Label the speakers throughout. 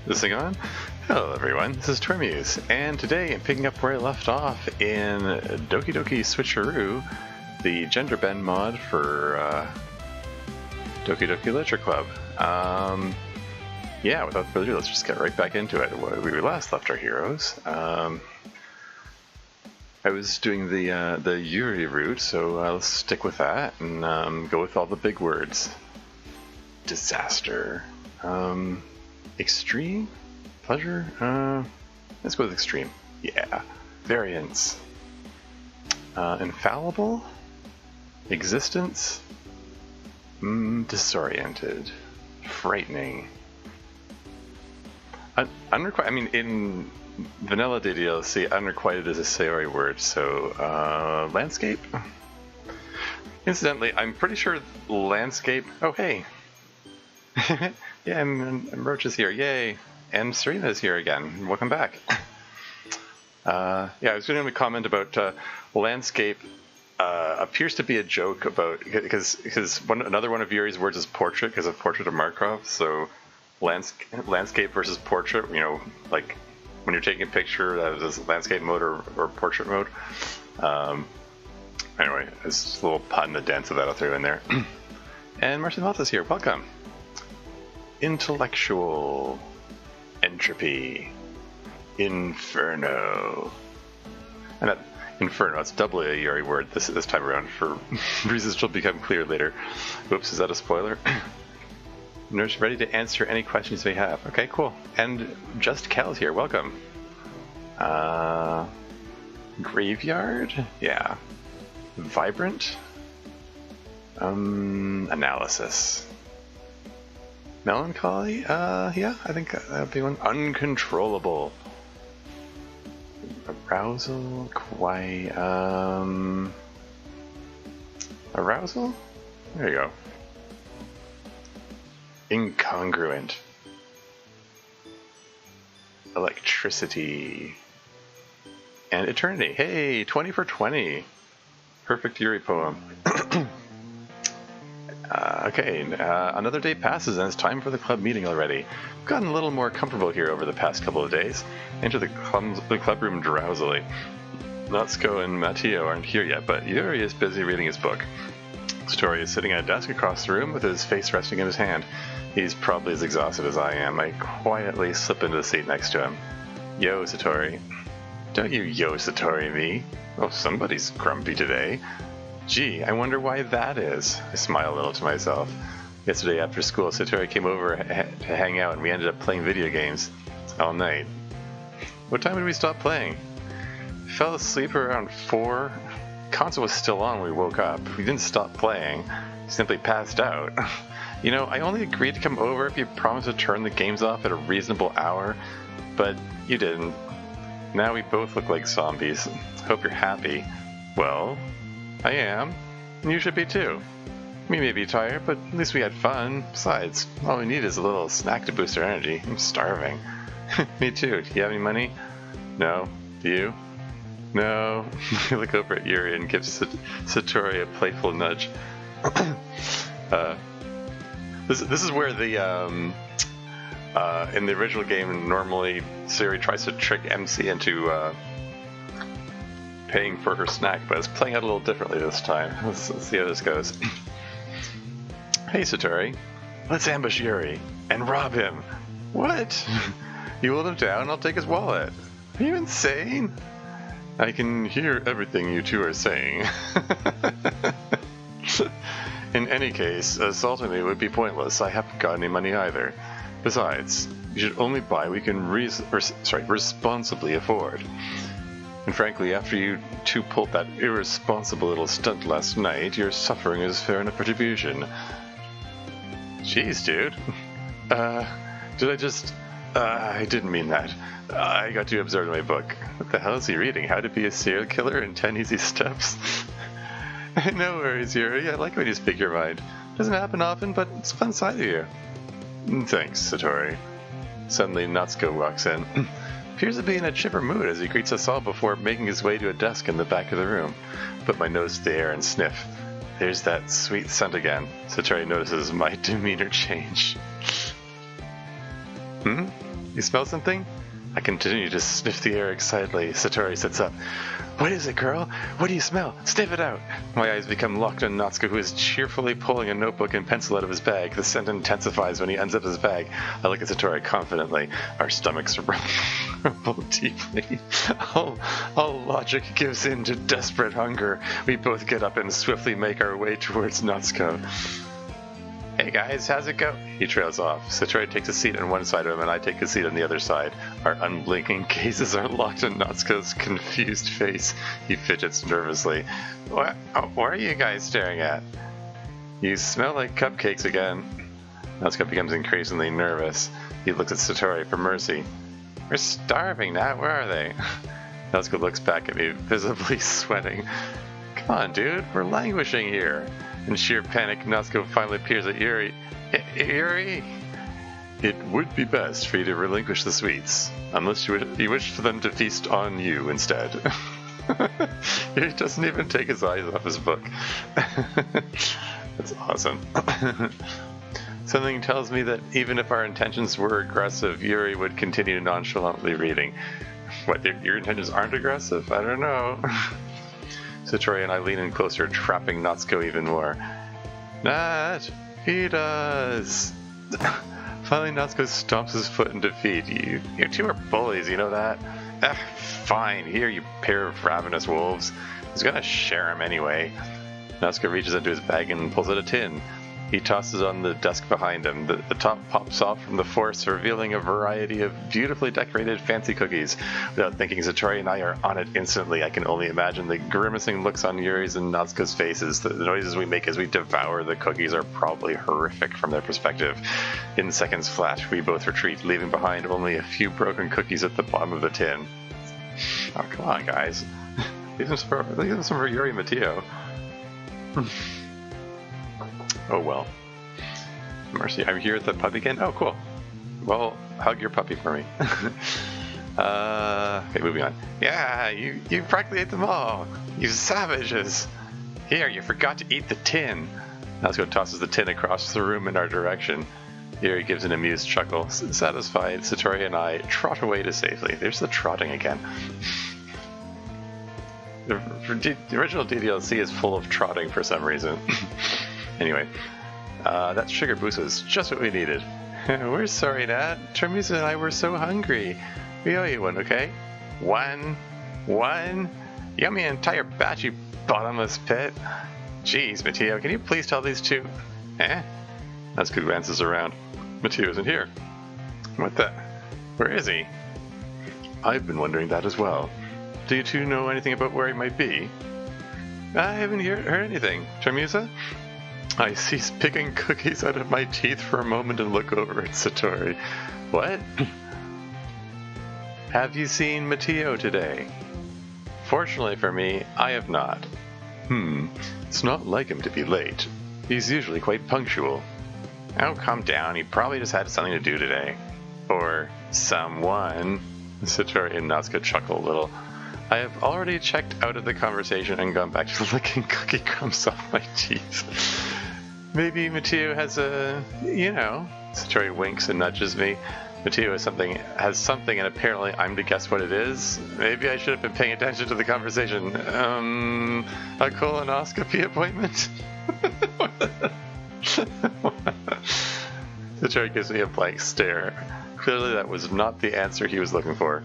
Speaker 1: This thing on? Hello everyone, this is Tormuse, and today I'm picking up where I left off in Doki Doki Switcheroo, the genderbend mod for Doki Doki Literature Club. Yeah, without further ado, let's just get right back into it. We last left our heroes. I was doing the Yuri route, so let's stick with that and go with all the big words. Disaster. Extreme? Pleasure? Let's go with extreme. Yeah. Variance. Infallible? Existence? Disoriented. Frightening. Unrequited. I mean, in vanilla DDLC, unrequited is a Sayori word, so, landscape? Incidentally, I'm pretty sure landscape... Oh, hey! Yeah, and Roach is here, yay! And Serena is here again. Welcome back. Yeah, I was going to comment about landscape. Appears to be a joke about because another one of Yuri's words is portrait because of Portrait of Markov. So landscape versus portrait. You know, like when you're taking a picture, that is landscape mode or portrait mode. Anyway, it's a little pun, the dance of that I'll throw in there. And Marcy Malta is here. Welcome. Intellectual. Entropy. Inferno. And that Inferno, it's doubly a Yuri word this time around for reasons which will become clear later. Oops, is that a spoiler? Nurse ready to answer any questions you may have. Okay, cool. And Just Cal's here, welcome. Graveyard? Yeah. Vibrant? Analysis. Melancholy? Yeah, I think that'd be one. Uncontrollable. Arousal? Arousal? There you go. Incongruent. Electricity. And eternity. Hey, 20 for 20. Perfect Yuri poem. Okay, another day passes and it's time for the club meeting already. I've gotten a little more comfortable here over the past couple of days. Enter the club room drowsily. Natsuko and Matteo aren't here yet, but Yuri is busy reading his book. Satori is sitting at a desk across the room with his face resting in his hand. He's probably as exhausted as I am. I quietly slip into the seat next to him. Yo, Satori. Don't you yo Satori me. Oh, somebody's grumpy today. Gee, I wonder why that is. I smile a little to myself. Yesterday after school, Satori came over to hang out and we ended up playing video games all night. What time did we stop playing? Fell asleep around 4. Console was still on when we woke up. We didn't stop playing. Simply passed out. You know, I only agreed to come over if you promised to turn the games off at a reasonable hour, but you didn't. Now we both look like zombies. Hope you're happy. Well, I am, and you should be too. We may be tired, but at least we had fun. Besides, all we need is a little snack to boost our energy. I'm starving. Me too. Do you have any money? No. Do you? No. You look over at Yuri and gives Satori a playful nudge. This is where the in the original game normally Sayori tries to trick MC into paying for her snack, but it's playing out a little differently this time. Let's see how this goes. Hey Satori, let's ambush Yuri and rob him. What? You hold him down, I'll take his wallet. Are you insane? I can hear everything you two are saying. In any case, assaulting me would be pointless. I haven't got any money either. Besides, you should only buy we can responsibly afford. And frankly, after you two pulled that irresponsible little stunt last night, your suffering is fair enough retribution. Jeez, dude. Did I just... I didn't mean that. I got too absorbed in my book. What the hell is he reading? How to be a serial killer in 10 easy steps? No worries, Yuri. I like when you speak your mind. Doesn't happen often, but it's a fun side of you. Thanks, Satori. Suddenly, Natsuko walks in. Appears to be in a chipper mood as he greets us all before making his way to a desk in the back of the room. Put my nose to the air and sniff. There's that sweet scent again. Satori notices my demeanor change. You smell something? I continue to sniff the air excitedly. Satori sits up. What is it, girl? What do you smell? Sniff it out! My eyes become locked on Natsuko, who is cheerfully pulling a notebook and pencil out of his bag. The scent intensifies when he unzips his bag. I look at Satori confidently. Our stomachs rumble deeply. All logic gives in to desperate hunger. We both get up and swiftly make our way towards Natsuko. Hey guys, how's it go? He trails off. Satori takes a seat on one side of him and I take a seat on the other side. Our unblinking gazes are locked on Natsuko's confused face. He fidgets nervously. What are you guys staring at? You smell like cupcakes again. Natsuko becomes increasingly nervous. He looks at Satori for mercy. We're starving, Nat. Where are they? Natsuko looks back at me, visibly sweating. Come on, dude. We're languishing here. In sheer panic, Natsuko finally peers at Yuri. Yuri? It would be best for you to relinquish the sweets, unless you wish for them to feast on you instead. He doesn't even take his eyes off his book. That's awesome. Something tells me that even if our intentions were aggressive, Yuri would continue nonchalantly reading. What, your intentions aren't aggressive? I don't know. Satori and I lean in closer, trapping Natsuko even more. Nat! He does! Finally, Natsuko stomps his foot in defeat. You two are bullies, you know that? Fine, here, you pair of ravenous wolves. He's gonna share him anyway. Natsuko reaches into his bag and pulls out a tin. He tosses it on the desk behind him. The top pops off from the force, revealing a variety of beautifully decorated fancy cookies. Without thinking, Satori and I are on it instantly. I can only imagine the grimacing looks on Yuri's and Natsuko's faces. The noises we make as we devour the cookies are probably horrific from their perspective. In seconds flat, we both retreat, leaving behind only a few broken cookies at the bottom of the tin. Oh, come on, guys. Leave them some for Yuri and Mateo. Oh well. Mercy, I'm here at the pub again? Oh, cool. Well, hug your puppy for me. Okay, moving on. Yeah, you practically ate them all. You savages. Here, you forgot to eat the tin. Natsuko tosses the tin across the room in our direction. Here he gives an amused chuckle. Satisfied, Satori and I trot away to safely. There's the trotting again. The original DDLC is full of trotting for some reason. Anyway, that sugar boost was just what we needed. We're sorry, Nat. Termisa and I were so hungry. We owe you one, okay? One? You owe me an entire batch, you bottomless pit. Jeez, Mateo, can you please tell these two? Natsuko glances around. Mateo isn't here. What the? Where is he? I've been wondering that as well. Do you two know anything about where he might be? I haven't heard anything. Termisa? I cease picking cookies out of my teeth for a moment and look over at Satori. What? Have you seen Mateo today? Fortunately for me, I have not. It's not like him to be late. He's usually quite punctual. Oh, calm down. He probably just had something to do today. Or someone. Satori and Natsuko chuckle a little. I have already checked out of the conversation and gone back to licking cookie crumbs off my teeth. Maybe Mateo has a, Satori winks and nudges me. Mateo has something, and apparently I'm to guess what it is. Maybe I should have been paying attention to the conversation. A colonoscopy appointment? Satori gives me a blank stare. Clearly that was not the answer he was looking for.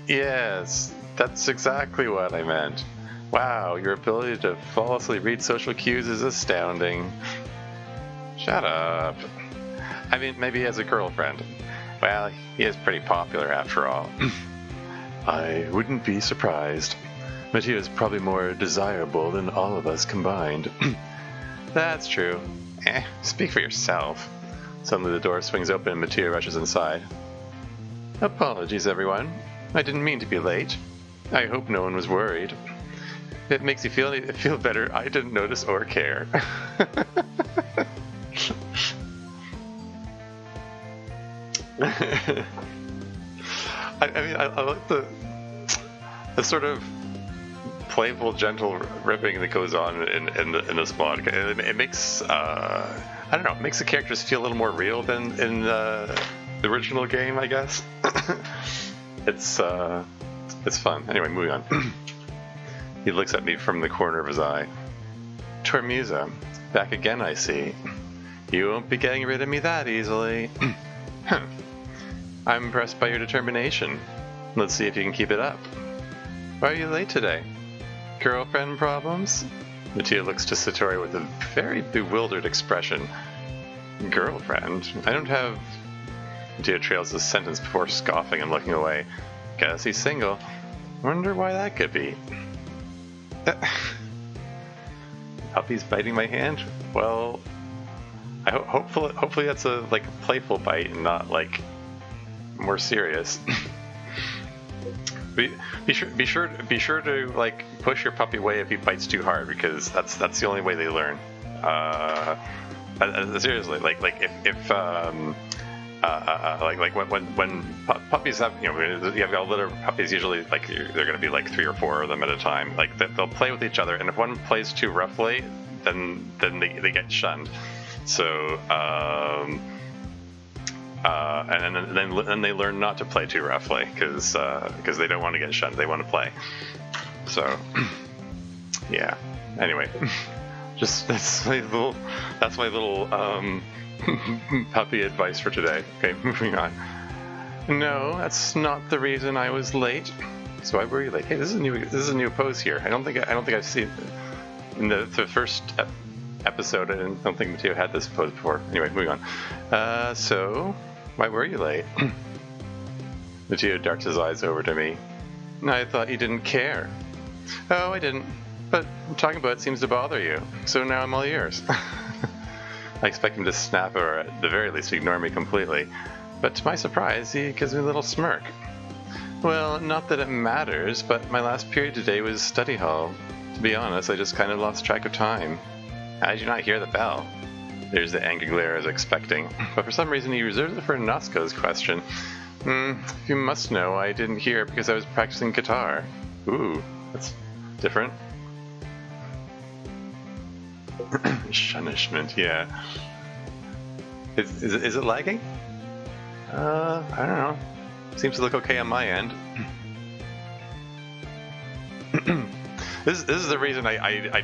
Speaker 1: Yes, that's exactly what I meant. Wow, your ability to flawlessly read social cues is astounding. Shut up. I mean, maybe he has a girlfriend. Well, he is pretty popular after all. I wouldn't be surprised. Mateo is probably more desirable than all of us combined. That's true. Speak for yourself. Suddenly the door swings open and Mateo rushes inside. Apologies, everyone. I didn't mean to be late. I hope no one was worried. It makes you feel better. I didn't notice or care. I like the sort of playful, gentle ripping that goes on in this mod. It makes it makes the characters feel a little more real than in original game, I guess. It's fun. Anyway, moving on. He looks at me from the corner of his eye. Tormusa, back again, I see. You won't be getting rid of me that easily. I'm impressed by your determination. Let's see if you can keep it up. Why are you late today? Girlfriend problems? Mattia looks to Satori with a very bewildered expression. Girlfriend? I don't have... Mattia trails the sentence before scoffing and looking away. Guess he's single. Wonder why that could be. Puppy's biting my hand? Well, hopefully that's a playful bite and not more serious. Be sure to push your puppy away if he bites too hard, because that's the only way they learn. Seriously, when puppies have, you have got a litter of puppies, usually they're going to be 3 or 4 of them at a time. They'll play with each other, and if one plays too roughly, then they get shunned. So and then they learn not to play too roughly, because they don't want to get shunned. They want to play. So yeah. Anyway, just that's my little puppy advice for today. Okay, moving on. No, that's not the reason I was late. So why were you late? Hey, this is a new pose here. I don't think I've seen in the first episode. I don't think Mateo had this pose before. Anyway, moving on. So why were you late? Mateo darts his eyes over to me. I thought you didn't care. Oh, I didn't. But talking about it seems to bother you. So now I'm all ears. I expect him to snap, or at the very least ignore me completely, but to my surprise he gives me a little smirk. Well, not that it matters, but my last period today was study hall. To be honest, I just kind of lost track of time. How did you not hear the bell? There's the angry glare I was expecting, but for some reason he reserves it for Natsuko's question. You must know I didn't hear it because I was practicing guitar. Ooh, that's different. Shunishment, yeah. Is it lagging? I don't know. Seems to look okay on my end. This is the reason I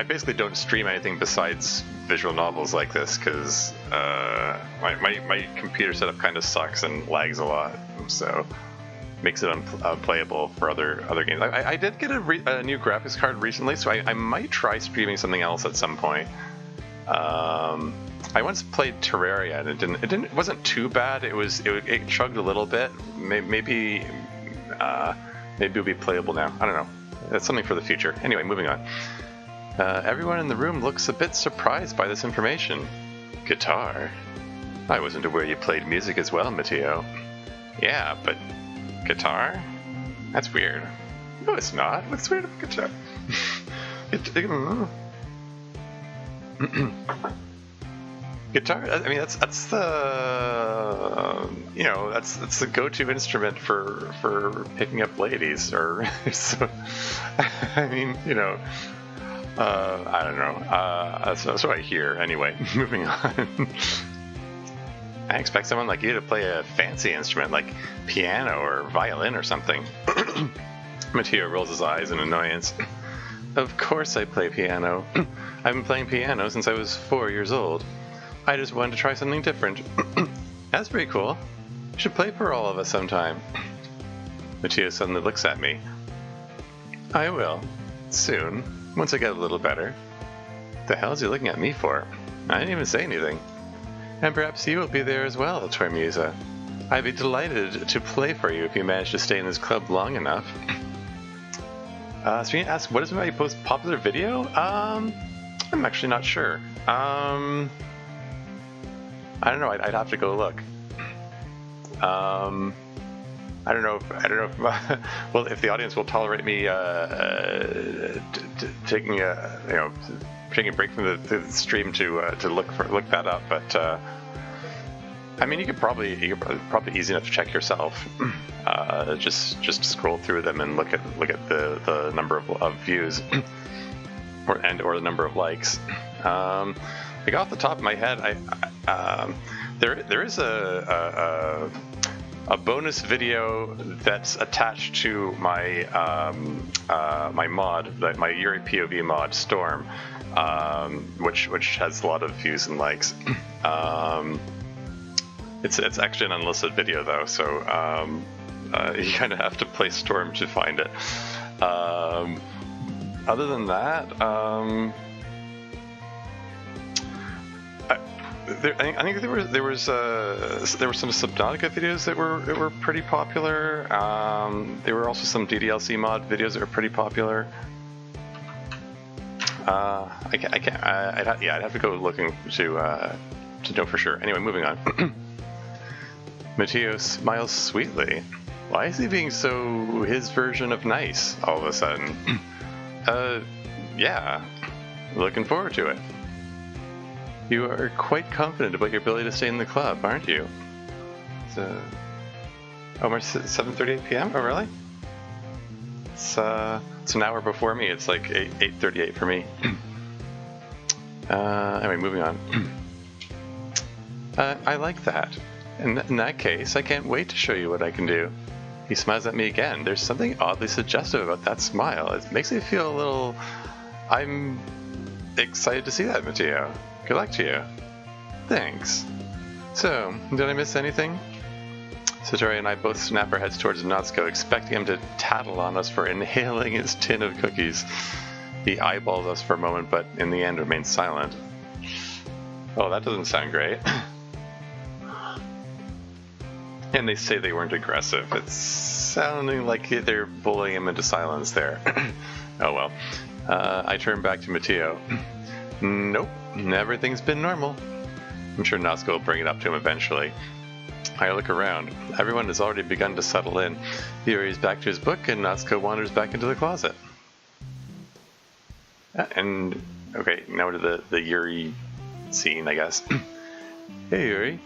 Speaker 1: basically don't stream anything besides visual novels like this, because my computer setup kind of sucks and lags a lot, so makes it unplayable for other games. I did get a new graphics card recently, so I might try streaming something else at some point. I once played Terraria, and it wasn't too bad. It chugged a little bit. Maybe it'll be playable now. I don't know. That's something for the future. Anyway, moving on. Everyone in the room looks a bit surprised by this information. Guitar? I wasn't aware you played music as well, Matteo. Yeah, but guitar? That's weird. No, it's not. What's weird about guitar? Guitar. I mean, that's the that's the go-to instrument for picking up ladies. Or so, I mean, I don't know. That's what I hear. Anyway, moving on. I expect someone like you to play a fancy instrument like piano or violin or something. Matteo rolls his eyes in annoyance. Of course I play piano. I've been playing piano since I was 4 years old. I just wanted to try something different. That's pretty cool. You should play for all of us sometime. Matteo suddenly looks at me. I will. Soon. Once I get a little better. The hell is he looking at me for? I didn't even say anything. And perhaps you will be there as well, Tormusa. I'd be delighted to play for you if you manage to stay in this club long enough. Serena asks, what is my most popular video? I'm actually not sure. I don't know. I'd have to go look. I don't know if well, if the audience will tolerate me taking a break from the stream to look that up, but I mean, you could probably easy enough to check yourself. Just scroll through them and look at the number of views or the number of likes. Like off the top of my head, there is a bonus video that's attached to my my mod, my Yuri POV mod, Storm, which has a lot of views and likes. It's actually an unlisted video though, so you kind of have to play Storm to find it. Other than that, I think there were some Subnautica videos that were pretty popular. There were also some DDLC mod videos that were pretty popular. I'd have to go looking to know for sure. Anyway, moving on. Matteo smiles sweetly. Why is he being so his version of nice all of a sudden? Yeah, looking forward to it. You are quite confident about your ability to stay in the club, aren't you? So, we're 7:38 p.m. Oh, really? It's an hour before me. It's like 8:38 for me. Anyway, moving on. I like that. In that case, I can't wait to show you what I can do. He smiles at me again. There's something oddly suggestive about that smile. It makes me feel a little... I'm excited to see that, Matteo. Good luck to you. Thanks. So, did I miss anything? Satori and I both snap our heads towards Natsuko, expecting him to tattle on us for inhaling his tin of cookies. He eyeballs us for a moment, but in the end remains silent. Oh, that doesn't sound great. And they say they weren't aggressive. It's sounding like they're bullying him into silence there. Oh well. I turn back to Matteo. Nope, everything's been normal. I'm sure Natsuko will bring it up to him eventually. I look around. Everyone has already begun to settle in. Yuri's back to his book, and Natsuko wanders back into the closet. And, okay, now to the Yuri scene, I guess. Hey, Yuri.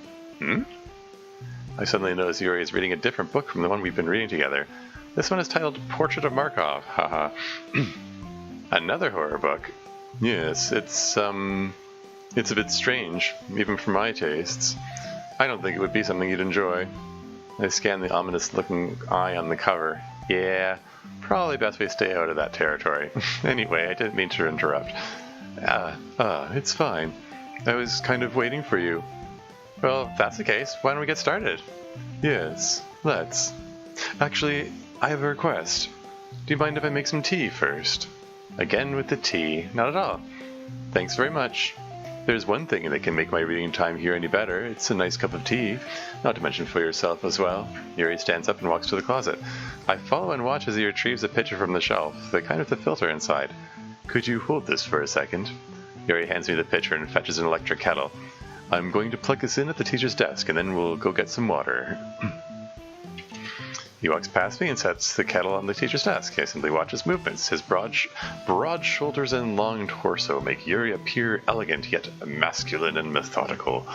Speaker 1: I suddenly notice Yuri is reading a different book from the one we've been reading together. This one is titled Portrait of Markov. Haha. Another horror book. Yes, it's a bit strange, even for my tastes. I don't think it would be something you'd enjoy. I scan the ominous-looking eye on the cover. Yeah, probably best we stay out of that territory. Anyway, I didn't mean to interrupt. It's fine. I was kind of waiting for you. Well, if that's the case, why don't we get started? Yes, let's. Actually, I have a request. Do you mind if I make some tea first? Again with the tea. Not at all. Thanks very much. There's one thing that can make my reading time here any better. It's a nice cup of tea. Not to mention for yourself as well. Yuri stands up and walks to the closet. I follow and watch as he retrieves a pitcher from the shelf, the kind with the filter inside. Could you hold this for a second? Yuri hands me the pitcher and fetches an electric kettle. I'm going to plug this in at the teacher's desk, and then we'll go get some water. He walks past me and sets the kettle on the teacher's desk. I simply watch his movements. His broad shoulders and long torso make Yuri appear elegant yet masculine and methodical.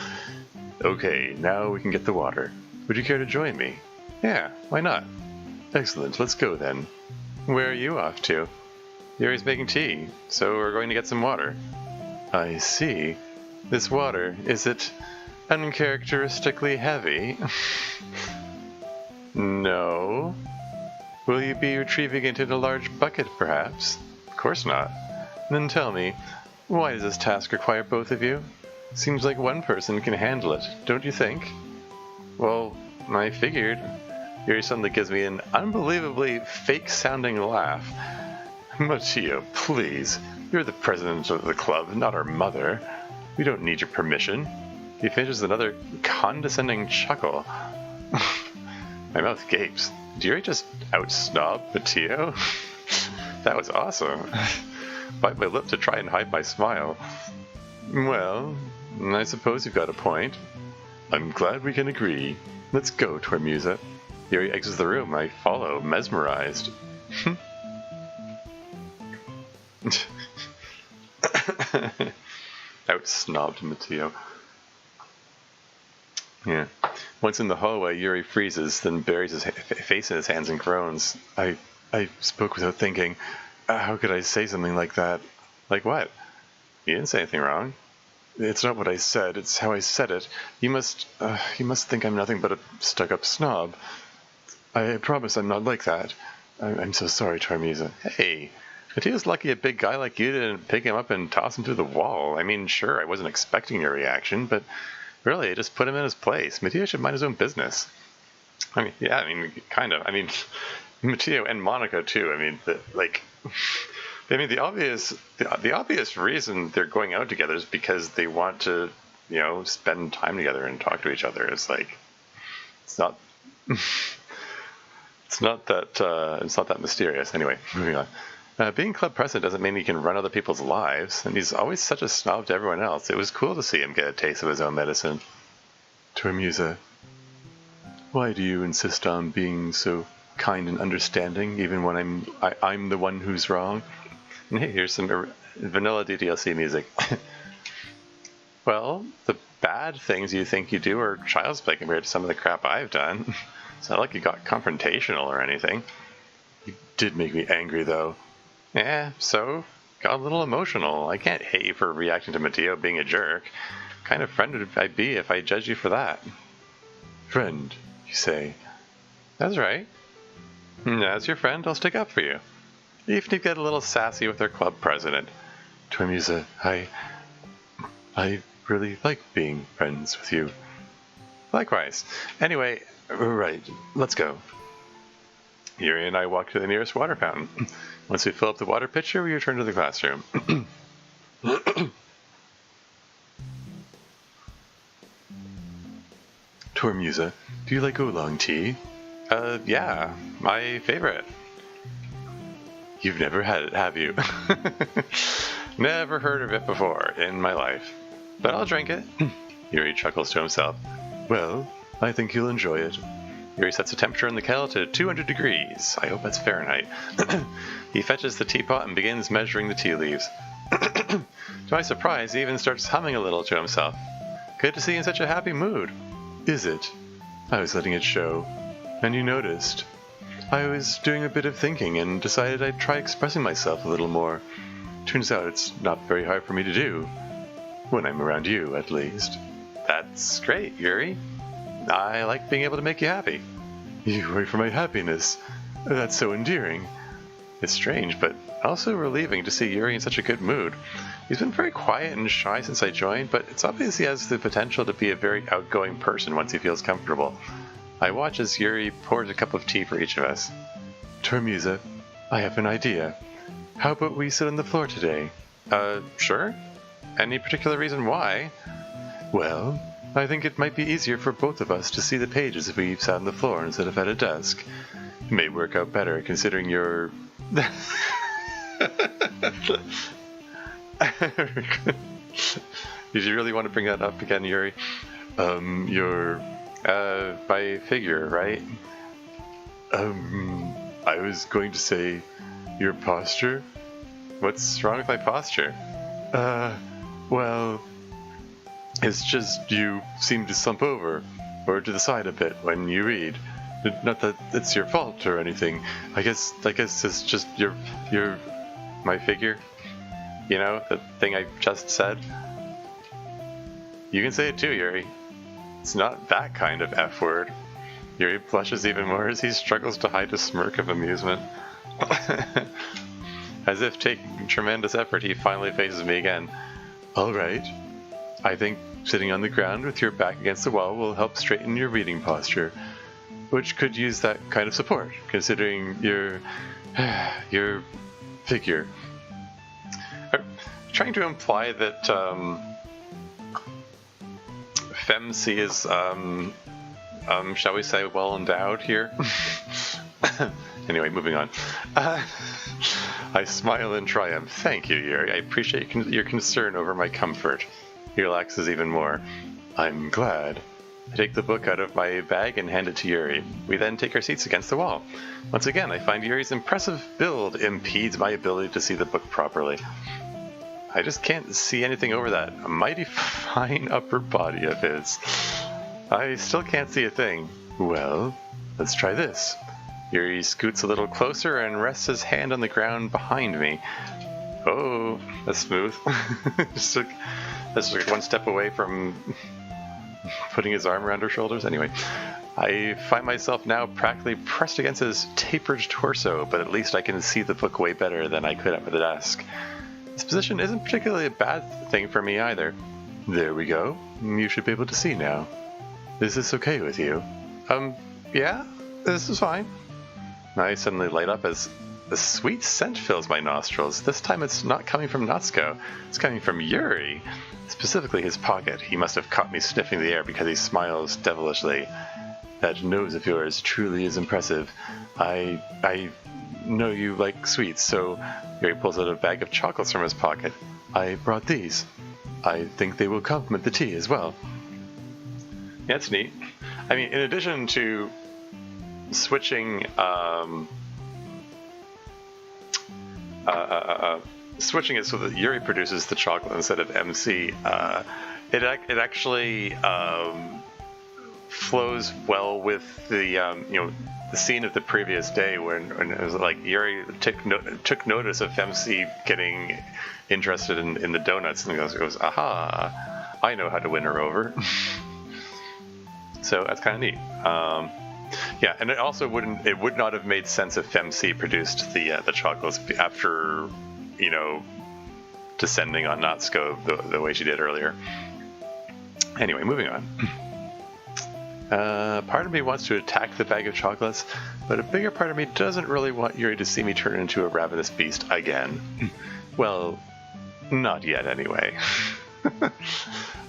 Speaker 1: Okay, now we can get the water. Would you care to join me? Yeah, why not? Excellent, let's go then. Where are you off to? Yuri's making tea, so we're going to get some water. I see. This water, is it uncharacteristically heavy? No. Will you be retrieving it in a large bucket, perhaps? Of course not. Then tell me, why does this task require both of you? Seems like one person can handle it, don't you think? Well, I figured. Yuri suddenly gives me an unbelievably fake-sounding laugh. Matteo, please. You're the president of the club, not our mother. We don't need your permission. He finishes another condescending chuckle. My mouth gapes. Did Yuri just out-snob Matteo? That was awesome. Bite my lip to try and hide my smile. Well, I suppose you've got a point. I'm glad we can agree. Let's go, Tormusa. Yuri exits the room. I follow, mesmerized. Out-snobbed Matteo. Yeah. Once in the hallway, Yuri freezes, then buries his face in his hands and groans. I spoke without thinking. How could I say something like that? Like what? You didn't say anything wrong. It's not what I said, it's how I said it. You must think I'm nothing but a stuck-up snob. I promise I'm not like that. I'm so sorry, Tarmisa. Hey, Matteo's lucky a big guy like you didn't pick him up and toss him through the wall. I mean, sure, I wasn't expecting your reaction, but really, just put him in his place. Matteo should mind his own business. I mean, yeah, kind of. Matteo and Monica, too. The obvious reason they're going out together is because they want to, spend time together and talk to each other. It's like, it's not... It's not that mysterious. Anyway, moving on. Being club president doesn't mean he can run other people's lives, and he's always such a snob to everyone else. It was cool to see him get a taste of his own medicine. Tarmisa, why do you insist on being so kind and understanding, even when I'm the one who's wrong? And hey, here's some vanilla DDLC music. Well, the bad things you think you do are child's play compared to some of the crap I've done. It's not like you got confrontational or anything. You did make me angry, though. Yeah, so? Got a little emotional. I can't hate you for reacting to Matteo being a jerk. What kind of friend would I be if I judged you for that? Friend, you say? That's right. As your friend, I'll stick up for you. Even if you get a little sassy with our club president. Tarmisa, I really like being friends with you. Likewise. Anyway... Right, let's go. Yuri and I walk to the nearest water fountain. Once we fill up the water pitcher, we return to the classroom. Tarmisa, do you like oolong tea? Yeah, my favorite. You've never had it, have you? Never heard of it before in my life. But I'll drink it. Yuri chuckles to himself. Well... I think you'll enjoy it. Yuri sets the temperature in the kettle to 200 degrees. I hope that's Fahrenheit. He fetches the teapot and begins measuring the tea leaves. To my surprise, he even starts humming a little to himself. Good to see you in such a happy mood. Is it? I was letting it show. And you noticed. I was doing a bit of thinking and decided I'd try expressing myself a little more. Turns out it's not very hard for me to do. When I'm around you, at least. That's great, Yuri. I like being able to make you happy. You worry for my happiness. That's so endearing. It's strange, but also relieving to see Yuri in such a good mood. He's been very quiet and shy since I joined, but it's obvious he has the potential to be a very outgoing person once he feels comfortable. I watch as Yuri pours a cup of tea for each of us. Tarmisa, I have an idea. How about we sit on the floor today? Sure. Any particular reason why? Well... I think it might be easier for both of us to see the pages if we sat on the floor instead of at a desk. It may work out better considering your... Did you really want to bring that up again, Yuri? My figure, right? I was going to say your posture? What's wrong with my posture? Well... It's just you seem to slump over, or to the side a bit when you read. Not that it's your fault or anything. I guess it's just my figure. You know, the thing I just said. You can say it too, Yuri. It's not that kind of F word. Yuri blushes even more as he struggles to hide a smirk of amusement. As if taking tremendous effort, he finally faces me again. All right. I think sitting on the ground with your back against the wall will help straighten your reading posture, which could use that kind of support, considering your figure. Trying to imply that Femc is, shall we say, well endowed here? Anyway, moving on. I smile in triumph. Thank you, Yuri. I appreciate your concern over my comfort. He relaxes even more. I'm glad. I take the book out of my bag and hand it to Yuri. We then take our seats against the wall. Once again, I find Yuri's impressive build impedes my ability to see the book properly. I just can't see anything over that mighty fine upper body of his. I still can't see a thing. Well, let's try this. Yuri scoots a little closer and rests his hand on the ground behind me. Oh, that's smooth. This was one step away from putting his arm around her shoulders. Anyway, I find myself now practically pressed against his tapered torso, but at least I can see the book way better than I could at the desk. This position isn't particularly a bad thing for me either. There we go. You should be able to see now. Is this okay with you? Yeah, this is fine. I suddenly light up as a sweet scent fills my nostrils. This time it's not coming from Natsuko. It's coming from Yuri. Specifically his pocket. He must have caught me sniffing the air because he smiles devilishly. That nose of yours truly is impressive. I know you like sweets, so Yuri pulls out a bag of chocolates from his pocket. I brought these. I think they will complement the tea as well. Yeah, it's neat. I mean, in addition to switching switching it so that Yuri produces the chocolate instead of MC, it actually flows well with the the scene of the previous day when it was like Yuri took notice of MC getting interested in the donuts and goes, aha, I know how to win her over. So that's kind of neat. Yeah, and it also would not have made sense if MC produced the chocolates after, descending on Natsuko the way she did earlier. Anyway, moving on. Part of me wants to attack the bag of chocolates, but a bigger part of me doesn't really want Yuri to see me turn into a ravenous beast again. Well, not yet anyway.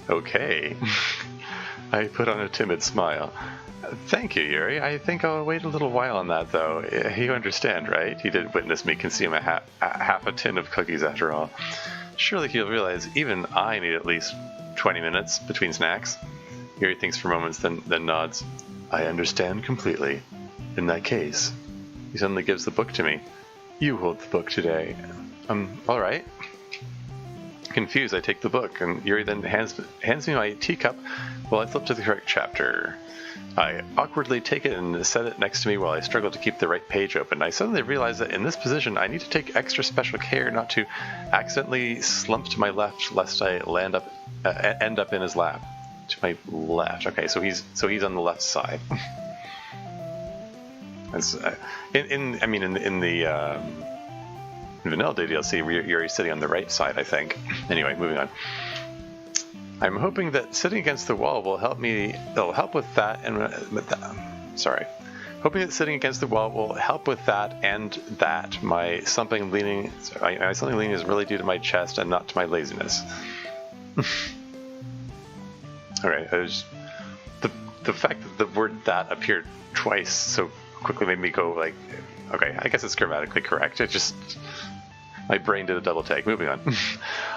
Speaker 1: Okay. I put on a timid smile. Thank you, Yuri. I think I'll wait a little while on that, though. You understand, right? He did witness me consume half a tin of cookies after all. Surely he'll realize even I need at least 20 minutes between snacks. Yuri thinks for moments, then nods. I understand completely. In that case, he suddenly gives the book to me. You hold the book today. Alright. Confused, I take the book, and Yuri then hands me my teacup while I flip to the correct chapter. I awkwardly take it and set it next to me while I struggle to keep the right page open. I suddenly realize that in this position I need to take extra special care not to accidentally slump to my left lest I end up in his lap. To my left. Okay, so he's on the left side. In the vanilla DDLC, you're sitting on the right side, I think. Anyway, moving on. I'm hoping that sitting against the wall will help me. It'll help with that Hoping that sitting against the wall will help with that and that. My something leaning is really due to my chest and not to my laziness. Alright, the fact that the word that appeared twice so quickly made me go like, okay, I guess it's grammatically correct. It just, my brain did a double take. Moving on.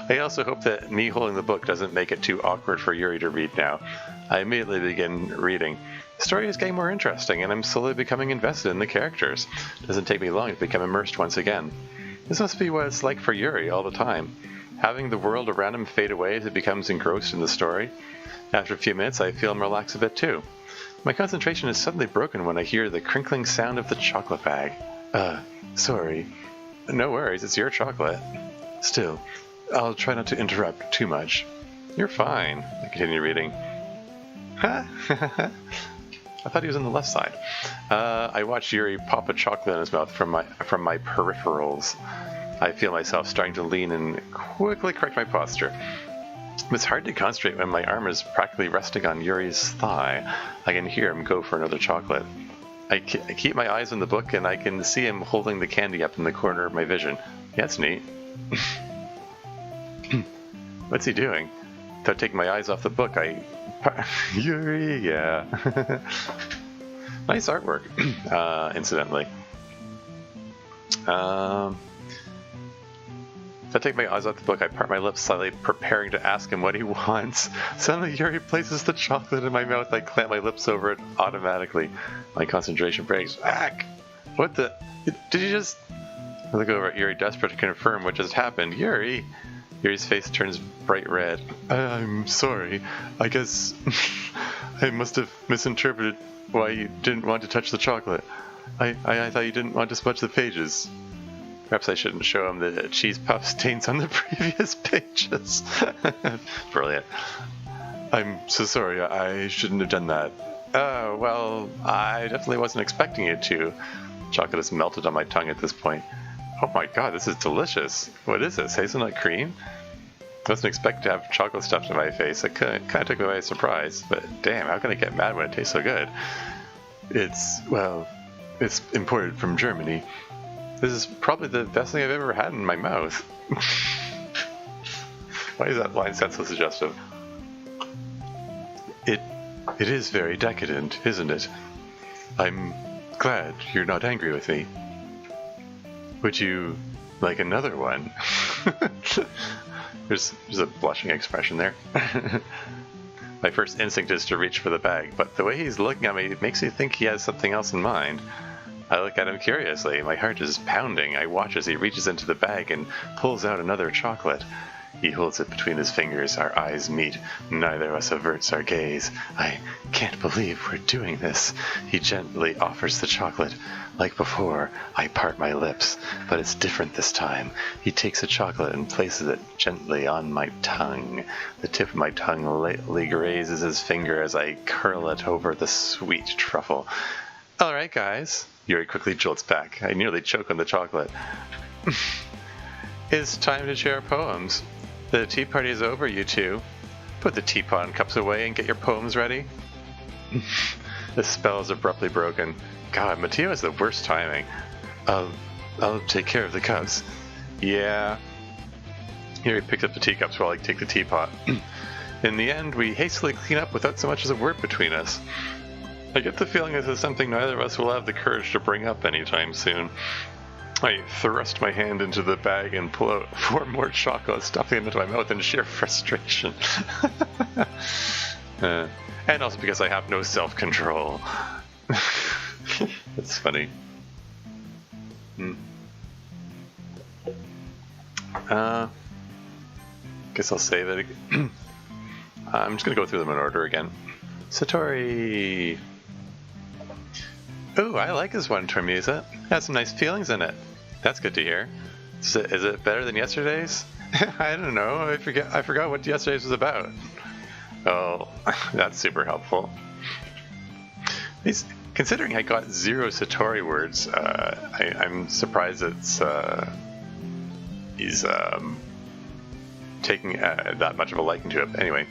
Speaker 1: I also hope that me holding the book doesn't make it too awkward for Yuri to read now. I immediately begin reading. The story is getting more interesting, and I'm slowly becoming invested in the characters. It doesn't take me long to become immersed once again. This must be what it's like for Yuri all the time. Having the world around him fade away as he becomes engrossed in the story. After a few minutes, I feel him relax a bit too. My concentration is suddenly broken when I hear the crinkling sound of the chocolate bag. Sorry. No worries, it's your chocolate. Still, I'll try not to interrupt too much. You're fine. I continue reading. I thought he was on the left side. I watch Yuri pop a chocolate in his mouth from my peripherals. I feel myself starting to lean and quickly correct my posture. It's hard to concentrate when my arm is practically resting on Yuri's thigh. I can hear him go for another chocolate. I keep my eyes on the book and I can see him holding the candy up in the corner of my vision. Yeah, that's neat. What's he doing? Without taking my eyes off the book, Yuri, yeah. Nice artwork, incidentally. If I take my eyes off the book, I part my lips slightly, preparing to ask him what he wants. Suddenly, Yuri places the chocolate in my mouth. I clamp my lips over it automatically. My concentration breaks. Ack! What the? Did you just... I look over at Yuri, desperate to confirm what just happened. Yuri! Yuri's face turns bright red. I'm sorry. I guess I must have misinterpreted why you didn't want to touch the chocolate. I thought you didn't want to smudge the pages. Perhaps I shouldn't show him the cheese puff stains on the previous pages. Brilliant. I'm so sorry, I shouldn't have done that. Oh, well, I definitely wasn't expecting you to. Chocolate is melted on my tongue at this point. Oh my god, this is delicious. What is this, hazelnut cream? I wasn't expecting to have chocolate stuffed in my face. It kind of took me by surprise, but damn, how can I get mad when it tastes so good? It's imported from Germany. This is probably the best thing I've ever had in my mouth. Why does that line sound so suggestive? It is very decadent, isn't it? I'm glad you're not angry with me. Would you like another one? There's a blushing expression there. My first instinct is to reach for the bag, but the way he's looking at me makes me think he has something else in mind. I look at him curiously. My heart is pounding. I watch as he reaches into the bag and pulls out another chocolate. He holds it between his fingers. Our eyes meet. Neither of us averts our gaze. I can't believe we're doing this. He gently offers the chocolate. Like before, I part my lips, but it's different this time. He takes a chocolate and places it gently on my tongue. The tip of my tongue lightly grazes his finger as I curl it over the sweet truffle. All right, guys. Yuri quickly jolts back. I nearly choke on the chocolate. It's time to share poems. The tea party is over, you two. Put the teapot and cups away and get your poems ready. The spell is abruptly broken. God, Mateo has the worst timing. I'll take care of the cups. Yeah. Yuri picks up the teacups while I take the teapot. In the end, we hastily clean up without so much as a word between us. I get the feeling this is something neither of us will have the courage to bring up anytime soon. I thrust my hand into the bag and pull out 4 more chocolates, stuffing them into my mouth in sheer frustration. And also because I have no self-control. That's funny. Guess I'll save it. I'm just going to go through them in order again. Satori. Ooh, I like this one-term music. It has some nice feelings in it. That's good to hear. Is it better than yesterday's? I don't know. I forgot what yesterday's was about. Oh, that's super helpful. Considering I got 0 Satori words, I'm surprised he's taking that much of a liking to it. Anyway,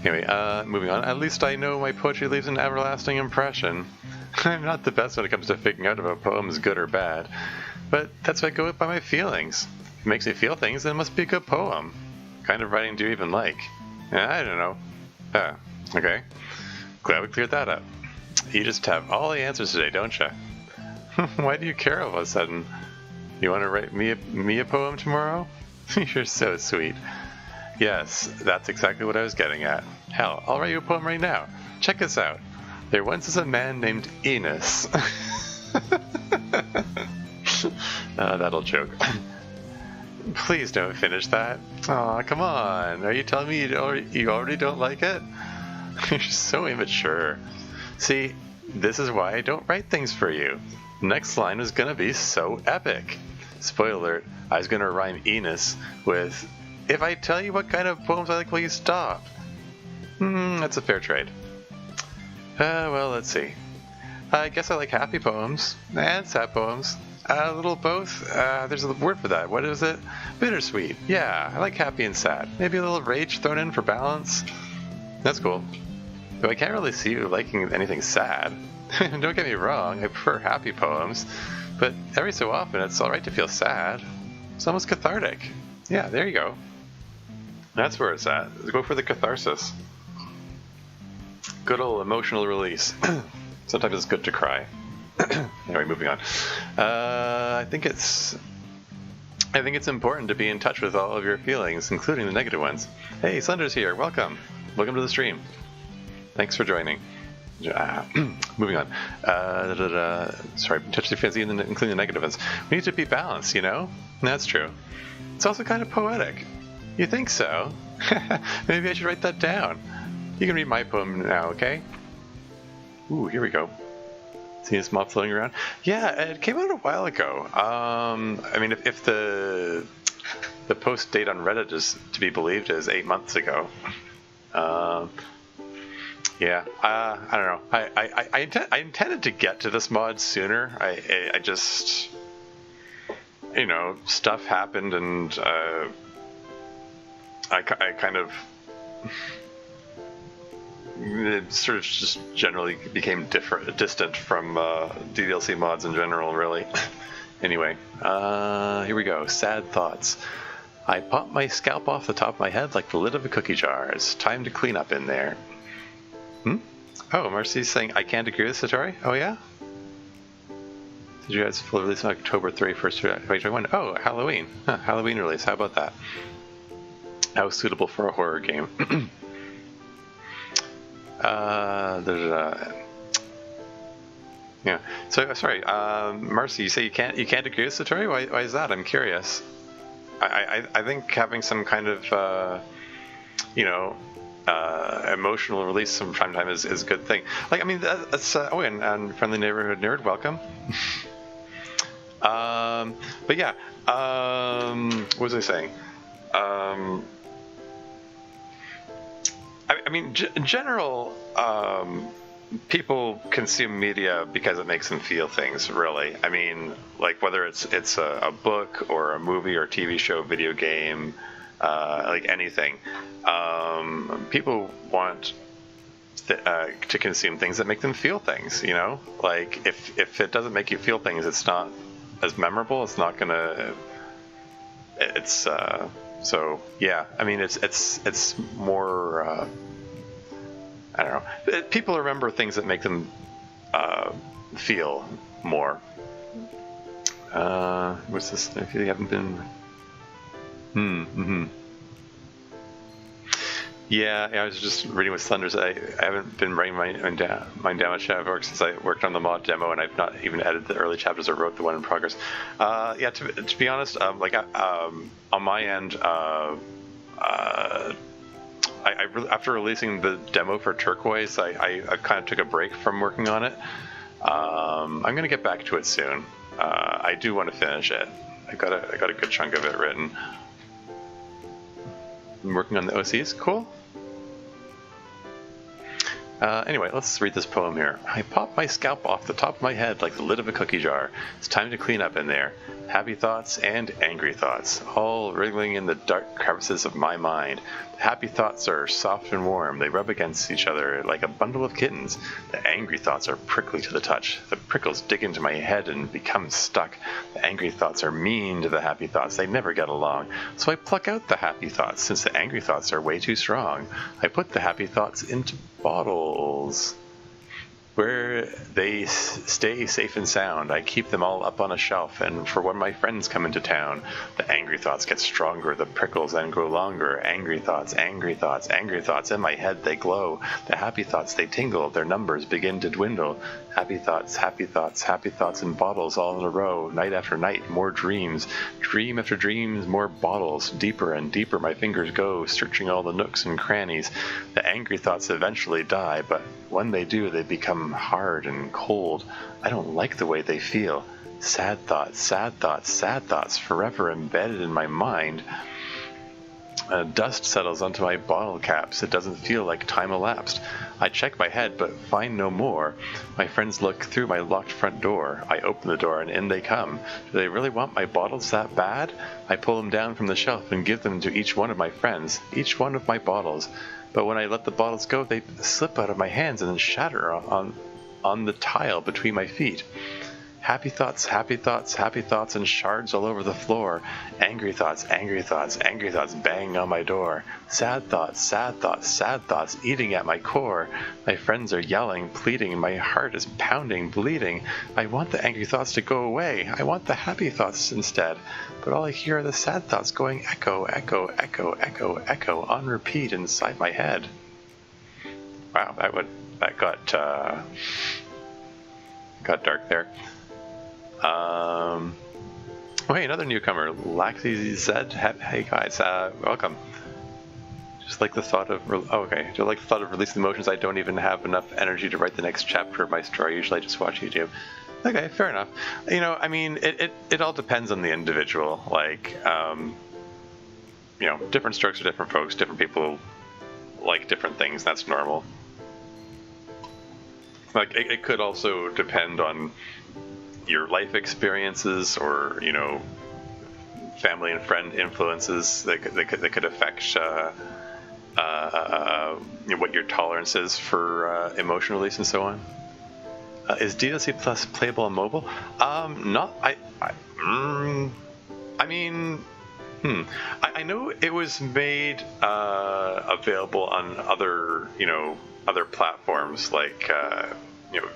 Speaker 1: moving on. At least I know my poetry leaves an everlasting impression. I'm not the best when it comes to figuring out if a poem is good or bad, but that's why I go by my feelings. If it makes me feel things, then it must be a good poem. What kind of writing do you even like? I don't know. Okay. Glad we cleared that up. You just have all the answers today, don't you? Why do you care all of a sudden? You want to write me a poem tomorrow? You're so sweet. Yes, that's exactly what I was getting at. Hell, I'll write you a poem right now. Check this out. There once was a man named Enos. That'll joke. Please don't finish that. Aw, come on. Are you telling me you already don't like it? You're so immature. See, this is why I don't write things for you. The next line was gonna be so epic. Spoiler alert, I was gonna rhyme Enos with, if I tell you what kind of poems I like, will you stop? That's a fair trade. Well, let's see. I guess I like happy poems and sad poems. A little both. There's a word for that. What is it? Bittersweet. Yeah, I like happy and sad. Maybe a little rage thrown in for balance. That's cool. Though I can't really see you liking anything sad. Don't get me wrong, I prefer happy poems, but every so often it's alright to feel sad. It's almost cathartic. Yeah, there you go. That's where it's at. Let's go for the catharsis. Good old emotional release. Sometimes it's good to cry. Anyway, moving on. I think it's important to be in touch with all of your feelings, including the negative ones. Hey, Slender's here. Welcome. Welcome to the stream. Thanks for joining. Moving on. Sorry, touch the fancy, including the negative ones. We need to be balanced, you know? That's true. It's also kind of poetic. You think so? Maybe I should write that down. You can read my poem now, okay? Ooh, here we go. Seen this mob floating around? Yeah, it came out a while ago. I mean, if the post date on Reddit is to be believed is 8 months ago. Yeah, I don't know. I intended to get to this mod sooner. I just, you know, stuff happened, and I kind of it sort of just generally became distant from DDLC mods in general, really. Anyway, here we go. Sad thoughts. I popped my scalp off the top of my head like the lid of a cookie jar. It's time to clean up in there. Oh, Marcy's saying, I can't agree with Satori? Oh, yeah? Did you guys fully release on October 31st, 2021? Oh, Halloween. Huh, Halloween release. How about that? How suitable for a horror game. Yeah. So, sorry, Marcy, you say you can't agree with Satori? Why is that? I'm curious. I think having some kind of, you know, emotional release sometimes is a good thing. Like, I mean, that's oh, and Friendly Neighborhood Nerd, welcome. But yeah, what was I saying? I mean, in general, people consume media because it makes them feel things, really. I mean, like, whether it's a book or a movie or TV show, video game, like anything, people want to consume things that make them feel things, you know? Like, if it doesn't make you feel things, it's not as memorable, it's not gonna, it's, so, yeah, I mean, it's more, I don't know. People remember things that make them feel more. What's this? If you haven't been... Yeah, I was just reading with Slenders. I haven't been writing mine down much since I worked on the mod demo, and I've not even edited the early chapters or wrote the one in progress. Yeah, to be honest, like on my end, after releasing the demo for Turquoise, I kind of took a break from working on it. I'm gonna get back to it soon. I do want to finish it. I got a good chunk of it written. I'm working on the OCs. Cool. Anyway, let's read this poem here. I popped my scalp off the top of my head like the lid of a cookie jar. It's time to clean up in there. Happy thoughts and angry thoughts, all wriggling in the dark crevices of my mind. The happy thoughts are soft and warm. They rub against each other like a bundle of kittens. The angry thoughts are prickly to the touch. The prickles dig into my head and become stuck. The angry thoughts are mean to the happy thoughts. They never get along. So I pluck out the happy thoughts, since the angry thoughts are way too strong. I put the happy thoughts into bottles, where they stay safe and sound. I keep them all up on a shelf, and for when my friends come into town, the angry thoughts get stronger, the prickles then grow longer. Angry thoughts, angry thoughts, angry thoughts. In my head they glow. The happy thoughts, they tingle. Their numbers begin to dwindle. Happy thoughts, happy thoughts, happy thoughts in bottles all in a row. Night after night, more dreams. Dream after dreams, more bottles. Deeper and deeper my fingers go, searching all the nooks and crannies. The angry thoughts eventually die, but when they do, they become hard and cold. I don't like the way they feel. Sad thoughts, sad thoughts, sad thoughts, forever embedded in my mind. Dust settles onto my bottle caps. It doesn't feel like time elapsed. I check my head, but find no more. My friends look through my locked front door. I open the door, and in they come. Do they really want my bottles that bad? I pull them down from the shelf and give them to each one of my friends, each one of my bottles. But when I let the bottles go, they slip out of my hands and then shatter on the tile between my feet. Happy thoughts, happy thoughts, happy thoughts, and shards all over the floor. Angry thoughts, angry thoughts, angry thoughts banging on my door. Sad thoughts, sad thoughts, sad thoughts eating at my core. My friends are yelling, pleading, my heart is pounding, bleeding. I want the angry thoughts to go away. I want the happy thoughts instead. But all I hear are the sad thoughts going echo, echo, echo, echo, echo on repeat inside my head. Wow, that got dark there. Oh, hey, another newcomer, Laxy Z. Hey guys, welcome. Just like the thought of just like the thought of releasing emotions. I don't even have enough energy to write the next chapter of my story. Usually I just watch YouTube. Okay, fair enough. You know, I mean, it all depends on the individual. Like, you know, different strokes for different folks. Different people like different things. That's normal. Like, it could also depend on your life experiences, or, you know, family and friend influences that could affect you know, what your tolerance is for emotion release and so on. Is DDLC Plus playable on mobile? I know it was made available on other, you know, other platforms, like you know,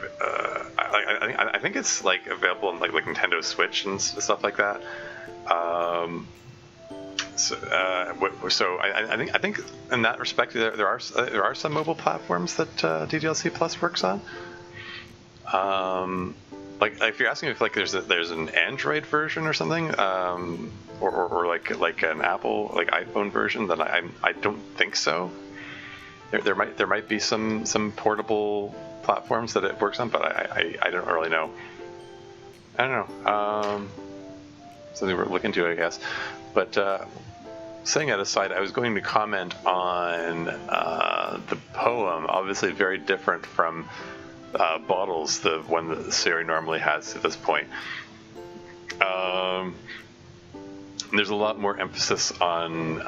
Speaker 1: I think it's like available on like Nintendo Switch and stuff like that. So I think in that respect there are some mobile platforms that DDLC Plus works on. Like if you're asking if like there's an Android version or something, or like an Apple like iPhone version, then I don't think so. There might be some portable platforms that it works on, but I don't really know. I don't know. Something we're looking into, I guess. But setting that aside, I was going to comment on the poem. Obviously, very different from Bottles, the one that Sari normally has at this point. There's a lot more emphasis on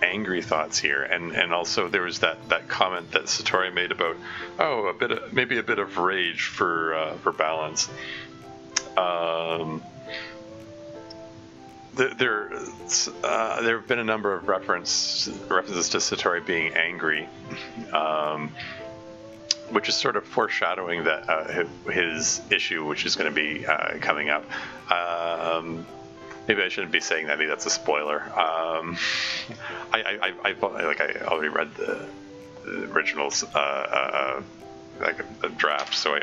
Speaker 1: angry thoughts here, and also there was that comment that Satori made about maybe a bit of rage for balance. There have been a number of references to Satori being angry, which is sort of foreshadowing that his issue, which is going to be coming up. Maybe I shouldn't be saying that. Maybe that's a spoiler. I already read the originals, like a draft, so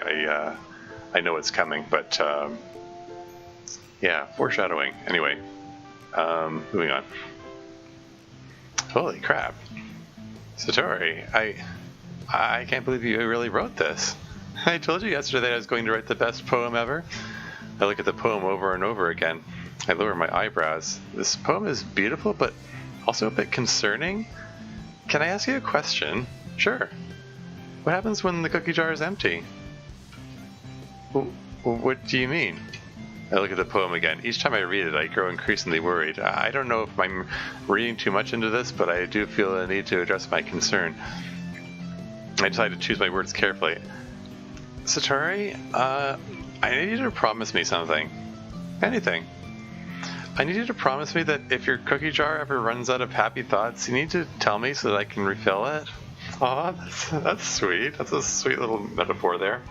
Speaker 1: I know it's coming. But yeah, foreshadowing. Anyway, moving on. Holy crap, Satori! I can't believe you really wrote this. I told you yesterday that I was going to write the best poem ever. I look at the poem over and over again. I lower my eyebrows. This poem is beautiful, but also a bit concerning. Can I ask you a question? Sure. What happens when the cookie jar is empty? What do you mean? I look at the poem again. Each time I read it, I grow increasingly worried. I don't know if I'm reading too much into this, but I do feel a need to address my concern. I decided to choose my words carefully. Satori, I need you to promise me something. Anything. I need you to promise me that if your cookie jar ever runs out of happy thoughts, you need to tell me so that I can refill it. Aw, that's sweet. That's a sweet little metaphor there.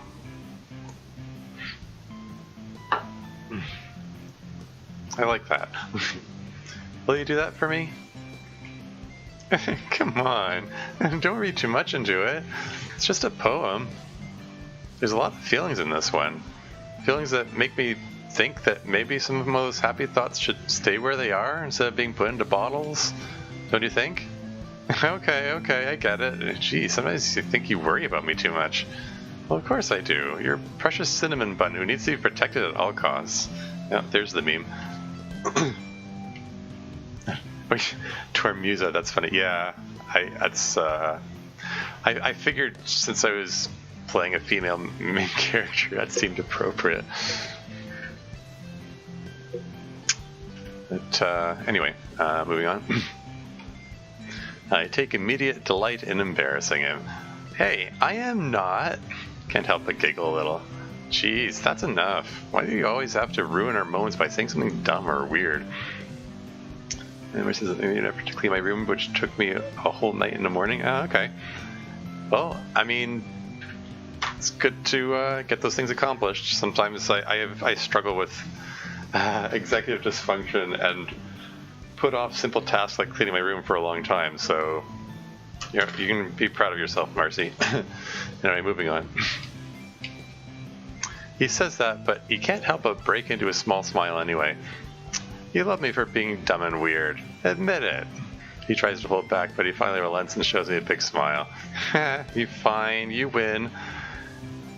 Speaker 1: I like that. Will you do that for me? Come on. Don't read too much into it. It's just a poem. There's a lot of feelings in this one. Feelings that make me think that maybe some of those happy thoughts should stay where they are instead of being put into bottles. Don't you think? Okay, I get it. Gee, sometimes you think you worry about me too much. Well, of course I do. You're a precious cinnamon bun who needs to be protected at all costs. Yeah, there's the meme. Tormusa, that's funny. Yeah, I figured since I was playing a female main character, that seemed appropriate. But anyway, moving on. I take immediate delight in embarrassing him. Hey, I am not. Can't help but giggle a little. Jeez, that's enough. Why do you always have to ruin our moments by saying something dumb or weird? And which is, particularly my room, which took me a whole night in the morning. Oh, okay. Well, I mean, it's good to get those things accomplished. Sometimes I struggle with executive dysfunction and put off simple tasks like cleaning my room for a long time. So, you can be proud of yourself, Marcy. Anyway, moving on. He says that, but he can't help but break into a small smile anyway. You love me for being dumb and weird. Admit it. He tries to pull it back, but he finally relents and shows me a big smile. You fine, you win.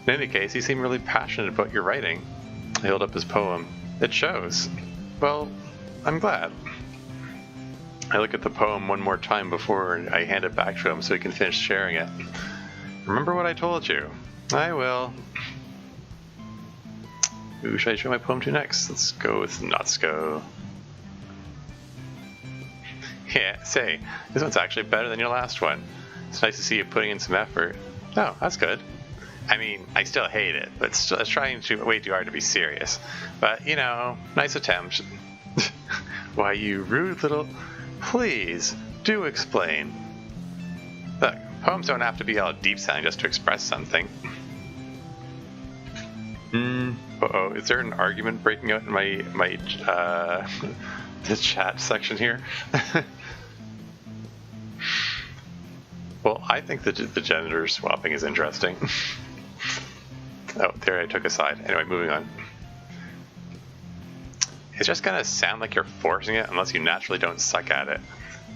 Speaker 1: In any case, you seem really passionate about your writing. He held up his poem. It shows. Well, I'm glad. I look at the poem one more time before I hand it back to him so he can finish sharing it. Remember what I told you? I will. Who should I show my poem to next? Let's go with Natsuko. Yeah, say, this one's actually better than your last one. It's nice to see you putting in some effort. Oh, that's good. I mean, I still hate it, but it's trying way too hard to be serious. But, you know, nice attempt. Why, you rude little... Please, do explain. Look, poems don't have to be all deep-sounding just to express something. Uh-oh, is there an argument breaking out in my the chat section here? Well, I think the gender swapping is interesting. Oh, there I took a side. Anyway, moving on. It's just gonna sound like you're forcing it unless you naturally don't suck at it.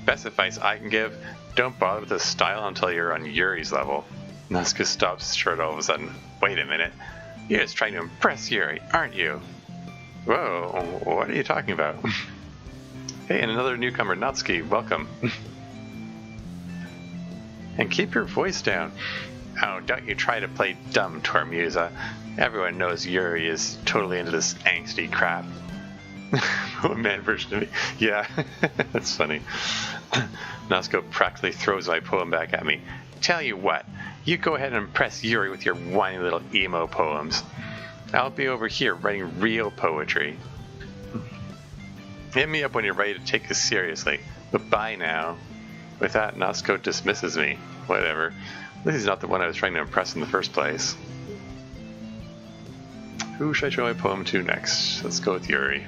Speaker 1: Best advice I can give, don't bother with the style until you're on Yuri's level. Natsuko stops short all of a sudden. Wait a minute. You're just trying to impress Yuri, aren't you? Whoa, what are you talking about? Hey, and another newcomer, Natsuki, welcome. And keep your voice down. Oh, don't you try to play dumb, Tormusa. Everyone knows Yuri is totally into this angsty crap. Oh, man version of me. Yeah, that's funny. Natsuko practically throws my poem back at me. Tell you what, you go ahead and impress Yuri with your whiny little emo poems. I'll be over here writing real poetry. Hit me up when you're ready to take this seriously. But bye now. With that, Natsuko dismisses me. Whatever. This is not the one I was trying to impress in the first place. Who should I show my poem to next? Let's go with Yuri.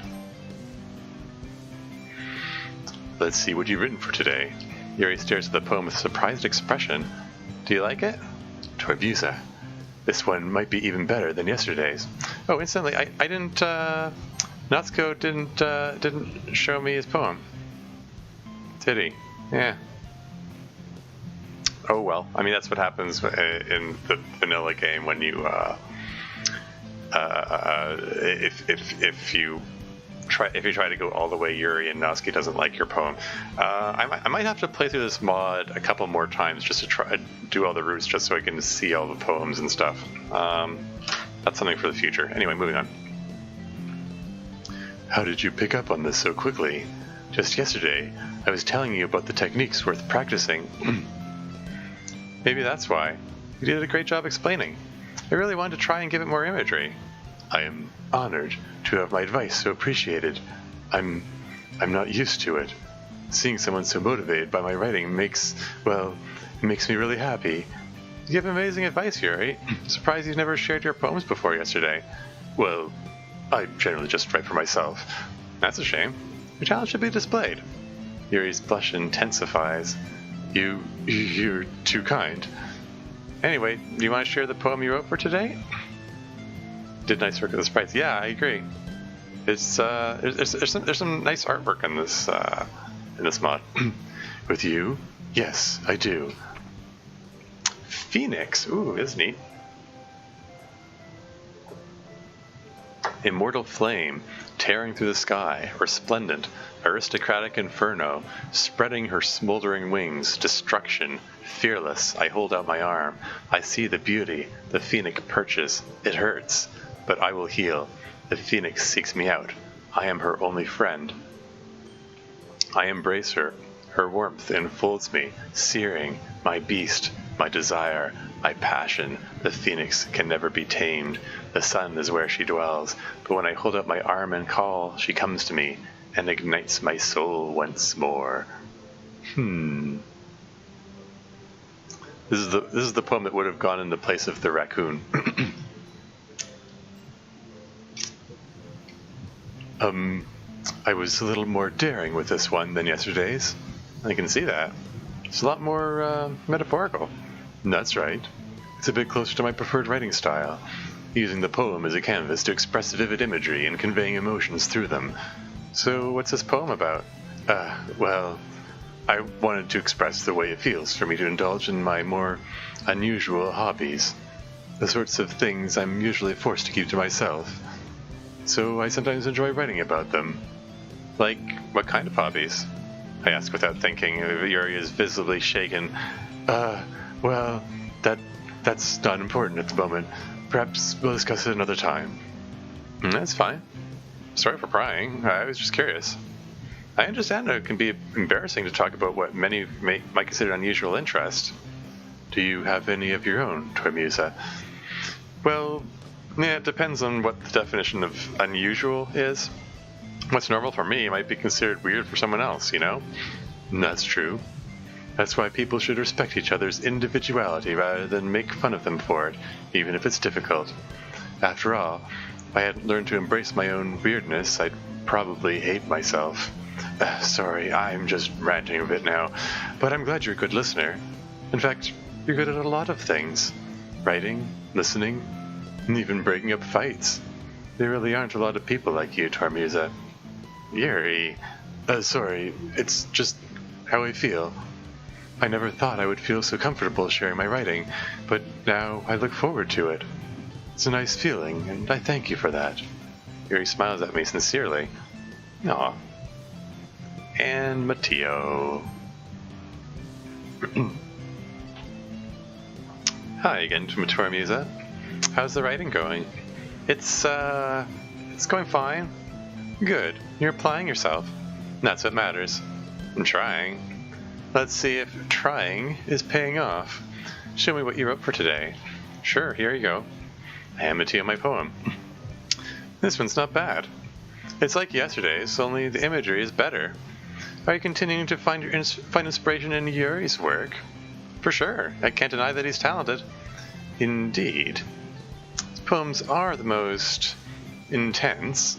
Speaker 1: Let's see what you've written for today. Yuri stares at the poem with a surprised expression. Do you like it? Tormusa. This one might be even better than yesterday's. Oh, incidentally, I didn't, Natsuko didn't show me his poem. Did he? Yeah. Oh well. I mean, that's what happens in the vanilla game when you, if you try to go all the way Yuri and Natsuki doesn't like your poem. I might have to play through this mod a couple more times just to try do all the routes just so I can see all the poems and stuff. That's something for the future. Anyway, moving on. How did you pick up on this so quickly? Just yesterday, I was telling you about the techniques worth practicing. Maybe that's why. You did a great job explaining. I really wanted to try and give it more imagery. I am honored to have my advice so appreciated. I'm not used to it. Seeing someone so motivated by my writing makes me really happy. You give amazing advice, Yuri. Surprised you've never shared your poems before yesterday. Well, I generally just write for myself. That's a shame. Your talent should be displayed. Yuri's blush intensifies. You're too kind. Anyway, do you want to share the poem you wrote for today? Did nice work with the sprites. Yeah, I agree. It's there's some nice artwork in this mod. With you? Yes, I do. Phoenix. Ooh, that's neat. Immortal flame, tearing through the sky, resplendent, aristocratic inferno, spreading her smoldering wings, destruction, fearless, I hold out my arm. I see the beauty, the phoenix perches. It hurts, but I will heal. The phoenix seeks me out. I am her only friend. I embrace her. Her warmth enfolds me, searing, my beast, my desire, my passion. The phoenix can never be tamed. The sun is where she dwells, but when I hold up my arm and call, she comes to me and ignites my soul once more. This is the poem that would have gone in the place of the raccoon. I was a little more daring with this one than yesterday's. I can see that. It's a lot more metaphorical. That's right. It's a bit closer to my preferred writing style, using the poem as a canvas to express vivid imagery and conveying emotions through them. So what's this poem about? Well, I wanted to express the way it feels for me to indulge in my more unusual hobbies. The sorts of things I'm usually forced to keep to myself. So I sometimes enjoy writing about them. Like, what kind of hobbies? I ask without thinking. Yuri is visibly shaken. Well, that's not important at the moment. Perhaps we'll discuss it another time. That's fine. Sorry for prying. I was just curious. I understand it can be embarrassing to talk about what many might consider unusual interest. Do you have any of your own, Toymusa? Well, yeah, it depends on what the definition of unusual is. What's normal for me might be considered weird for someone else, you know? And that's true. That's why people should respect each other's individuality rather than make fun of them for it, even if it's difficult. After all, if I hadn't learned to embrace my own weirdness, I'd probably hate myself. Sorry, I'm just ranting a bit now, but I'm glad you're a good listener. In fact, you're good at a lot of things. Writing, listening, and even breaking up fights. There really aren't a lot of people like you, Toymusa. Yuri. Sorry, it's just how I feel. I never thought I would feel so comfortable sharing my writing, but now I look forward to it. It's a nice feeling, and I thank you for that. Yuri smiles at me sincerely. Aw. And Matteo. Hi again, Toymusa. How's the writing going? It's going fine. Good. You're applying yourself. That's what matters. I'm trying. Let's see if trying is paying off. Show me what you wrote for today. Sure, here you go. I hand Matteo my poem. This one's not bad. It's like yesterday's, only the imagery is better. Are you continuing to find inspiration in Yuri's work? For sure. I can't deny that he's talented. Indeed. His poems are the most intense.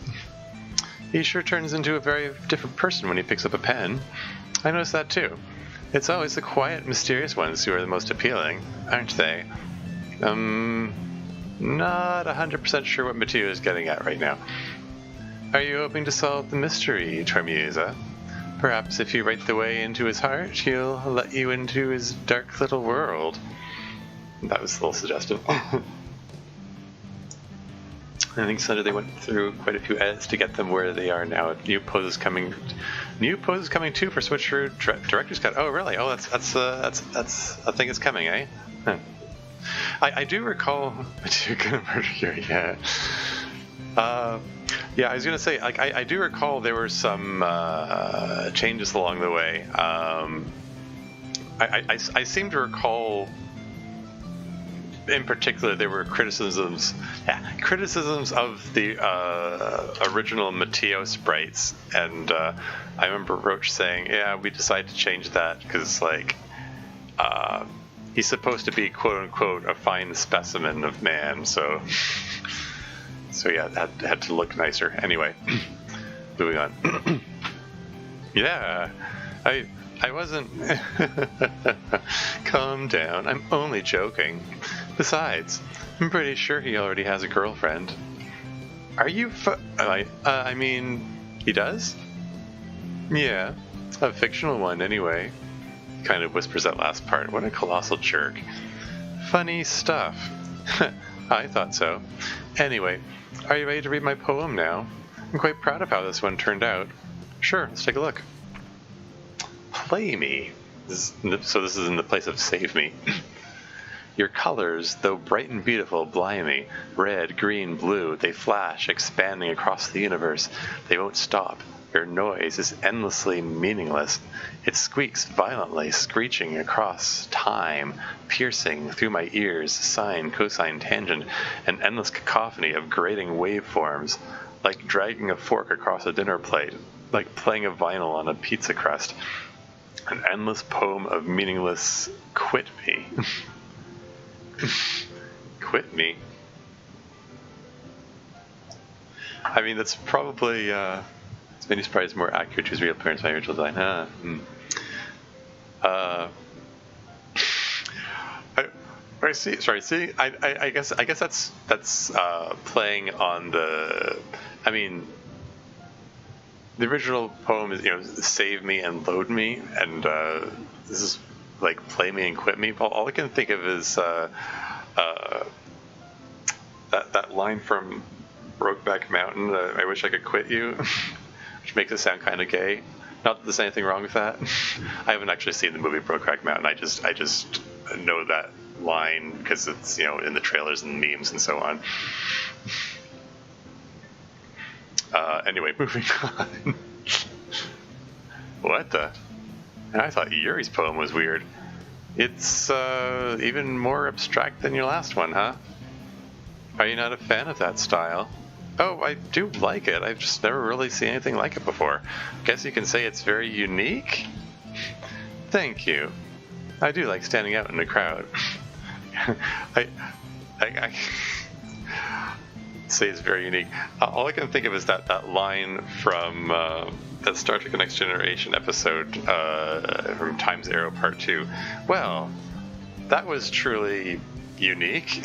Speaker 1: He sure turns into a very different person when he picks up a pen. I noticed that too. It's always the quiet, mysterious ones who are the most appealing, aren't they? Not 100% sure what Matteo is getting at right now. Are you hoping to solve the mystery, Toymusa? Perhaps if you write the way into his heart, he'll let you into his dark little world. That was a little suggestive. I think they went through quite a few edits to get them where they are now. New poses coming too for Switcheroo Director's Cut. Oh, really? Oh, that's I think it's coming, eh? Huh. I do recall gonna murder Yuri. Yeah. Yeah, I was gonna say, like, I do recall there were some changes along the way. I seem to recall. In particular, there were criticisms of the original Matteo sprites, and I remember Roach saying, "Yeah, we decided to change that because, like, he's supposed to be quote unquote a fine specimen of man, so yeah, that had to look nicer." Anyway, moving on. Yeah, I wasn't. Calm down. I'm only joking. Besides, I'm pretty sure he already has a girlfriend. Are you I mean, he does? Yeah, a fictional one anyway. He kind of whispers that last part. What a colossal jerk. Funny stuff. I thought so. Anyway, are you ready to read my poem now? I'm quite proud of how this one turned out. Sure, let's take a look. Play me. So this is in the place of save me. Your colors, though bright and beautiful, blimey. Red, green, blue, they flash, expanding across the universe. They won't stop. Your noise is endlessly meaningless. It squeaks violently, screeching across time, piercing through my ears, sine, cosine, tangent, an endless cacophony of grating waveforms, like dragging a fork across a dinner plate, like playing a vinyl on a pizza crust. An endless poem of meaningless quit me. Quit me. I mean, that's probably many surprises more accurate to his real appearance by original design. I see. Sorry. See, I guess that's playing on the. I mean, the original poem is, save me and load me, and this is like play me and quit me. All I can think of is that line from Brokeback Mountain, I wish I could quit you, which makes it sound kind of gay. Not that there's anything wrong with that. I haven't actually seen the movie Brokeback Mountain. I just know that line because it's in the trailers and memes and so on. Anyway, moving on. What the? I thought Yuri's poem was weird. It's even more abstract than your last one, huh? Are you not a fan of that style? Oh, I do like it. I've just never really seen anything like it before. Guess you can say it's very unique? Thank you. I do like standing out in a crowd. I say it's very unique. All I can think of is that line from that Star Trek: The Next Generation episode from Time's Arrow Part 2. Well, that was truly unique.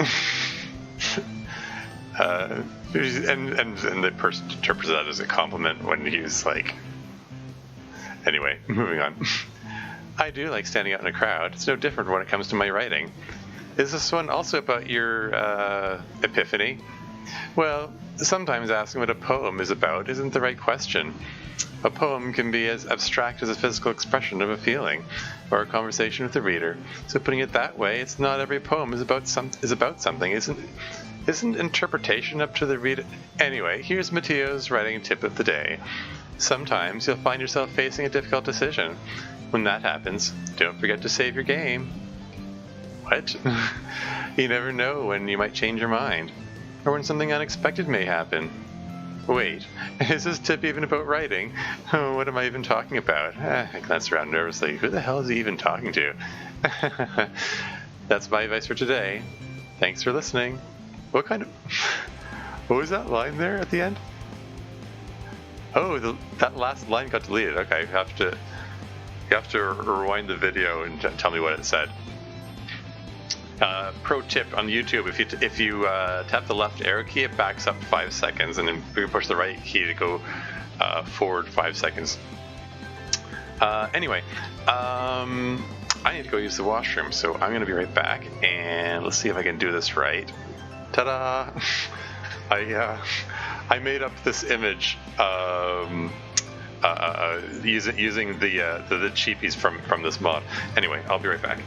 Speaker 1: And the person interprets that as a compliment when he was like... Anyway, moving on. I do like standing out in a crowd. It's no different when it comes to my writing. Is this one also about your epiphany? Well, sometimes asking what a poem is about isn't the right question. A poem can be as abstract as a physical expression of a feeling, or a conversation with the reader. So putting it that way, it's not every poem is about something, isn't interpretation up to the reader? Anyway, here's Matteo's writing tip of the day. Sometimes you'll find yourself facing a difficult decision. When that happens, don't forget to save your game. What? You never know when you might change your mind, or when something unexpected may happen. Wait, is this tip even about writing? Oh, what am I even talking about? I glance around nervously. Who the hell is he even talking to? That's my advice for today. Thanks for listening. What was that line there at the end? Oh, that last line got deleted. Okay, you have to rewind the video and tell me what it said. Pro tip on YouTube: if you tap the left arrow key, it backs up 5 seconds, and then you push the right key to go forward 5 seconds. Anyway, I need to go use the washroom, so I'm going to be right back, and let's see if I can do this right. Ta-da! I made up this image using the cheapies from this mod. Anyway, I'll be right back.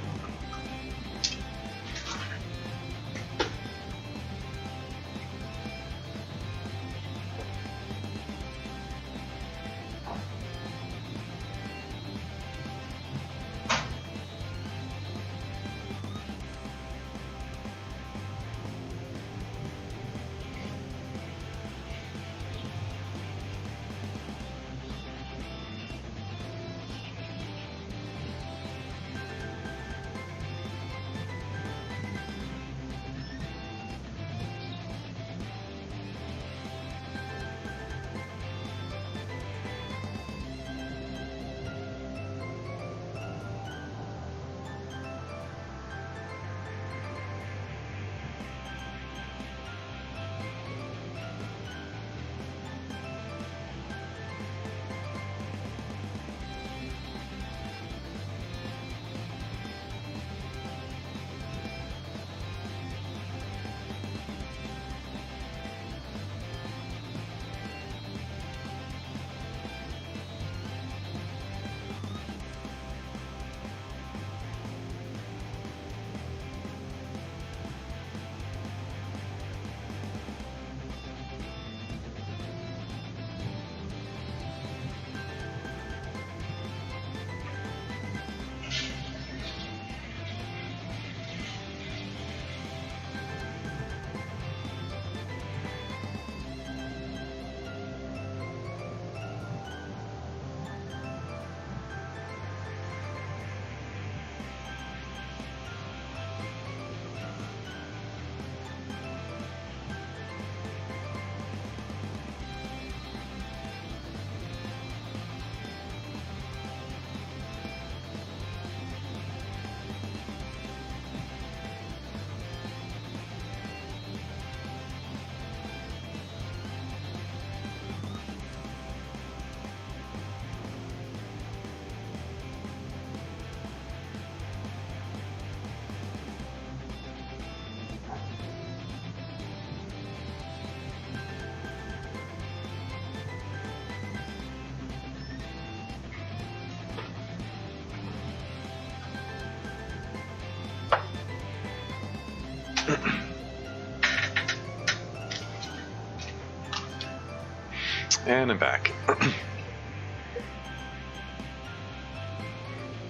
Speaker 1: And I'm back.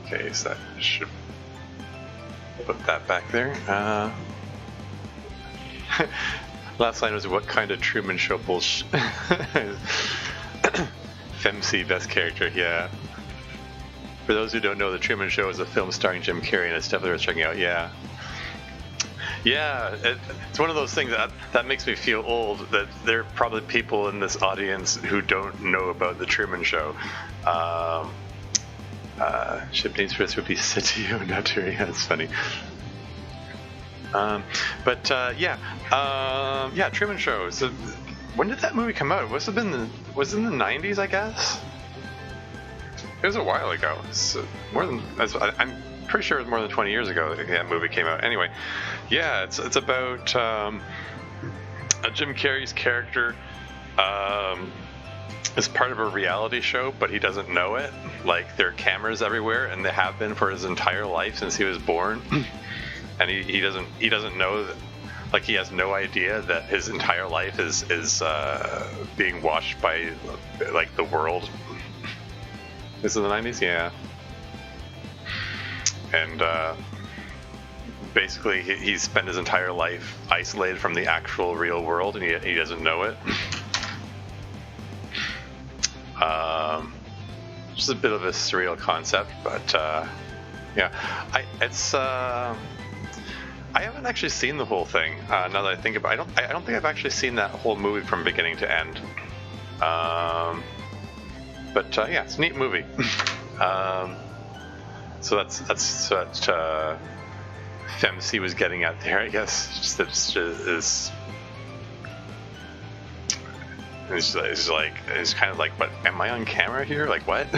Speaker 1: Okay, so that should put that back there. Last line was, what kind of Truman Show bullshit? Femc, best character, yeah. For those who don't know, The Truman Show is a film starring Jim Carrey, and it's definitely worth checking out, yeah. Yeah, it's one of those things that makes me feel old, that there are probably people in this audience who don't know about The Truman Show. Ship names for this would be Sitio, not Terry, that's funny. Yeah, Truman Show. So, when did that movie come out? Was it in the 90s, I guess? It was a while ago. So I'm pretty sure it was more than 20 years ago that movie came out. Anyway, yeah, it's about Jim Carrey's character is part of a reality show, but he doesn't know it. Like, there are cameras everywhere, and they have been for his entire life since he was born. And he doesn't know that, like, he has no idea that his entire life is being watched by, like, the world. This is the 90s, yeah. And basically he spent his entire life isolated from the actual real world, and he doesn't know it. Just a bit of a surreal concept, but yeah, I haven't actually seen the whole thing. Now that I think about it, I don't think I've actually seen that whole movie from beginning to end. But yeah, it's a neat movie. So that's what Femc was getting at there, I guess. It's kind of like, what, am I on camera here? Like, what?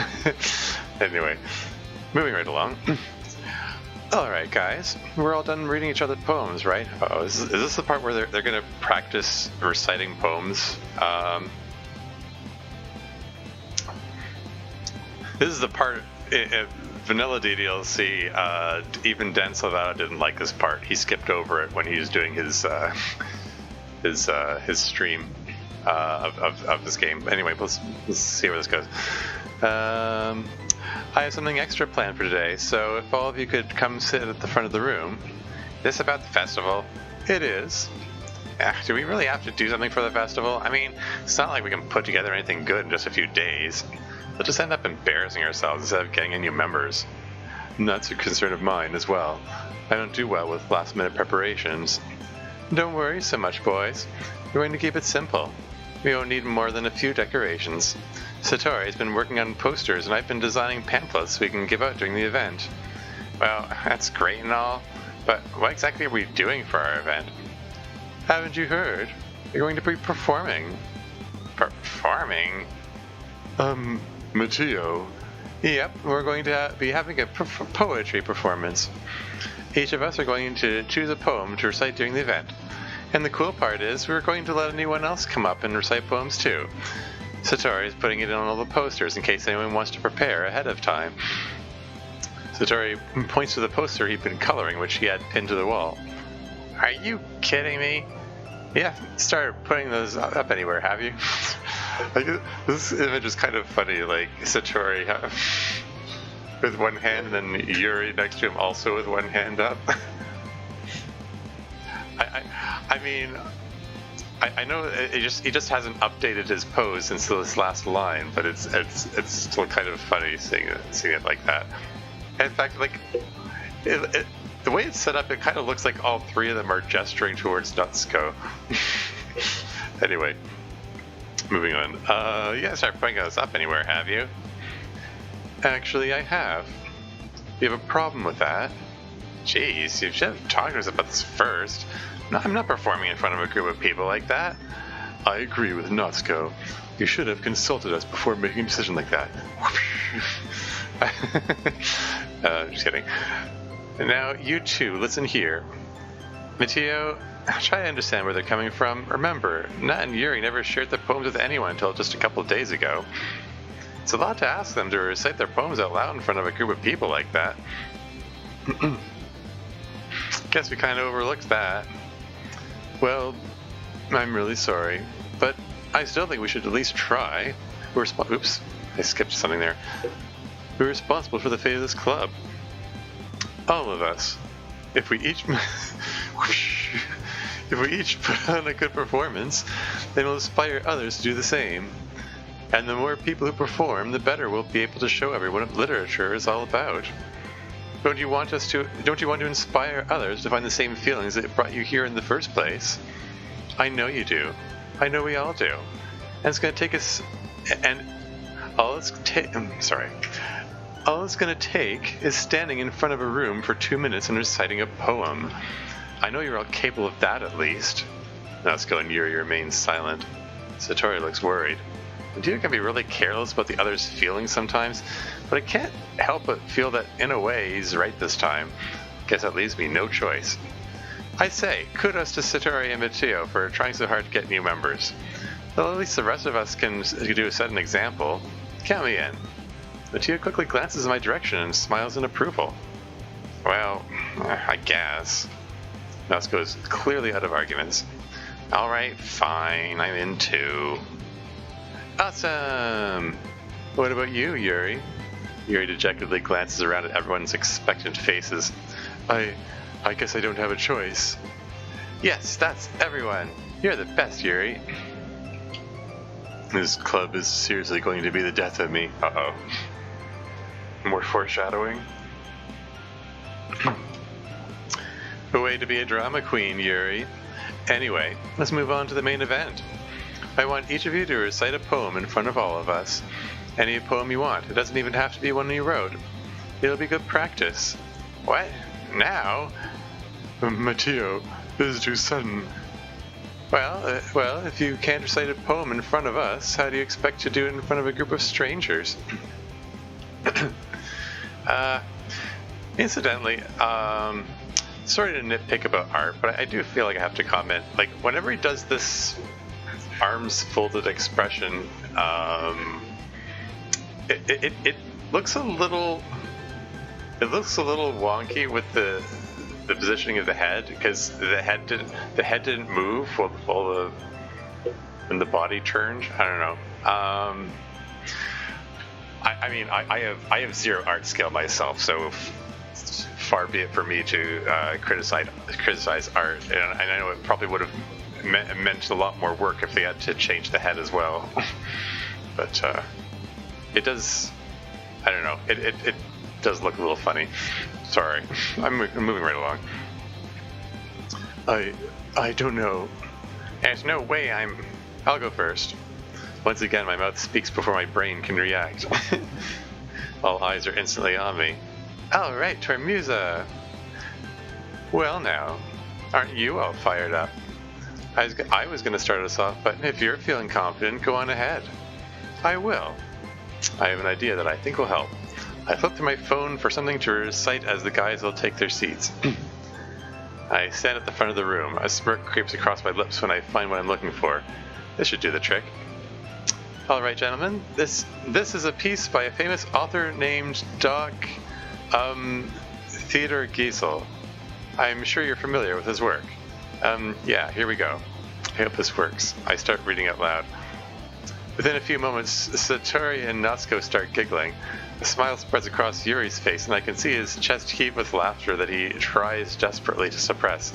Speaker 1: Anyway, moving right along. Alright, guys, we're all done reading each other's poems, right? Uh-oh, is this the part where they're going to practice reciting poems? This is the part in vanilla DDLC. Even Dan Salvado didn't like this part. He skipped over it when he was doing his stream of this game. Anyway, let's see where this goes. I have something extra planned for today, so if all of you could come sit at the front of the room. This about the festival? It is. Do we really have to do something for the festival? I mean, it's not like we can put together anything good in just a few days. We'll just end up embarrassing ourselves instead of getting any new members. And that's a concern of mine as well. I don't do well with last-minute preparations. Don't worry so much, boys. We're going to keep it simple. We won't need more than a few decorations. Satori's been working on posters, and I've been designing pamphlets we can give out during the event. Well, that's great and all, but what exactly are we doing for our event? Haven't you heard? We're going to be performing. Performing? Matteo. Yep, we're going to be having a poetry performance. Each of us are going to choose a poem to recite during the event. And the cool part is, we're going to let anyone else come up and recite poems too. Satori is putting it on all the posters in case anyone wants to prepare ahead of time. Satori points to the poster he'd been coloring, which he had pinned to the wall. Are you kidding me? You haven't started putting those up anywhere, have you? Like, this image is kind of funny, like Satori with one hand and then Yuri next to him also with one hand up. I mean, I know he just hasn't updated his pose since this last line, but it's still kind of funny seeing it like that. And in fact, like the way it's set up, it kind of looks like all three of them are gesturing towards Nutsko. Anyway, moving on. You guys start putting those up anywhere, have you? Actually, I have. You have a problem with that? Jeez, you should have talked to us about this first. No, I'm not performing in front of a group of people like that. I agree with Notsko. You should have consulted us before making a decision like that. Just kidding. Now, you two, listen here. Matteo, try to understand where they're coming from. Remember, Nat and Yuri never shared their poems with anyone until just a couple of days ago. It's a lot to ask them to recite their poems out loud in front of a group of people like that. Guess we kind of overlooked that. Well, I'm really sorry, but I still think we should at least try. Oops, I skipped something there. We're responsible for the fate of this club. All of us. If we each put on a good performance, then we'll inspire others to do the same. And the more people who perform, the better we'll be able to show everyone what literature is all about. Don't you want to inspire others to find the same feelings that brought you here in the first place? I know you do. I know we all do. And it's going to take us... And all it's going to take is standing in front of a room for 2 minutes and reciting a poem. I know you're all capable of that, at least. Natsuko and Yuri remain silent. Satori looks worried. Mateo can be really careless about the other's feelings sometimes, but I can't help but feel that, in a way, he's right this time. Guess that leaves me no choice. I say, kudos to Satori and Mateo for trying so hard to get new members. Though at least the rest of us can set an example. Count me in. Mateo quickly glances in my direction and smiles in approval. Well, I guess. Natsuko is clearly out of arguments. Alright, fine, I'm in too. Awesome! What about you, Yuri? Yuri dejectedly glances around at everyone's expectant faces. I guess I don't have a choice. Yes, that's everyone! You're the best, Yuri. This club is seriously going to be the death of me. Uh-oh. More foreshadowing. A way to be a drama queen, Yuri. Anyway, let's move on to the main event. I want each of you to recite a poem in front of all of us. Any poem you want. It doesn't even have to be one you wrote. It'll be good practice. What? Now? Mateo, this is too sudden. Well, if you can't recite a poem in front of us, how do you expect to do it in front of a group of strangers? Incidentally, sorry to nitpick about art, but I do feel like I have to comment. Like, whenever he does this arms folded expression, it looks a little wonky with the positioning of the head, because the head didn't move when the body turned. I don't know. I have zero art skill myself, so far be it for me to criticize art, and I know it probably would have meant a lot more work if they had to change the head as well. But it does. I don't know. It does look a little funny. Sorry, I'm moving right along. I don't know. And no way I'll go first. Once again, my mouth speaks before my brain can react. All eyes are instantly on me. All right, Tormusa. Well now, aren't you all fired up? I was going to start us off, but if you're feeling confident, go on ahead. I will. I have an idea that I think will help. I flipped through my phone for something to recite as the guys will take their seats. I stand at the front of the room. A smirk creeps across my lips when I find what I'm looking for. This should do the trick. All right, gentlemen. This is a piece by a famous author named Theodor Giesel. I'm sure you're familiar with his work. Yeah, here we go. I hope this works. I start reading out loud. Within a few moments, Satori and Natsuko start giggling. A smile spreads across Yuri's face, and I can see his chest heave with laughter that he tries desperately to suppress.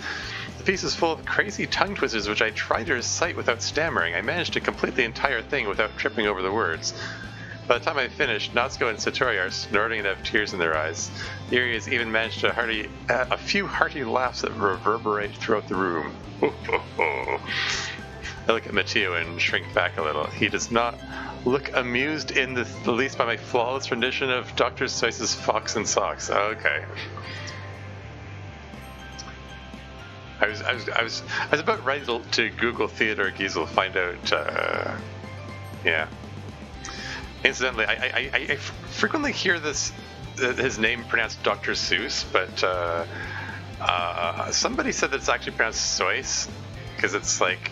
Speaker 1: The piece is full of crazy tongue twisters which I try to recite without stammering. I managed to complete the entire thing without tripping over the words. By the time I finished, Natsuko and Satori are snorting and have tears in their eyes. Yuri has even managed to a few hearty laughs that reverberate throughout the room. I look at Mateo and shrink back a little. He does not look amused in the least by my flawless rendition of Dr. Seuss's Fox and Socks. Okay. I was about ready to Google Theodor Giesel, find out. Yeah. Incidentally, I frequently hear his name pronounced Dr. Seuss, but somebody said that it's actually pronounced Seuss, because it's like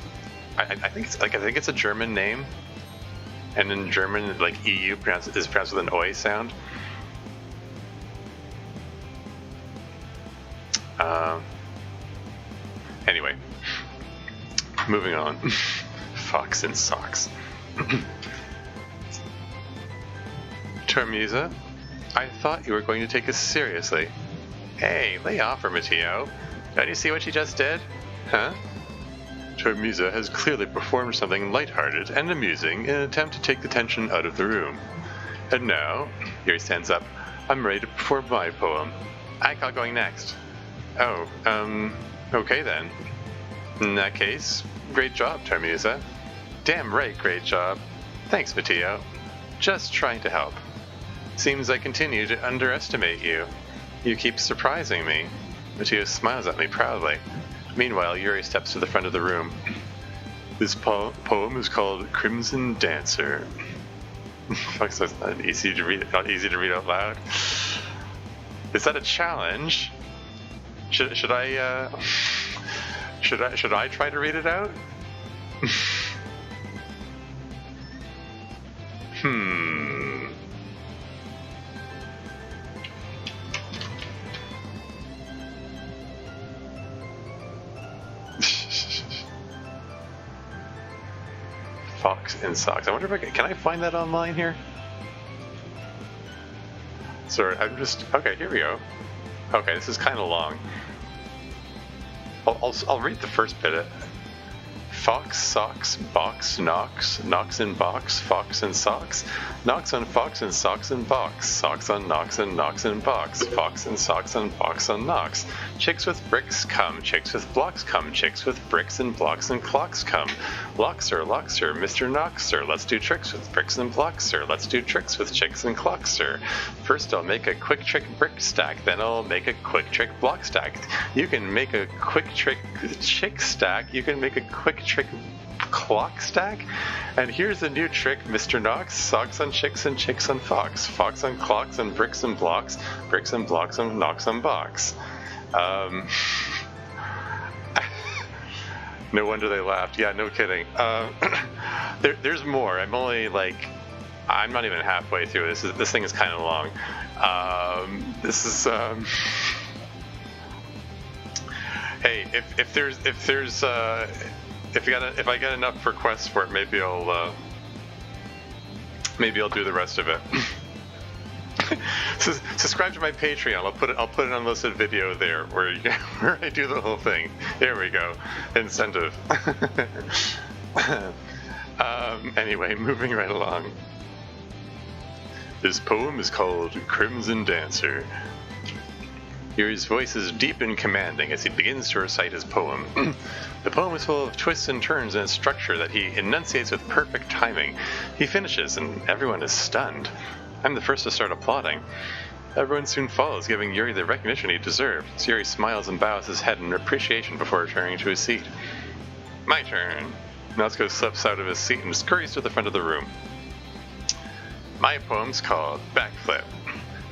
Speaker 1: I think it's a German name, and in German, like EU is pronounced with an oi sound. Anyway, moving on. Fox in Socks. Termusa, I thought you were going to take us seriously. Hey, lay off her, Mateo. Don't you see what she just did? Huh? Termusa has clearly performed something lighthearted and amusing in an attempt to take the tension out of the room. And now, here he stands up, I'm ready to perform my poem. I call going next. Oh, okay then. In that case, great job, Termusa. Damn right, great job. Thanks, Mateo. Just trying to help. Seems I continue to underestimate you. You keep surprising me. Mateo smiles at me proudly. Meanwhile, Yuri steps to the front of the room. This poem is called Crimson Dancer. Fuck, so it's not easy to read out loud. Is that a challenge? Should I try to read it out? Fox in Socks. I wonder if can I find that online here? Sorry, okay, here we go. Okay, this is kind of long. I'll read the first bit. Fox, socks, box, knocks, knocks in box, fox and socks, knocks on fox and socks and box, socks on knocks and knocks in box, fox and socks and box on knocks. Chicks with bricks come, chicks with blocks come, chicks with bricks and blocks and clocks come. Lockser, Mr. Knockser, let's do tricks with bricks and blocks, sir. Let's do tricks with chicks and clocks, sir. First I'll make a quick trick brick stack, then I'll make a quick trick block stack. You can make a quick trick chick stack, you can make a quick trick clock stack, and here's a new trick, Mr. Knox. Socks on chicks and chicks on fox, fox on clocks and bricks and blocks, bricks and blocks and knocks on box. No wonder they laughed. Yeah, no kidding. There's more. I'm not even halfway through. This thing is kind of long. Hey, if I get enough requests for it, maybe I'll do the rest of it. Subscribe to my Patreon. I'll put it on listed video there where I do the whole thing. There we go. Incentive. Anyway, moving right along. This poem is called Crimson Dancer. Yuri's voice is deep and commanding as he begins to recite his poem. The poem is full of twists and turns in its structure that he enunciates with perfect timing. He finishes, and everyone is stunned. I'm the first to start applauding. Everyone soon follows, giving Yuri the recognition he deserved. Yuri smiles and bows his head in appreciation before returning to his seat. My turn. Natsuko slips out of his seat and scurries to the front of the room. My poem's called Backflip.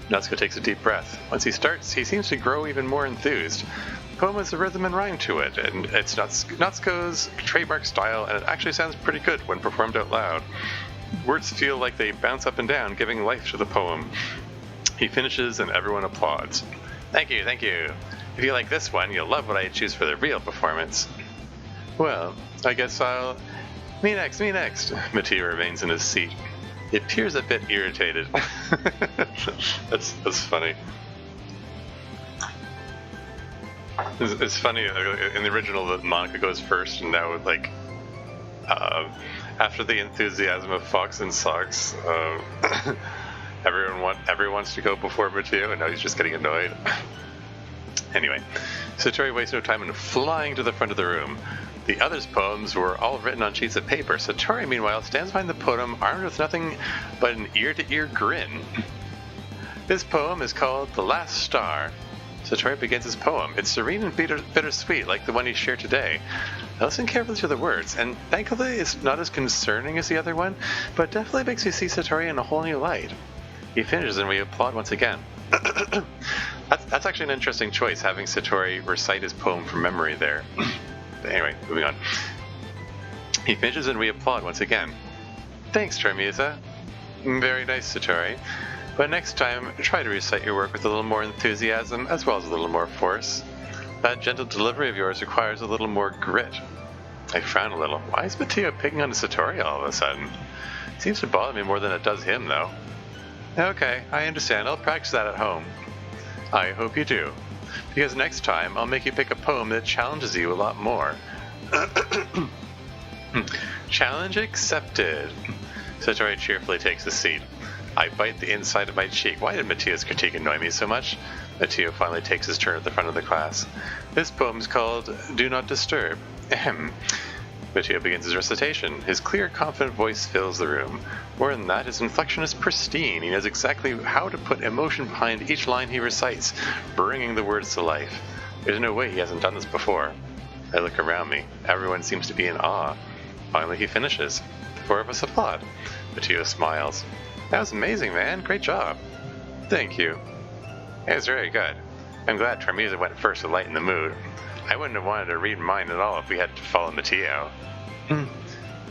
Speaker 1: Natsuko takes a deep breath. Once he starts, he seems to grow even more enthused. The poem has a rhythm and rhyme to it, and it's Natsuko's trademark style, and it actually sounds pretty good when performed out loud. Words feel like they bounce up and down, giving life to the poem. He finishes, and everyone applauds. Thank you, thank you. If you like this one, you'll love what I choose for the real performance. Well, I guess I'll... Me next. Mateo remains in his seat. He appears a bit irritated. That's funny. It's funny, in the original that Monica goes first, and now after the enthusiasm of Fox and Socks, everyone wants to go before Mateo, and now he's just getting annoyed. Anyway, Satori wastes no time in flying to the front of the room. The others' poems were all written on sheets of paper. Satori, meanwhile, stands behind the podium, armed with nothing but an ear-to-ear grin. This poem is called The Last Star. Satori begins his poem. It's serene and bittersweet, like the one he shared today. I listen carefully to the words, and thankfully it's not as concerning as the other one, but definitely makes me see Satori in a whole new light. He finishes, and we applaud once again. That's actually an interesting choice, having Satori recite his poem from memory there. Anyway, moving on. He finishes and we applaud once again. Thanks, Termusa. Very nice, Satori. But next time, try to recite your work with a little more enthusiasm as well as a little more force. That gentle delivery of yours requires a little more grit. I frown a little. Why is Mateo picking on Satori all of a sudden? Seems to bother me more than it does him, though. Okay, I understand. I'll practice that at home. I hope you do. Because next time, I'll make you pick a poem that challenges you a lot more. Challenge accepted. Satori cheerfully takes a seat. I bite the inside of my cheek. Why did Mateo's critique annoy me so much? Mateo finally takes his turn at the front of the class. This poem is called Do Not Disturb. Ahem. Mateo begins his recitation. His clear, confident voice fills the room. More than that, his inflection is pristine. He knows exactly how to put emotion behind each line he recites, bringing the words to life. There's no way he hasn't done this before. I look around me. Everyone seems to be in awe. Finally, he finishes. 4 of us applaud. Mateo smiles. That was amazing, man. Great job. Thank you. It was very good. I'm glad Termisa went first to lighten the mood. I wouldn't have wanted to read mine at all if we had to follow Mateo.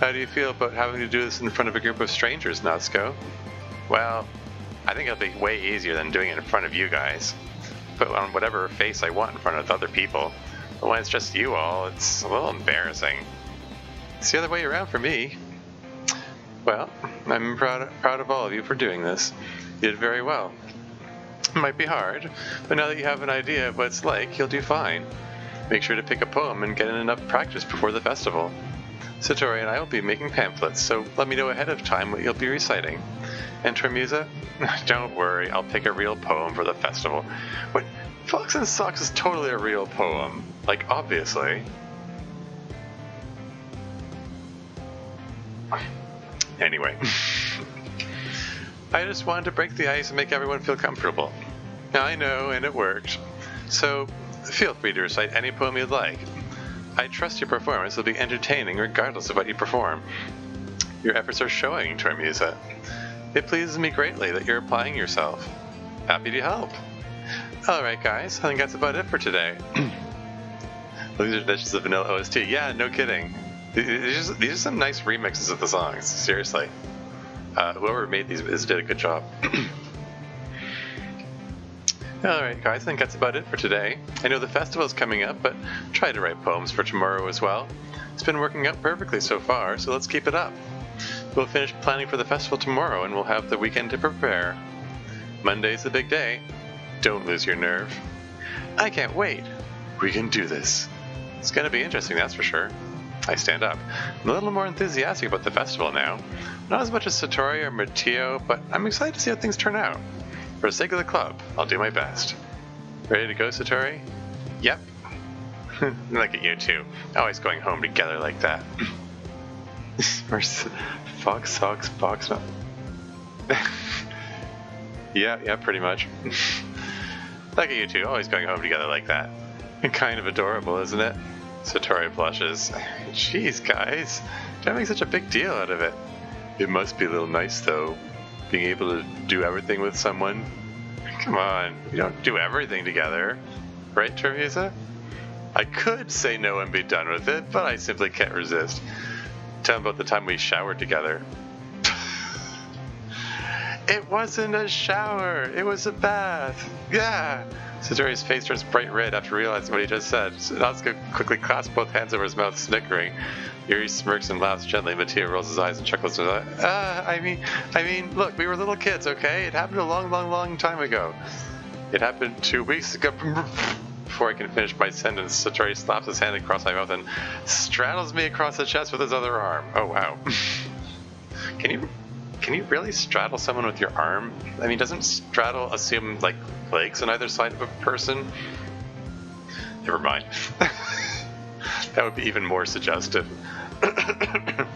Speaker 1: How do you feel about having to do this in front of a group of strangers, Natsuko? Well, I think it'll be way easier than doing it in front of you guys. Put on whatever face I want in front of other people. But when it's just you all, it's a little embarrassing. It's the other way around for me. Well, I'm proud of all of you for doing this. You did very well. It might be hard, but now that you have an idea of what it's like, you'll do fine. Make sure to pick a poem and get in enough practice before the festival. Satori and I will be making pamphlets, so let me know ahead of time what you'll be reciting. And Termisa? Don't worry, I'll pick a real poem for the festival. What? Fox and Socks is totally a real poem. Like, obviously. Anyway. I just wanted to break the ice and make everyone feel comfortable. I know, and it worked. So, feel free to recite any poem you'd like. I trust your performance will be entertaining regardless of what you perform. Your efforts are showing, Termisa. It pleases me greatly that you're applying yourself. Happy to help. Alright guys, I think that's about it for today. These are just the vanilla OST. Yeah, no kidding. These are some nice remixes of the songs, seriously. Whoever made these did a good job. Alright guys, I think that's about it for today. I know the festival's coming up, but try to write poems for tomorrow as well. It's been working out perfectly so far, so let's keep it up. We'll finish planning for the festival tomorrow and we'll have the weekend to prepare. Monday's the big day. Don't lose your nerve. I can't wait. We can do this. It's gonna be interesting, that's for sure. I stand up. I'm a little more enthusiastic about the festival now. Not as much as Satori or Mateo, but I'm excited to see how things turn out. For the sake of the club, I'll do my best. Ready to go, Satori? Yep. Look at you two, always going home together like that. Fox, socks, box. Yeah, pretty much. Look at you two, always going home together like that. Kind of adorable, isn't it? Satori blushes. Jeez, guys, don't make such a big deal out of it. It must be a little nice, though, being able to do everything with someone. Come on, you don't do everything together. Right, Termisa? I could say no and be done with it, but I simply can't resist. Tell them about the time we showered together. It wasn't a shower, it was a bath. Yeah. Satori's face turns bright red after realizing what he just said. Natsuko quickly clasps both hands over his mouth, snickering. Yuri smirks and laughs gently. Mateo rolls his eyes and chuckles. I mean, look, we were little kids, okay? It happened a long time ago. It happened 2 weeks ago. Before I can finish my sentence, Satori slaps his hand across my mouth and straddles me across the chest with his other arm. Oh, wow. Can you really straddle someone with your arm? I mean, doesn't straddle assume, like, legs on either side of a person? Never mind. That would be even more suggestive. I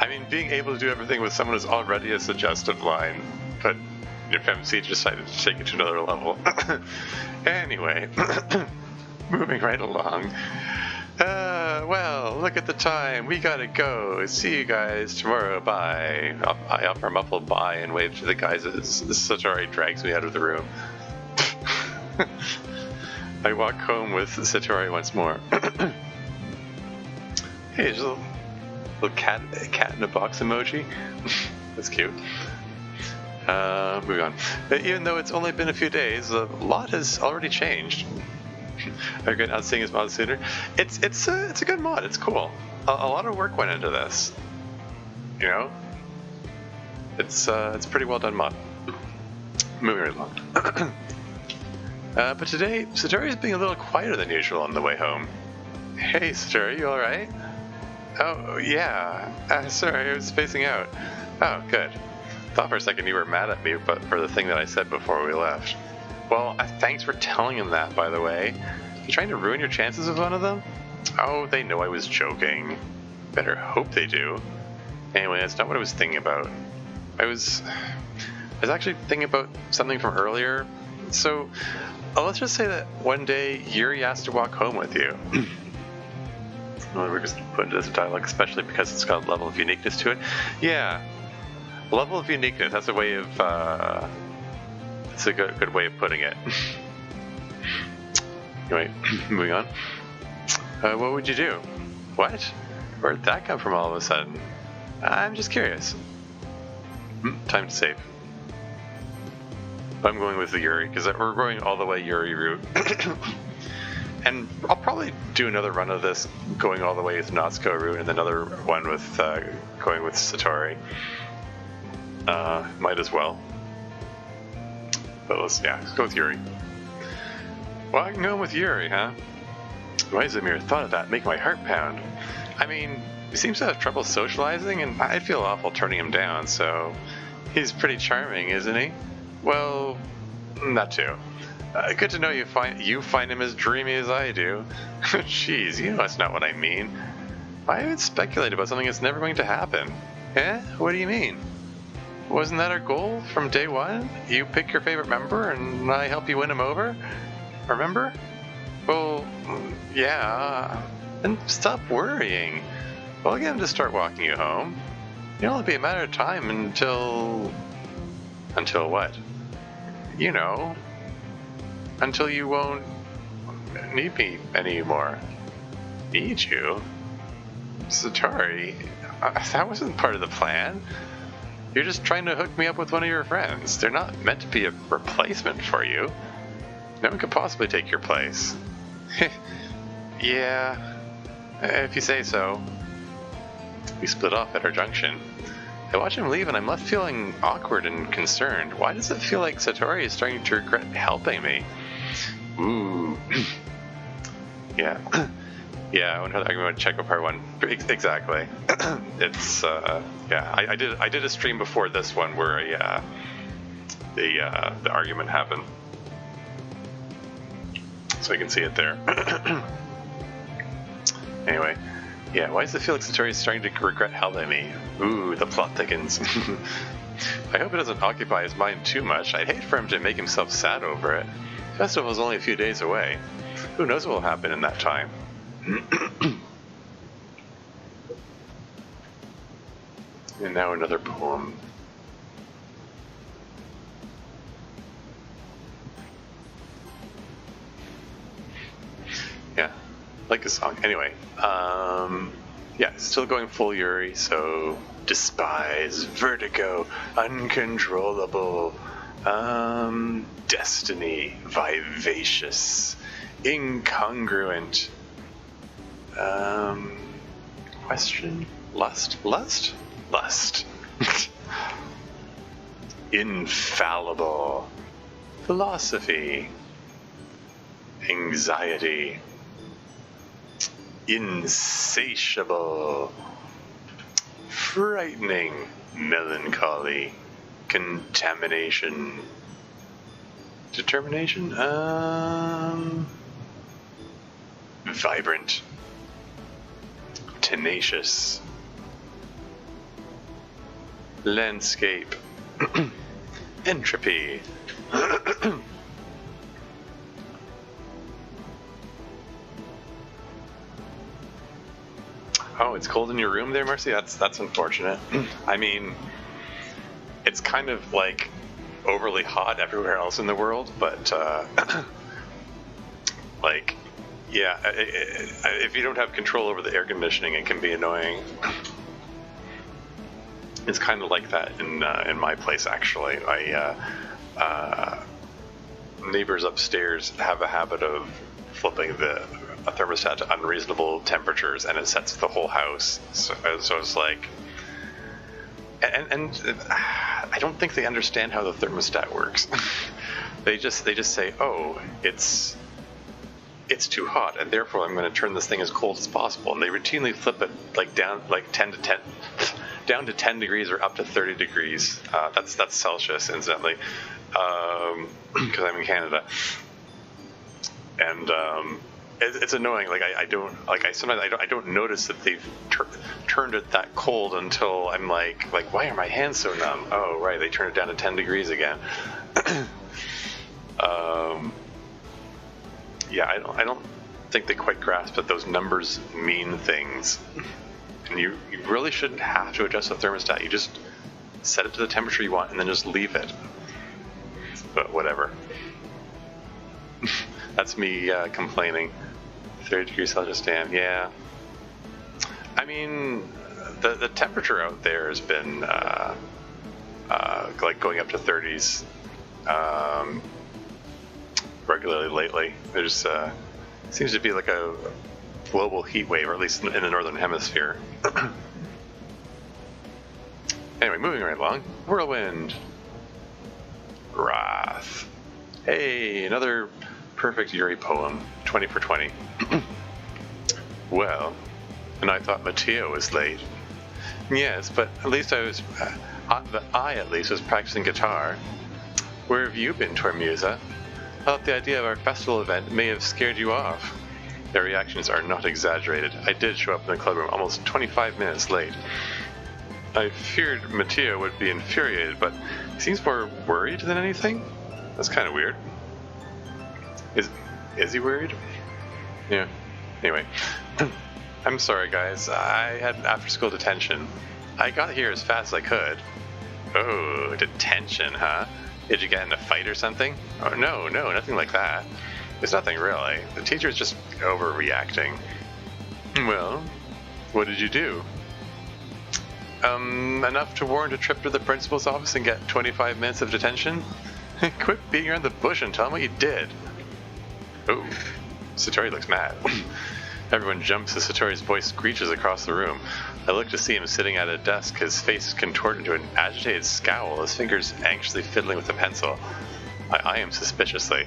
Speaker 1: mean, being able to do everything with someone is already a suggestive line, but if MC decided to take it to another level. Anyway, moving right along. Well, look at the time. We gotta go. See you guys tomorrow. Bye. I offer a muffled bye and wave to the guys as Satori drags me out of the room. I walk home with Satori once more. Hey, there's a little cat in a box emoji. That's cute. Moving on. Even though it's only been a few days, a lot has already changed. Again, not seeing his mod sooner. It's a good mod. It's cool. A lot of work went into this. You know, it's pretty well done mod. Moving right along. But today, Satori is being a little quieter than usual on the way home. Hey, Satori, you all right? Oh yeah. Sorry, I was spacing out. Oh, good. Thought for a second you were mad at me, but for the thing that I said before we left. Well, thanks for telling him that, by the way. You trying to ruin your chances with one of them? Oh, they know I was joking. Better hope they do. Anyway, that's not what I was thinking about. I was actually thinking about something from earlier. So, let's just say that one day Yuri asked to walk home with you. Well, we're just putting this dialogue, especially because it's got a level of uniqueness to it. Yeah. Level of uniqueness, that's a way of, that's a good way of putting it. Anyway, moving on. What would you do? What? Where'd that come from all of a sudden? I'm just curious. Time to save. I'm going with the Yuri, because we're going all the way Yuri route. And I'll probably do another run of this going all the way with Natsuko route, and another one with going with Satori. Might as well. But let's go with Yuri. Well, I can go with Yuri, huh? Why does the mere thought of that make my heart pound? I mean, he seems to have trouble socializing, and I'd feel awful turning him down, so he's pretty charming, isn't he? Well, that too. Good to know you find him as dreamy as I do. Jeez, you know that's not what I mean. Why even speculate about something that's never going to happen? Eh? What do you mean? Wasn't that our goal from day one? You pick your favorite member and I help you win him over? Remember? Well, yeah. And stop worrying. I'll get him to start walking you home. It'll only be a matter of time until... Until what? You know. Until you won't need me anymore. Need you? Satori? That wasn't part of the plan. You're just trying to hook me up with one of your friends. They're not meant to be a replacement for you. No one could possibly take your place. Yeah, if you say so. We split off at our junction. I watch him leave and I'm left feeling awkward and concerned. Why does it feel like Satori is starting to regret helping me? Ooh. Yeah. Yeah, I wonder how I'm going to check out part one. Exactly. It's yeah. I did a stream before this one where the argument happened, so you can see it there. Anyway, yeah. Why does it feel like Satori is starting to regret helping me? Ooh, the plot thickens. I hope it doesn't occupy his mind too much. I'd hate for him to make himself sad over it. The festival's only a few days away. Who knows what will happen in that time? And now another poem. Yeah, like a song. Anyway, yeah, still going full Yuri, so despise, vertigo, uncontrollable, destiny, vivacious, incongruent, question, lust, infallible, philosophy, anxiety, insatiable, frightening, melancholy, contamination, determination, vibrant, tenacious, landscape, entropy, oh, it's cold in your room there, Mercy? That's unfortunate. I mean, it's kind of like overly hot everywhere else in the world, but like, yeah, if you don't have control over the air conditioning, it can be annoying. It's kind of like that in my place, actually. Neighbors upstairs have a habit of flipping a thermostat to unreasonable temperatures, and it sets the whole house. So it's like, and I don't think they understand how the thermostat works. they just say, oh, it's too hot, and therefore I'm going to turn this thing as cold as possible. And they routinely flip it down 10 degrees or up to 30 degrees. That's Celsius, incidentally, because I'm in Canada. And it's annoying. I don't notice that they've turned it that cold until I'm like, why are my hands so numb? Oh, right, they turned it down to 10 degrees again. Yeah, I don't think they quite grasp that those numbers mean things. And you really shouldn't have to adjust the thermostat. You just set it to the temperature you want and then just leave it. But whatever. That's me complaining. 30 degrees Celsius, damn, yeah. I mean, the temperature out there has been going up to 30s regularly lately. There's seems to be like a global heat wave, or at least in the northern hemisphere. Anyway, moving right along. Whirlwind. Wrath. Hey, another perfect Yuri poem. 20 for 20. Well, and I thought Matteo was late. Yes, but at least I at least was practicing guitar. Where have you been, Tormusa? I thought the idea of our festival event may have scared you off. Their reactions are not exaggerated. I did show up in the club room almost 25 minutes late. I feared Matteo would be infuriated, but he seems more worried than anything. That's kind of weird. Is he worried? Yeah. Anyway, I'm sorry, guys. I had after-school detention. I got here as fast as I could. Oh, detention, huh? Did you get in a fight or something? Oh, no, nothing like that. It's nothing really. The teacher's just overreacting. Well, what did you do? Enough to warrant a trip to the principal's office and get 25 minutes of detention? Quit beating around the bush and tell him what you did. Oh, Satori looks mad. Everyone jumps as Satori's voice screeches across the room. I look to see him sitting at a desk, his face contorted into an agitated scowl, his fingers anxiously fiddling with a pencil. I eye him suspiciously.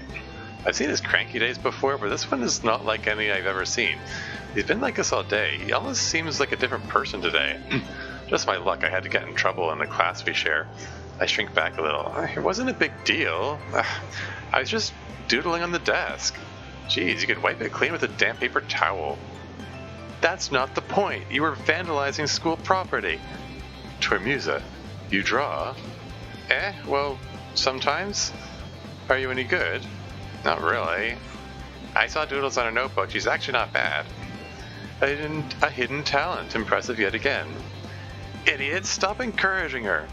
Speaker 1: I've seen his cranky days before, but this one is not like any I've ever seen. He's been like this all day. He almost seems like a different person today. Just my luck, I had to get in trouble in the class we share. I shrink back a little. It wasn't a big deal. I was just doodling on the desk. Geez, you could wipe it clean with a damp paper towel. That's not the point. You were vandalizing school property. Tormusa, you draw? Well, sometimes. Are you any good? Not really. I saw doodles on a notebook. She's actually not bad. A hidden talent. Impressive yet again. Idiot, stop encouraging her.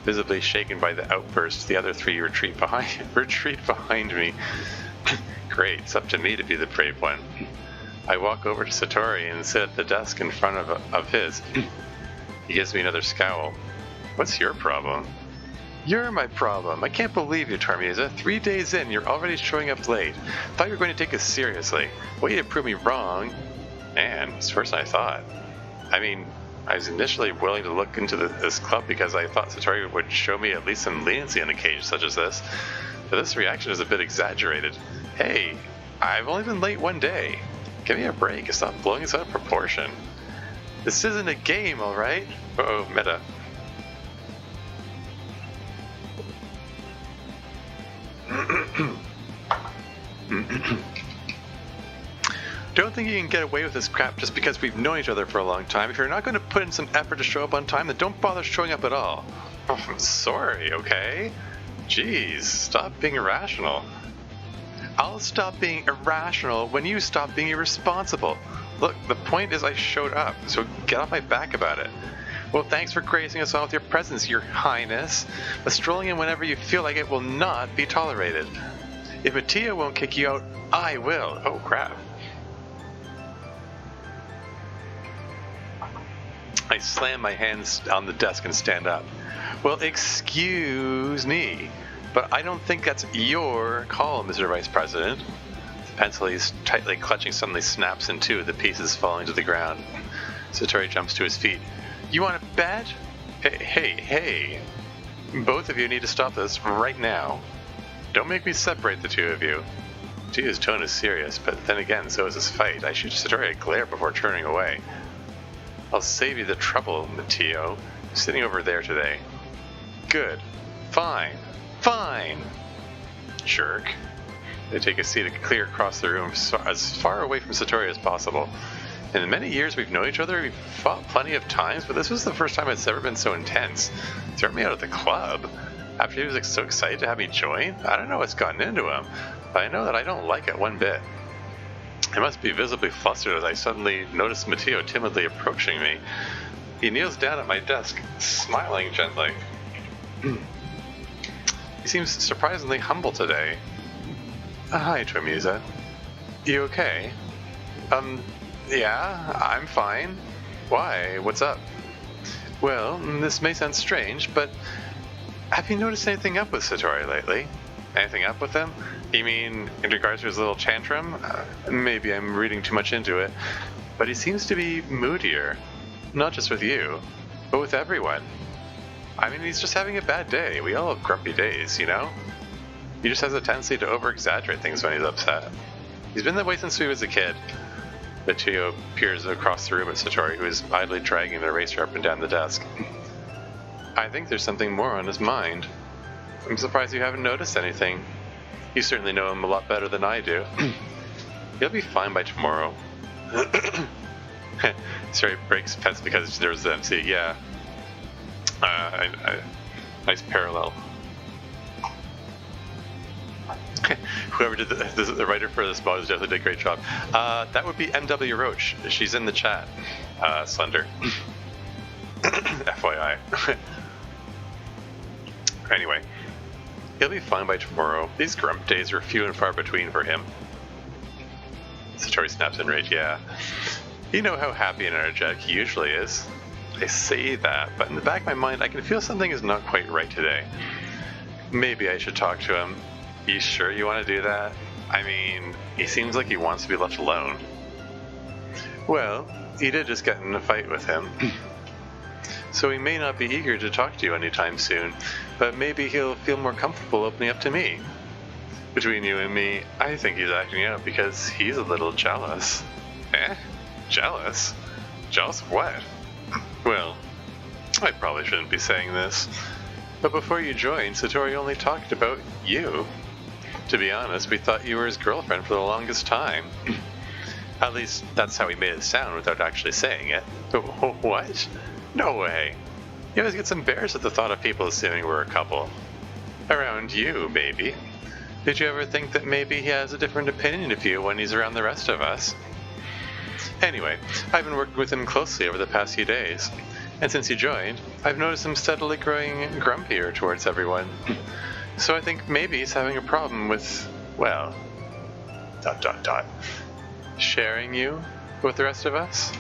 Speaker 1: Visibly shaken by the outburst, the other three retreat behind me. Great, it's up to me to be the brave one. I walk over to Satori and sit at the desk in front of his. He gives me another scowl. What's your problem? You're my problem. I can't believe you, Tormusa. 3 days in, you're already showing up late. Thought you were going to take this seriously. Way to prove me wrong. Man, it's worse than I thought. I mean, I was initially willing to look into this club because I thought Satori would show me at least some leniency on occasions such as this. But this reaction is a bit exaggerated. Hey, I've only been late 1 day. Give me a break. Stop blowing this out of proportion. This isn't a game, alright? Uh-oh, meta. Don't think you can get away with this crap just because we've known each other for a long time. If you're not going to put in some effort to show up on time, then don't bother showing up at all. Oh, I'm sorry, okay? Jeez, stop being irrational. I'll stop being irrational when you stop being irresponsible. Look, the point is I showed up, so get off my back about it. Well, thanks for gracing us all with your presence, your highness. But strolling in whenever you feel like it will not be tolerated. If Matteo won't kick you out, I will. Oh, crap. I slam my hands on the desk and stand up. Well, excuse me, but I don't think that's your call, Mr. Vice President. The pencil he's tightly clutching suddenly snaps in two, the pieces falling to the ground. Satori jumps to his feet. You want to bet? Hey. Both of you need to stop this right now. Don't make me separate the two of you. His tone is serious, but then again, so is his fight. I shoot Satori a glare before turning away. I'll save you the trouble, Mateo. I'm sitting over there today. Good. Fine. Jerk. They take a seat clear across the room, as far away from Satori as possible. In the many years we've known each other, we've fought plenty of times, but this was the first time it's ever been so intense. Threw me out of the club. After he was so excited to have me join, I don't know what's gotten into him, but I know that I don't like it one bit. I must be visibly flustered as I suddenly notice Mateo timidly approaching me. He kneels down at my desk, smiling gently. He seems surprisingly humble today. Hi, Tromusa. You okay? Yeah, I'm fine. Why? What's up? Well, this may sound strange, but have you noticed anything up with Satori lately? Anything up with him? You mean in regards to his little tantrum? Maybe I'm reading too much into it, but he seems to be moodier. Not just with you, but with everyone. I mean, he's just having a bad day. We all have grumpy days, you know? He just has a tendency to over-exaggerate things when he's upset. He's been that way since he was a kid. Mateo peers across the room at Satori, who is idly dragging the eraser up and down the desk. I think there's something more on his mind. I'm surprised you haven't noticed anything. You certainly know him a lot better than I do. He'll be fine by tomorrow. Sorry, breaks pets because there's the MC. Yeah. Nice parallel. Whoever did the writer for this mod definitely did a great job. That would be MW Roach. She's in the chat. Slender. FYI. Anyway, he'll be fine by tomorrow. These grump days are few and far between for him. Satori snaps in rage. Yeah. You know how happy and energetic he usually is. I say that, but in the back of my mind, I can feel something is not quite right today. Maybe I should talk to him. You sure you want to do that? I mean, he seems like he wants to be left alone. Well, you did just get in a fight with him. So he may not be eager to talk to you anytime soon, but maybe he'll feel more comfortable opening up to me. Between you and me, I think he's acting out because he's a little jealous. Eh? Jealous? Jealous of what? Well, I probably shouldn't be saying this, but before you joined, Satori only talked about you. To be honest, we thought you were his girlfriend for the longest time. At least, that's how he made it sound without actually saying it. What? No way. He always gets embarrassed at the thought of people assuming we're a couple. Around you, maybe. Did you ever think that maybe he has a different opinion of you when he's around the rest of us? Anyway, I've been working with him closely over the past few days, and since he joined, I've noticed him steadily growing grumpier towards everyone. So I think maybe he's having a problem with, well, ... sharing you with the rest of us? ...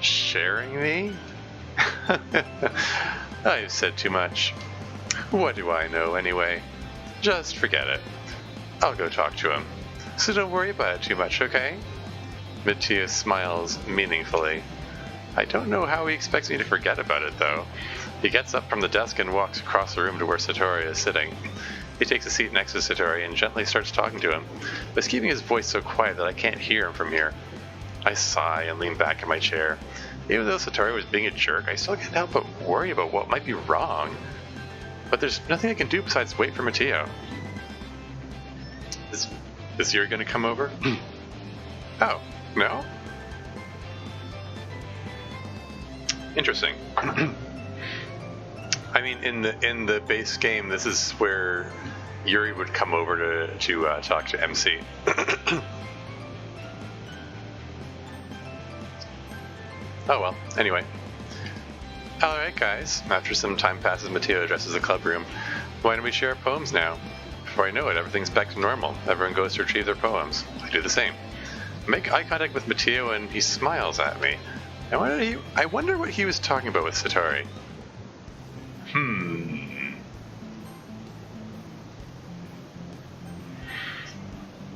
Speaker 1: Sharing me? I've said too much. What do I know anyway? Just forget it. I'll go talk to him. So don't worry about it too much, okay? Mateo smiles meaningfully. I don't know how he expects me to forget about it, though. He gets up from the desk and walks across the room to where Satori is sitting. He takes a seat next to Satori and gently starts talking to him, but he's keeping his voice so quiet that I can't hear him from here. I sigh and lean back in my chair. Even though Satori was being a jerk, I still can't help but worry about what might be wrong. But there's nothing I can do besides wait for Mateo. Is Yuri gonna come over? Oh, no? Interesting. I mean, in the base game, this is where Yuri would come over to talk to MC. Oh well, anyway. Alright guys, after some time passes, Mateo addresses the club room. Why don't we share our poems now? Before I know it, everything's back to normal. Everyone goes to retrieve their poems. I do the same. make eye contact with Mateo and he smiles at me. I wonder what he was talking about with Satori.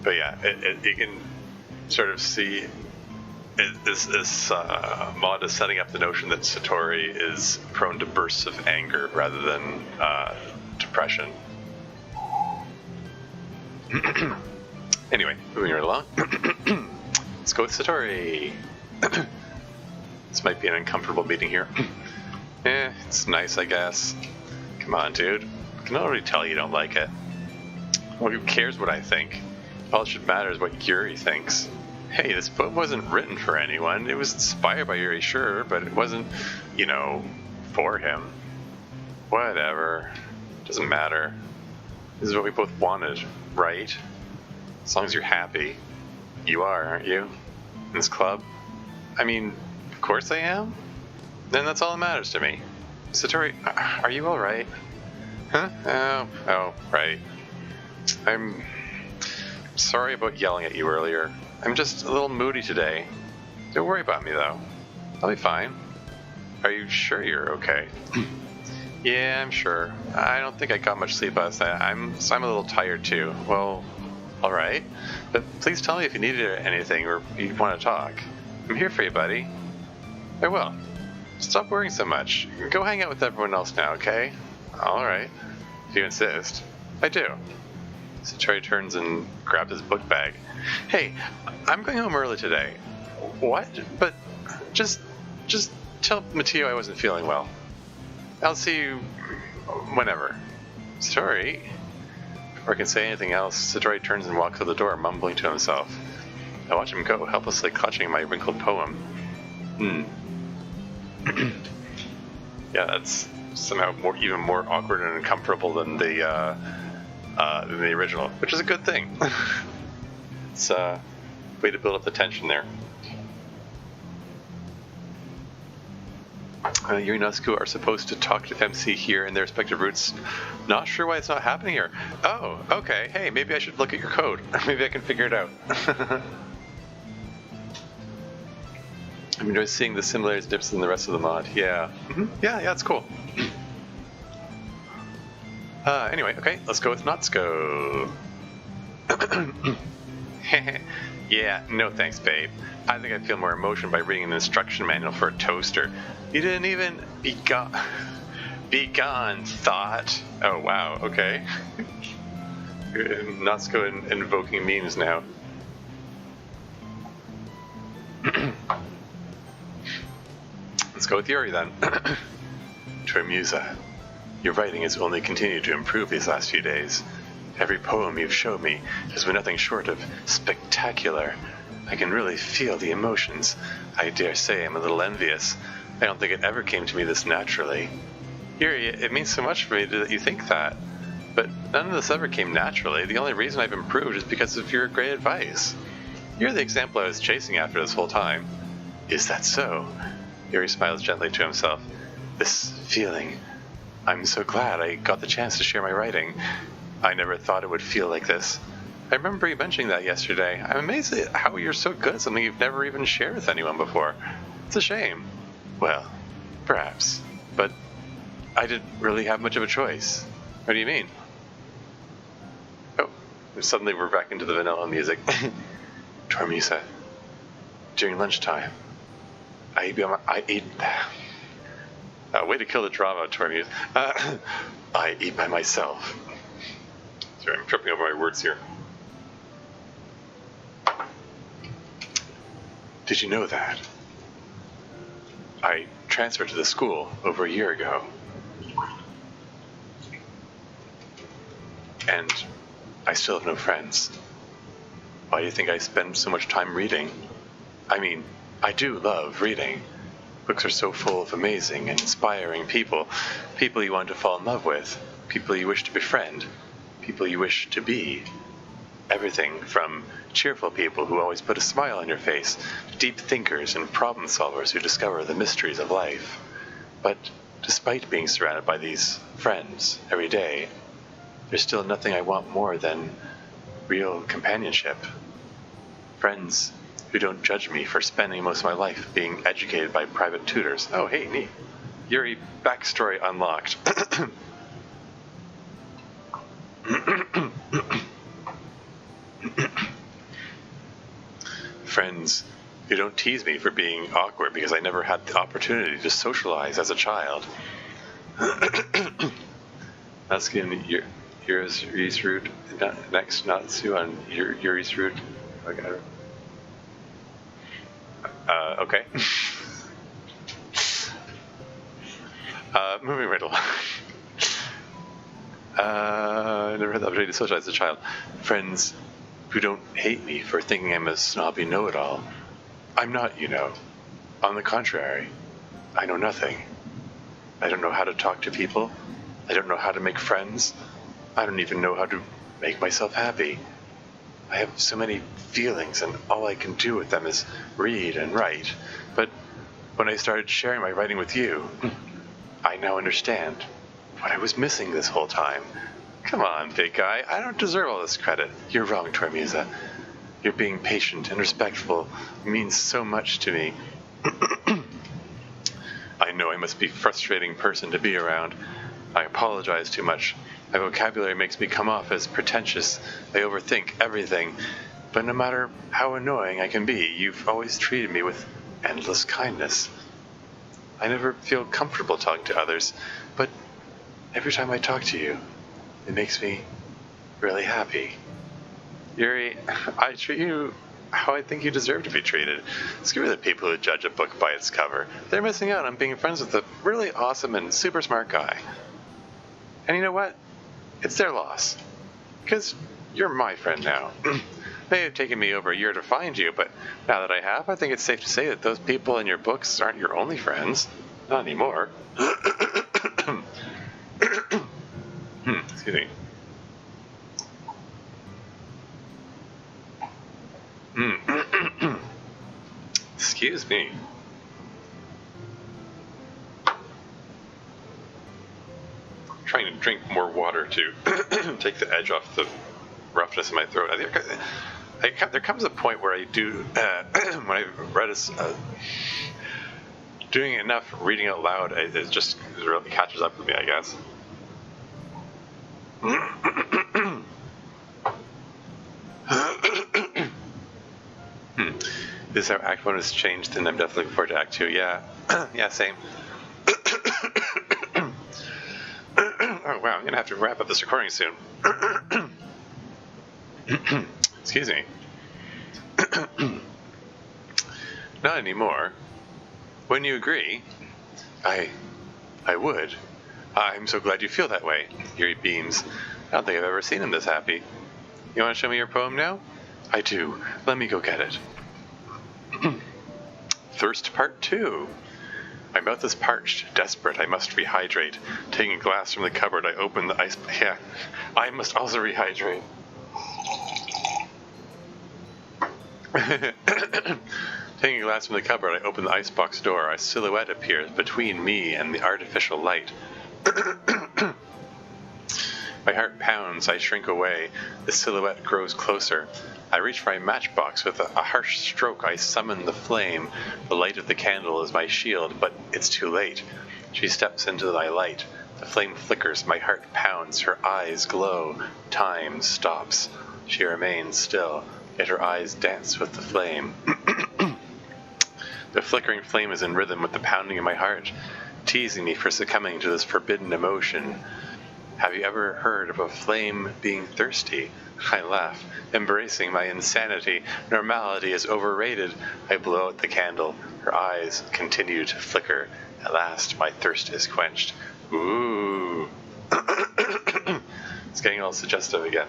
Speaker 1: But yeah, you can sort of see this mod is setting up the notion that Satori is prone to bursts of anger rather than depression. Anyway, moving right along. Let's go with Satori. This might be an uncomfortable meeting here. It's nice, I guess. Come on, dude. I can already tell you don't like it. Well, who cares what I think? All that should matter is what Yuri thinks. Hey, this book wasn't written for anyone. It was inspired by Yuri, sure, but it wasn't, for him. Whatever. Doesn't matter. This is what we both wanted, right? As long as you're happy. You are, aren't you? In this club? I mean, of course I am. Then that's all that matters to me. Satori, are you alright? Huh? Oh, right. I'm sorry about yelling at you earlier. I'm just a little moody today. Don't worry about me, though. I'll be fine. Are you sure you're okay? Yeah, I'm sure. I don't think I got much sleep last night. I'm a little tired, too. Well, alright. But please tell me if you needed anything or you want to talk. I'm here for you, buddy. I will. Stop worrying so much. Go hang out with everyone else now, okay? Alright. If you insist. I do. Satori turns and grabs his book bag. Hey, I'm going home early today. What? But just tell Mateo I wasn't feeling well. I'll see you whenever. Satori? Before I can say anything else, Satori turns and walks to the door, mumbling to himself. I watch him go, helplessly clutching my wrinkled poem. Yeah, that's somehow even more awkward and uncomfortable than the original, which is a good thing. It's a way to build up the tension there. You and Natsuko are supposed to talk to MC here in their respective routes. Not sure why it's not happening here. Oh, okay. Hey, maybe I should look at your code. Maybe I can figure it out. I'm enjoying seeing the similarities dips in the rest of the mod. Yeah. Yeah, it's cool. Anyway, okay, let's go with Natsuko. Yeah, no thanks, babe. I think I'd feel more emotion by reading an instruction manual for a toaster. You didn't even be gone, thought. Oh, wow, okay. Natsuko invoking memes now. Let's go with Yuri then. Tormusa, your writing has only continued to improve these last few days. Every poem you've shown me has been nothing short of spectacular. I can really feel the emotions. I dare say I'm a little envious. I don't think it ever came to me this naturally. Yuri, it means so much for me that you think that. But none of this ever came naturally. The only reason I've improved is because of your great advice. You're the example I was chasing after this whole time. Is that so? Yuri smiles gently to himself. This feeling. I'm so glad I got the chance to share my writing. I never thought it would feel like this. I remember you mentioning that yesterday. I'm amazed at how you're so good at something you've never even shared with anyone before. It's a shame. Well, perhaps. But I didn't really have much of a choice. What do you mean? Oh, suddenly we're back into the vanilla music. Tormusa, during lunchtime, I eat... way to kill the drama, Tormusa. I eat by myself. Sorry, I'm tripping over my words here. Did you know that? I transferred to the school over a year ago. And I still have no friends. Why do you think I spend so much time reading? I mean, I do love reading. Books are so full of amazing and inspiring people. People you want to fall in love with. People you wish to befriend. People you wish to be. Everything from cheerful people who always put a smile on your face, to deep thinkers and problem solvers who discover the mysteries of life. But despite being surrounded by these friends every day, there's still nothing I want more than real companionship. Friends who don't judge me for spending most of my life being educated by private tutors. Oh, hey, neat. Yuri backstory unlocked. Friends who don't tease me for being awkward because I never had the opportunity to socialize as a child. Asking Yuri's route next, Natsu on Yuri's route. Okay. Moving right along. I never had the opportunity to socialize as a child. Friends who don't hate me for thinking I'm a snobby know-it-all. I'm not, you know. On the contrary, I know nothing. I don't know how to talk to people. I don't know how to make friends. I don't even know how to make myself happy. I have so many feelings, and all I can do with them is read and write. But when I started sharing my writing with you, I now understand what I was missing this whole time. Come on, big guy. I don't deserve all this credit. You're wrong, Tormusa. Your being patient and respectful means so much to me. I know I must be a frustrating person to be around. I apologize too much. My vocabulary makes me come off as pretentious. I overthink everything. But no matter how annoying I can be, you've always treated me with endless kindness. I never feel comfortable talking to others, but every time I talk to you, it makes me really happy. Yuri, I treat you how I think you deserve to be treated. Screw the people who judge a book by its cover. They're missing out on being friends with a really awesome and super smart guy. And you know what? It's their loss. Because you're my friend now. It may have taken me over a year to find you, but now that I have, I think it's safe to say that those people in your books aren't your only friends. Not anymore. Excuse me. Excuse me. I'm trying to drink more water to take the edge off the roughness in my throat. I think there comes a point where I do, when I read doing enough reading out loud, it really catches up with me, I guess. This is how Act 1 has changed, and I'm definitely looking forward to Act 2. Yeah. Yeah, same. Oh, wow, I'm going to have to wrap up this recording soon. Excuse me. Not anymore. When you agree, I would. I'm so glad you feel that way. Yuri beams. I don't think I've ever seen him this happy. You want to show me your poem now? I do. Let me go get it. Thirst Part 2. My mouth is parched, desperate, I must rehydrate. Taking a glass from the cupboard, I open the ice... Yeah, I must also rehydrate. Taking a glass from the cupboard, I open the icebox door. A silhouette appears between me and the artificial light. My heart pounds, I shrink away. The silhouette grows closer. I reach for my matchbox. With a harsh stroke, I summon the flame. The light of the candle is my shield, but it's too late. She steps into my light. The flame flickers, my heart pounds, her eyes glow. Time stops. She remains still, yet her eyes dance with the flame. The flickering flame is in rhythm with the pounding of my heart, teasing me for succumbing to this forbidden emotion. Have you ever heard of a flame being thirsty? I laugh, embracing my insanity. Normality is overrated. I blow out the candle. Her eyes continue to flicker. At last, my thirst is quenched. Ooh. It's getting all suggestive again.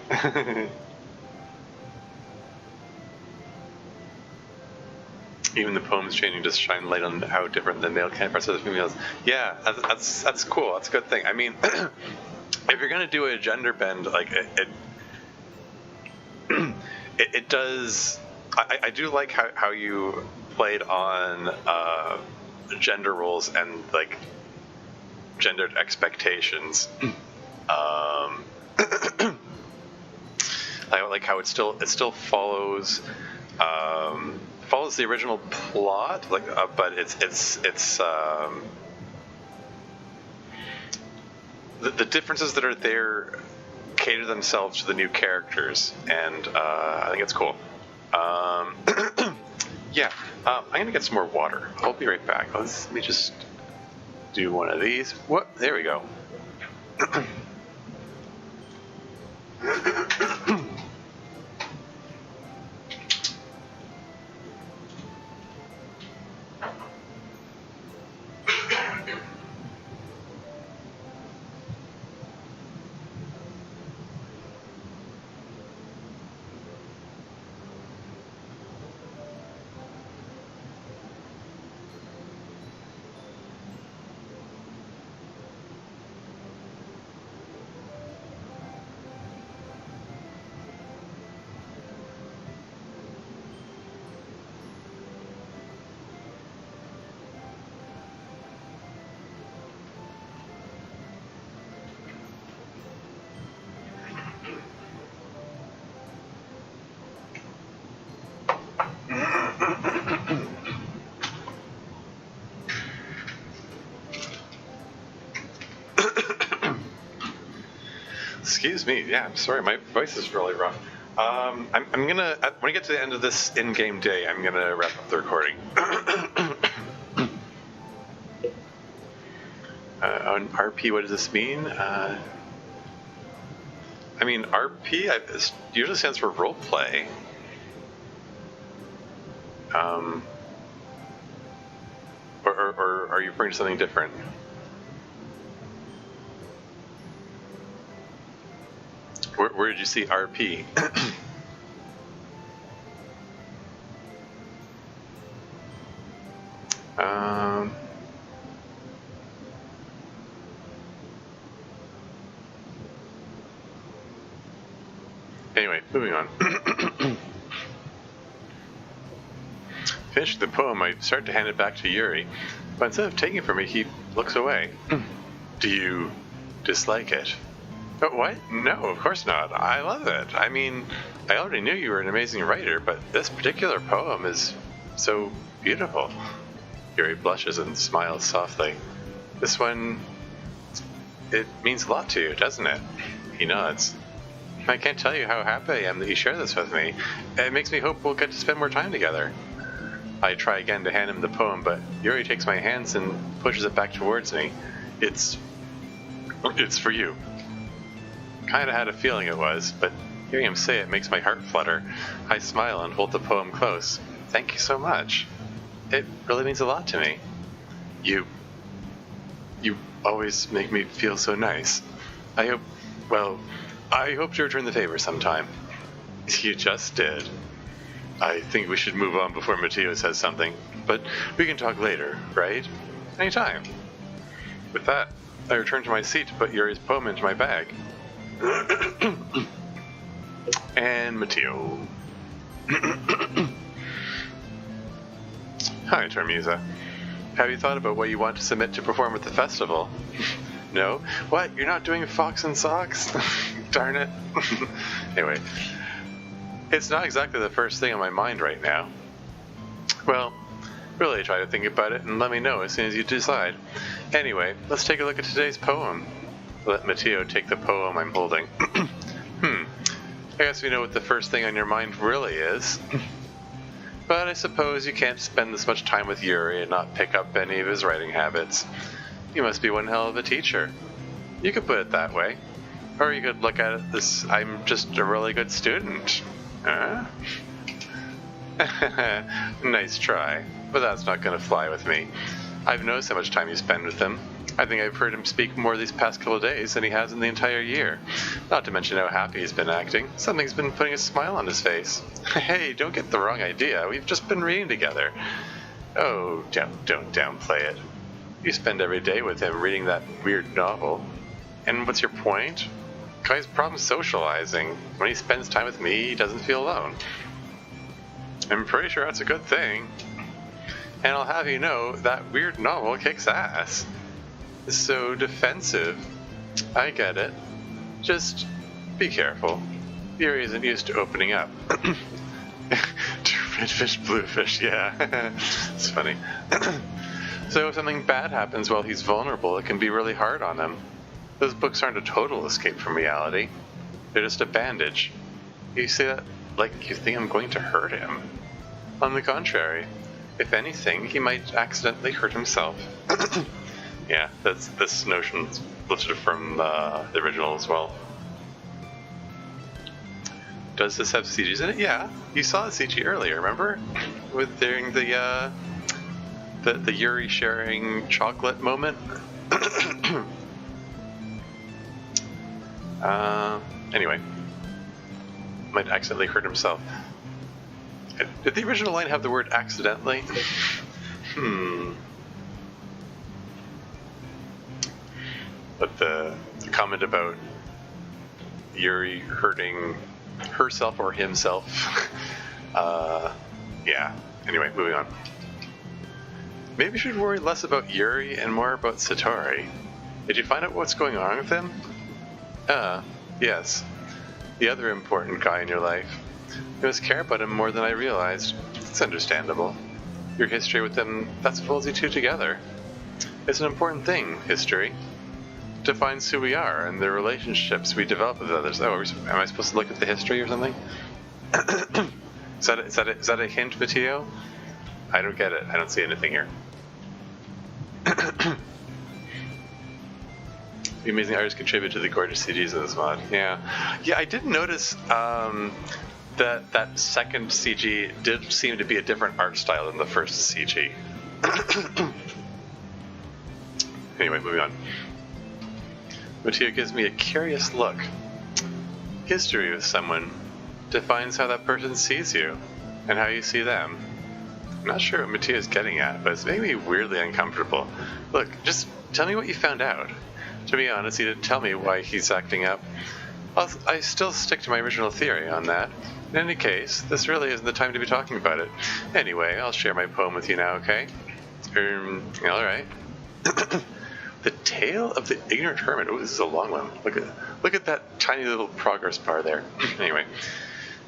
Speaker 1: Even the poem's changing to shine light on how different the male counterparts of the females. Yeah, that's cool. That's a good thing. I mean, if you're gonna do a gender bend, like it does. I do like how you played on gender roles and like gendered expectations. I like how it still follows follows the original plot, like, but it's the differences that are there cater themselves to the new characters, and I think it's cool. Yeah, I'm gonna get some more water. I'll be right back. Let me just do one of these. What? There we go. Excuse me. Yeah, I'm sorry. My voice is really rough. I'm gonna when I get to the end of this in-game day, I'm gonna wrap up the recording. On RP, what does this mean? I mean, RP usually stands for role play. Or are you referring to something different? Where did you see RP? Anyway, moving on. Finished the poem, I start to hand it back to Yuri, but instead of taking it from me, he looks away. Do you dislike it? But what? No, of course not. I love it. I mean, I already knew you were an amazing writer, but this particular poem is so beautiful. Yuri blushes and smiles softly. This one, it means a lot to you, doesn't it? He nods. I can't tell you how happy I am that you share this with me. It makes me hope we'll get to spend more time together. I try again to hand him the poem, but Yuri takes my hands and pushes it back towards me. It's for you. Kinda had a feeling it was, but hearing him say it makes my heart flutter. I smile and hold the poem close. Thank you so much. It really means a lot to me. You always make me feel so nice. I hope to return the favor sometime. You just did. I think we should move on before Matteo says something, but we can talk later, right? Anytime. With that, I return to my seat to put Yuri's poem into my bag. And Matteo. Hi, Termisa. Have you thought about what you want to submit to perform at the festival? No? What? You're not doing Fox and Socks? Darn it. Anyway, it's not exactly the first thing on my mind right now. Well, really try to think about it and let me know as soon as you decide. Anyway, let's take a look at today's poem. Let Matteo take the poem I'm holding. I guess we know what the first thing on your mind really is. But I suppose you can't spend this much time with Yuri and not pick up any of his writing habits. You must be one hell of a teacher. You could put it that way. Or you could look at it as, I'm just a really good student. Huh? Nice try, but that's not going to fly with me. I've noticed how much time you spend with him. I think I've heard him speak more these past couple of days than he has in the entire year. Not to mention how happy he's been acting. Something's been putting a smile on his face. Hey, don't get the wrong idea. We've just been reading together. Oh, don't downplay it. You spend every day with him reading that weird novel. And what's your point? Guy's problem socializing. When he spends time with me, he doesn't feel alone. I'm pretty sure that's a good thing. And I'll have you know, that weird novel kicks ass. So defensive. I get it. Just be careful. Yuri isn't used to opening up. Red fish, blue fish, yeah. It's funny. So if something bad happens while he's vulnerable, it can be really hard on him. Those books aren't a total escape from reality. They're just a bandage. You say that like you think I'm going to hurt him. On the contrary, if anything, he might accidentally hurt himself. Yeah, this notion's lifted from the original as well. Does this have CGs in it? Yeah, you saw the CG earlier, remember? During the Yuri sharing chocolate moment. Anyway, might accidentally hurt himself. Did the original line have the word accidentally? But the comment about Yuri hurting herself or himself. Yeah. Anyway, moving on. Maybe you should worry less about Yuri and more about Satori. Did you find out what's going on with him? Yes. The other important guy in your life. You must care about him more than I realized. It's understandable. Your history with him, that's what holds you two together. It's an important thing, history. It defines who we are and the relationships we develop with others. Oh, am I supposed to look at the history or something? Is that a hint, Matteo? I don't get it. I don't see anything here. The amazing artists contribute to the gorgeous CGs of this mod. Yeah, I did notice that second CG did seem to be a different art style than the first CG. Anyway, moving on. Matteo gives me a curious look. History with someone defines how that person sees you and how you see them. I'm not sure what Matteo's getting at, but it's making me weirdly uncomfortable. Look, just tell me what you found out. To be honest, he didn't tell me why he's acting up. I still stick to my original theory on that. In any case, this really isn't the time to be talking about it. Anyway, I'll share my poem with you now, okay? Alright. The Tale of the Ignorant Hermit. Oh, this is a long one. Look at that tiny little progress bar there. Anyway.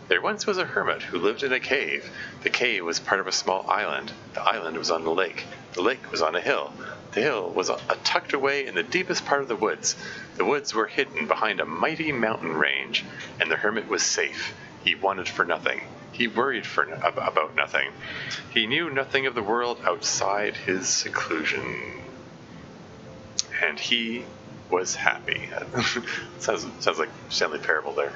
Speaker 1: There once was a hermit who lived in a cave. The cave was part of a small island. The island was on the lake. The lake was on a hill. The hill was tucked away in the deepest part of the woods. The woods were hidden behind a mighty mountain range, and the hermit was safe. He wanted for nothing. He worried about nothing. He knew nothing of the world outside his seclusion. And he was happy. sounds like Stanley Parable there.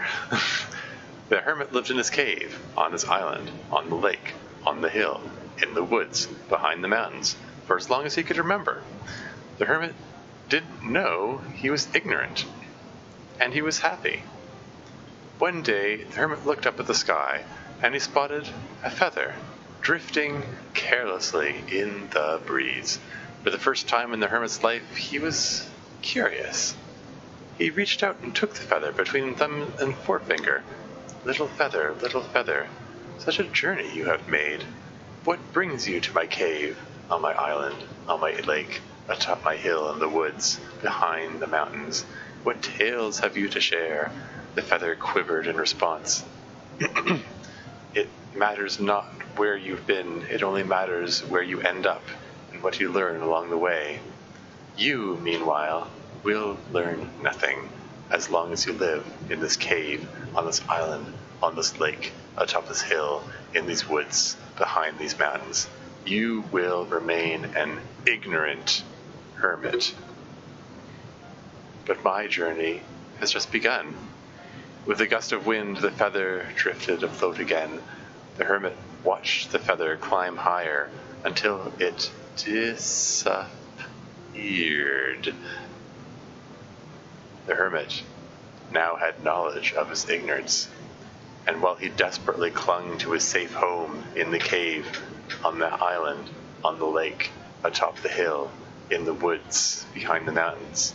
Speaker 1: The hermit lived in his cave, on his island, on the lake, on the hill, in the woods, behind the mountains, for as long as he could remember. The hermit didn't know he was ignorant, and he was happy. One day, the hermit looked up at the sky, and he spotted a feather, drifting carelessly in the breeze. For the first time in the hermit's life, he was curious. He reached out and took the feather between thumb and forefinger. Little feather, such a journey you have made. What brings you to my cave, on my island, on my lake, atop my hill in the woods, behind the mountains? What tales have you to share? The feather quivered in response. It matters not where you've been, it only matters where you end up and what you learn along the way. You, meanwhile, will learn nothing. As long as you live in this cave, on this island, on this lake, atop this hill, in these woods, behind these mountains, you will remain an ignorant hermit. But my journey has just begun. With a gust of wind, the feather drifted afloat again. The hermit watched the feather climb higher until it disappeared. The hermit now had knowledge of his ignorance, and while he desperately clung to his safe home in the cave, on the island, on the lake, atop the hill, in the woods, behind the mountains,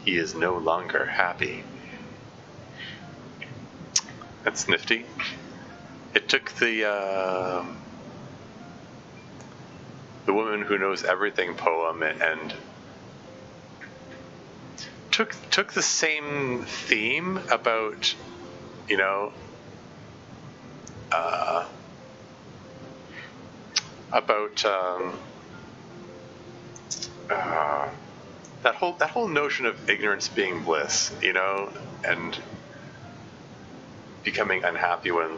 Speaker 1: he is no longer happy. That's nifty. It took the Woman Who Knows Everything poem and took the same theme about, about that whole notion of ignorance being bliss, you know, and becoming unhappy when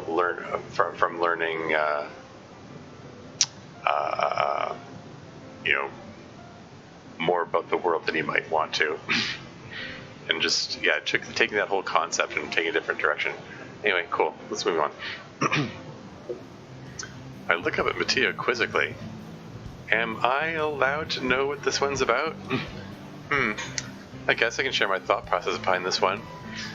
Speaker 1: from learning, you know, more about the world than you might want to, and just taking that whole concept and taking a different direction. Anyway, cool. Let's move on. I look up at Mattia quizzically. Am I allowed to know what this one's about? I guess I can share my thought process behind this one.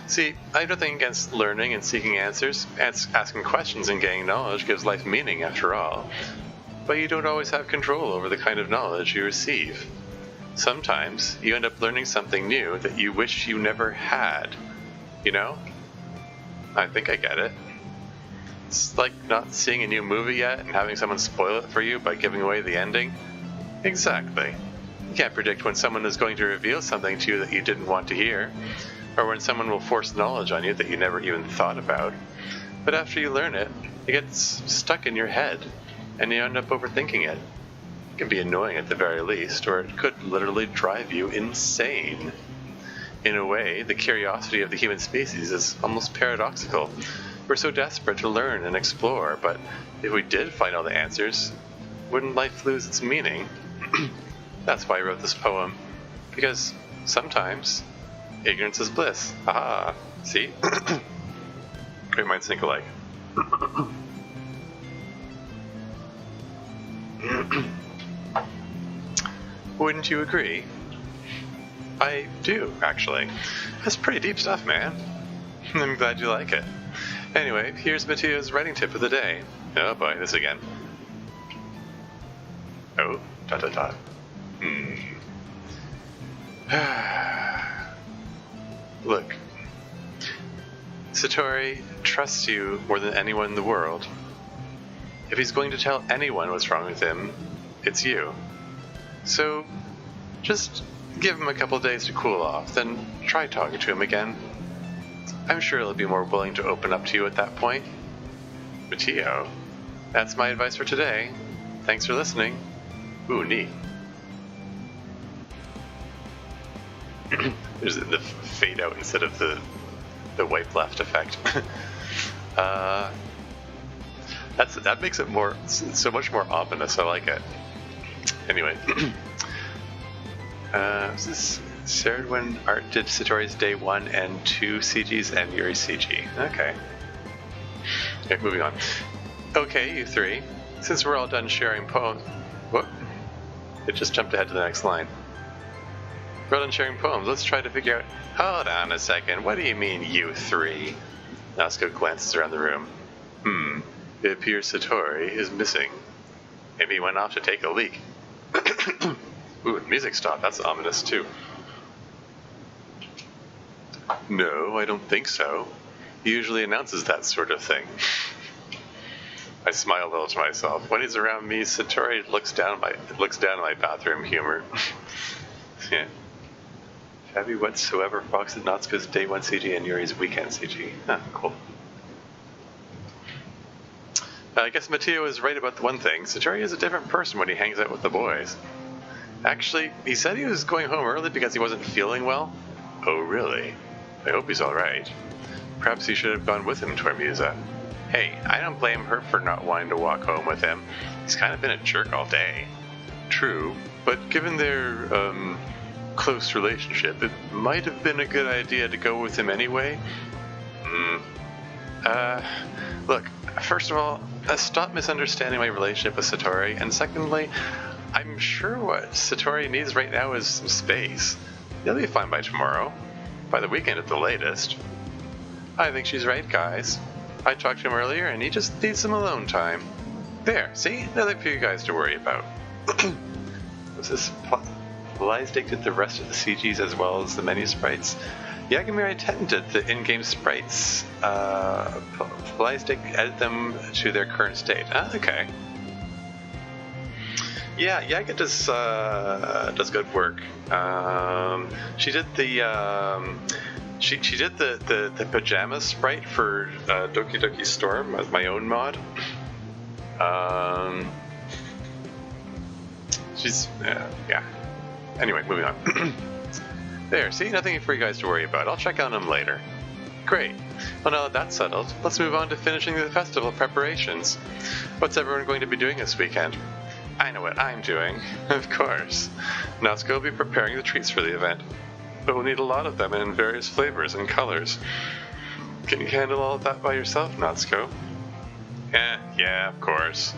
Speaker 1: See, I have nothing against learning and seeking answers. Asking questions and gaining knowledge gives life meaning, after all. But you don't always have control over the kind of knowledge you receive. Sometimes you end up learning something new that you wish you never had. You know? I think I get it. It's like not seeing a new movie yet and having someone spoil it for you by giving away the ending. Exactly. You can't predict when someone is going to reveal something to you that you didn't want to hear, or when someone will force knowledge on you that you never even thought about. But after you learn it, it gets stuck in your head, and you end up overthinking it. It can be annoying at the very least, or it could literally drive you insane. In a way, the curiosity of the human species is almost paradoxical. We're so desperate to learn and explore, but if we did find all the answers, wouldn't life lose its meaning? That's why I wrote this poem. Because sometimes ignorance is bliss. Aha! See? Great minds think alike. Wouldn't you agree? I do, actually. That's pretty deep stuff, man. I'm glad you like it. Anyway, here's Mattia's writing tip of the day. Oh boy, this again. Oh, ... Look, Satori trusts you more than anyone in the world. If he's going to tell anyone what's wrong with him, it's you. So, just give him a couple days to cool off, then try talking to him again. I'm sure he'll be more willing to open up to you at that point. Matteo, that's my advice for today. Thanks for listening. Ooh, neat. There's the fade out instead of the wipe left effect. That makes it so much more ominous. I like it. Anyway, is this shared when Art did Satori's Day 1 and 2 CGs and Yuri's CG? Okay, moving on. Okay, you three. Since we're all done sharing poems... What? It just jumped ahead to the next line. We're all done sharing poems. Let's try to figure out... Hold on a second. What do you mean, you three? Natsuko glances around the room. It appears Satori is missing. Maybe he went off to take a leak. Ooh, music stopped. That's ominous, too. No, I don't think so. He usually announces that sort of thing. I smile a little to myself. When he's around me, Satori looks down my bathroom humor. Yeah. Have you whatsoever foxed Natsuko's Day 1 CG and Yuri's Weekend CG? Ah, cool. I guess Matteo is right about the one thing. Satori is a different person when he hangs out with the boys. Actually, he said he was going home early because he wasn't feeling well. Oh, really? I hope he's alright. Perhaps he should have gone with him to Armusa. Hey, I don't blame her for not wanting to walk home with him. He's kind of been a jerk all day. True, but given their, close relationship, it might have been a good idea to go with him anyway. Look, first of all, stop misunderstanding my relationship with Satori, and secondly, I'm sure what Satori needs right now is some space. He'll be fine by tomorrow. By the weekend at the latest. I think she's right, guys. I talked to him earlier, and he just needs some alone time. There, see? Nothing for you guys to worry about. Was this... Liesdick did the rest of the CGs as well as the menu sprites. Yagami Ten did the in-game sprites. Liesdick added them to their current state. Ah, okay. Yeah, Yaga does good work. She did the she did the pajama sprite for Doki Doki Storm as my own mod. She's, yeah. Anyway, moving on. There, see? Nothing for you guys to worry about. I'll check on them later. Great. Well, now that that's settled, let's move on to finishing the festival preparations. What's everyone going to be doing this weekend? I know what I'm doing. Of course. Natsuko will be preparing the treats for the event. But we'll need a lot of them in various flavors and colors. Can you handle all of that by yourself, Natsuko? Yeah, of course.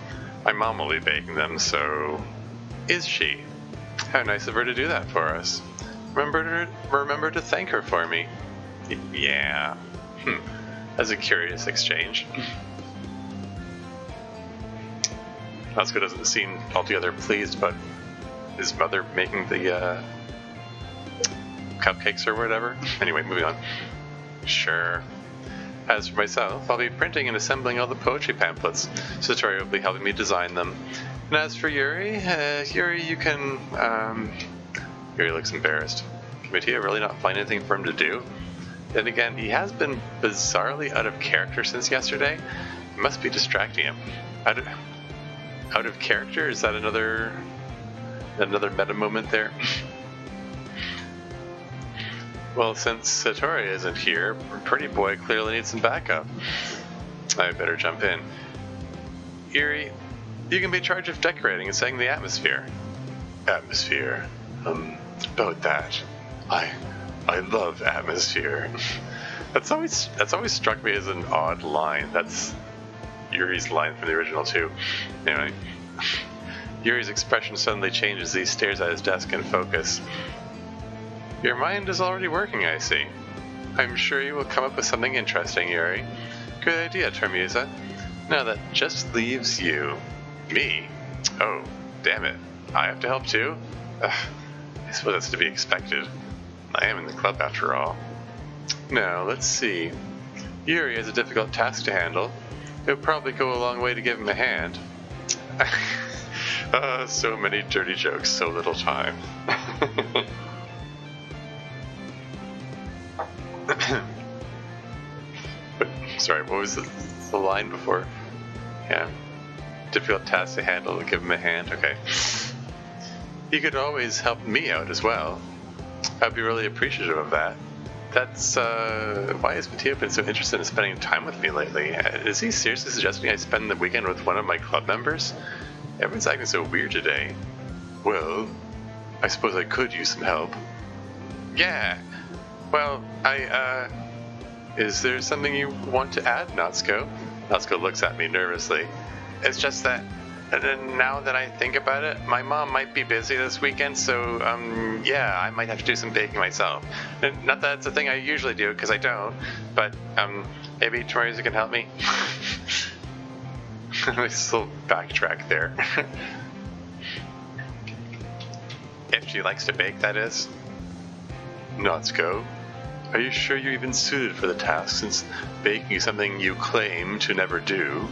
Speaker 1: My mom will be baking them, so... Is she? How nice of her to do that for us. Remember to thank her for me. Yeah. That's a curious exchange. Natsuko doesn't seem altogether pleased about his mother making the cupcakes or whatever. Anyway, moving on. Sure. As for myself, I'll be printing and assembling all the poetry pamphlets. Satori will be helping me design them. And as for Yuri, you can... Yuri looks embarrassed. Can Mattia really not find anything for him to do? Then again, he has been bizarrely out of character since yesterday. It must be distracting him. Out of character? Is that another meta moment there? Well, since Satori isn't here, Pretty Boy clearly needs some backup. I better jump in. Yuri, you can be in charge of decorating and setting the atmosphere. Atmosphere? About that. I love atmosphere. That's always struck me as an odd line. That's Yuri's line from the original too. Anyway, Yuri's expression suddenly changes as he stares at his desk in focus. Your mind is already working, I see. I'm sure you will come up with something interesting, Yuri. Good idea, Termusa. Now that just leaves you. Me? Oh, damn it. I have to help too? I suppose that's to be expected. I am in the club after all. Now, let's see. Yuri has a difficult task to handle. It would probably go a long way to give him a hand. So many dirty jokes, so little time. But, sorry, what was the line before? Yeah. Difficult task to handle and give him a hand. Okay. You could always help me out as well. I'd be really appreciative of that. That's, why has Mattia been so interested in spending time with me lately? Is he seriously suggesting I spend the weekend with one of my club members? Everyone's acting so weird today. Well, I suppose I could use some help. Yeah. Well, is there something you want to add, Natsuko? Natsuko looks at me nervously. It's just that, now that I think about it, my mom might be busy this weekend, so, yeah, I might have to do some baking myself. Not that it's a thing I usually do, because I don't, but, maybe Teresa can help me? Let's little backtrack there. If she likes to bake, that is. Natsuko, are you sure you're even suited for the task, since baking is something you claim to never do?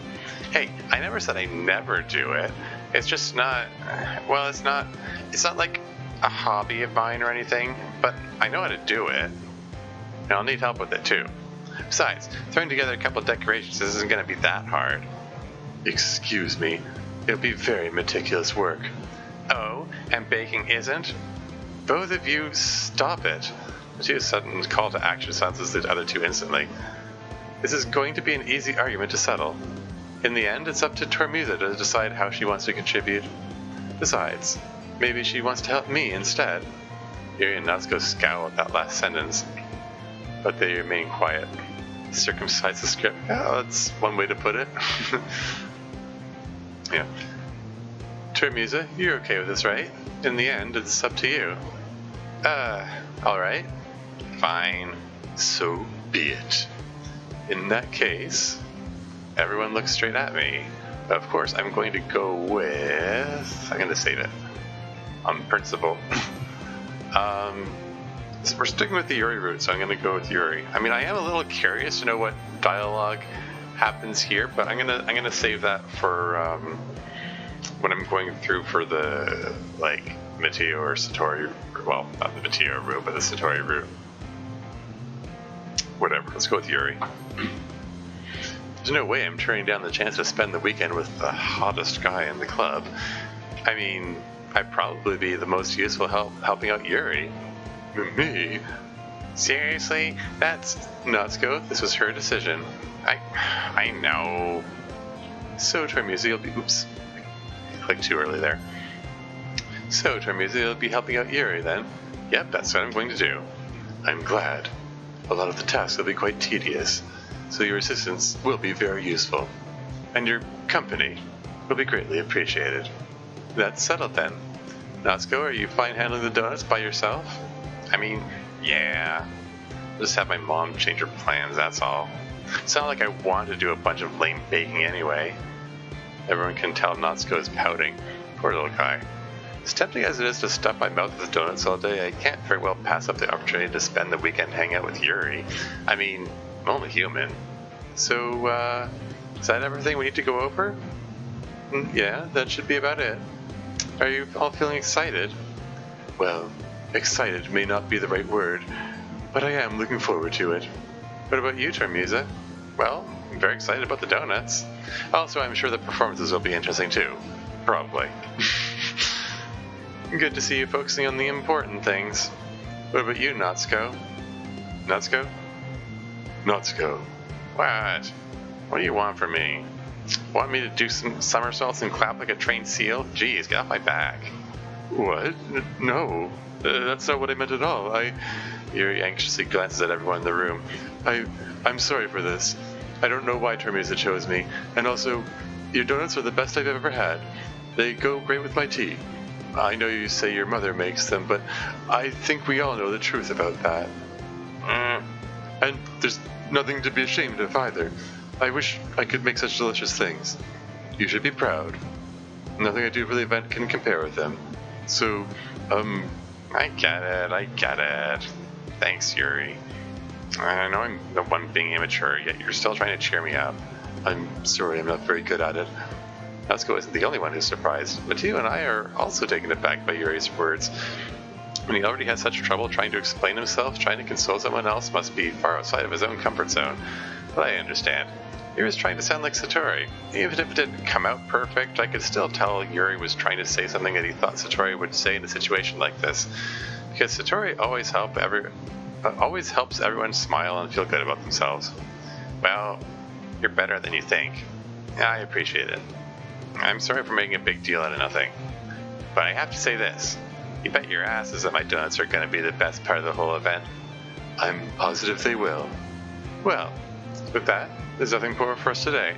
Speaker 1: Hey, I never said I never do it. It's just not, well, it's not like a hobby of mine or anything, but I know how to do it. And I'll need help with it too. Besides, throwing together a couple of decorations isn't going to be that hard. Excuse me, it'll be very meticulous work. Oh, and baking isn't? Both of you, stop it. Mattia's sudden call to action silences the other two instantly. This is going to be an easy argument to settle. In the end, it's up to Termusa to decide how she wants to contribute. Besides, maybe she wants to help me instead. Yuri and Natsuko scowl at that last sentence, but they remain quiet. Circumcise the script. Oh, that's one way to put it. Yeah. Termusa, you're okay with this, right? In the end, it's up to you. Alright. Fine. So be it. In that case, everyone looks straight at me. Of course, I'm going to go with... I'm going to save it. On principle. So we're sticking with the Yuri route, so I'm going to go with Yuri. I mean, I am a little curious to know what dialogue happens here, but I'm gonna save that for when I'm going through for the, like, Mattia or Satori, well, not the Mattia route, but the Satori route. Whatever, let's go with Yuri. There's no way I'm turning down the chance to spend the weekend with the hottest guy in the club. I mean, I'd probably be the most useful helping out Yuri. Me? Seriously? That's Natsuko. This was her decision. I know. So Tormusa, you'll be... Oops. I clicked too early there. So Tormusa, you'll be helping out Yuri then? Yep, that's what I'm going to do. I'm glad. A lot of the tasks will be quite tedious, so your assistance will be very useful. And your company will be greatly appreciated. That's settled then. Natsuko, are you fine handling the donuts by yourself? I mean, yeah. I'll just have my mom change her plans, that's all. It's not like I want to do a bunch of lame baking anyway. Everyone can tell Natsuko is pouting. Poor little guy. As tempting as it is to stuff my mouth with donuts all day, I can't very well pass up the opportunity to spend the weekend hanging out with Yuri. I mean, I'm only human. So, is that everything we need to go over? Yeah, that should be about it. Are you all feeling excited? Well, excited may not be the right word, but I am looking forward to it. What about you, Tormusa? Well, I'm very excited about the donuts. Also, I'm sure the performances will be interesting too. Probably. Good to see you focusing on the important things. What about you, Natsuko? Natsuko? Natsuko. What? What do you want from me? Want me to do some somersaults and clap like a trained seal? Geez, get off my back. What? No. That's not what I meant at all. Yuri anxiously glances at everyone in the room. I'm sorry for this. I don't know why Tormusa chose me. And also, your donuts are the best I've ever had. They go great with my tea. I know you say your mother makes them, but I think we all know the truth about that. And there's nothing to be ashamed of either. I wish I could make such delicious things. You should be proud. Nothing I do for the event can compare with them. So, I get it. Thanks, Yuri. I know I'm the one being immature, yet you're still trying to cheer me up. I'm sorry I'm not very good at it. Natsuko isn't the only one who's surprised. Mateo and I are also taken aback by Yuri's words. When he already has such trouble trying to explain himself, trying to console someone else must be far outside of his own comfort zone. But I understand. Yuri's trying to sound like Satori. Even if it didn't come out perfect, I could still tell Yuri was trying to say something that he thought Satori would say in a situation like this. Because Satori always helps everyone smile and feel good about themselves. Well, you're better than you think. I appreciate it. I'm sorry for making a big deal out of nothing. But I have to say this. You bet your asses that my donuts are going to be the best part of the whole event. I'm positive they will. Well, with that, there's nothing more for us today.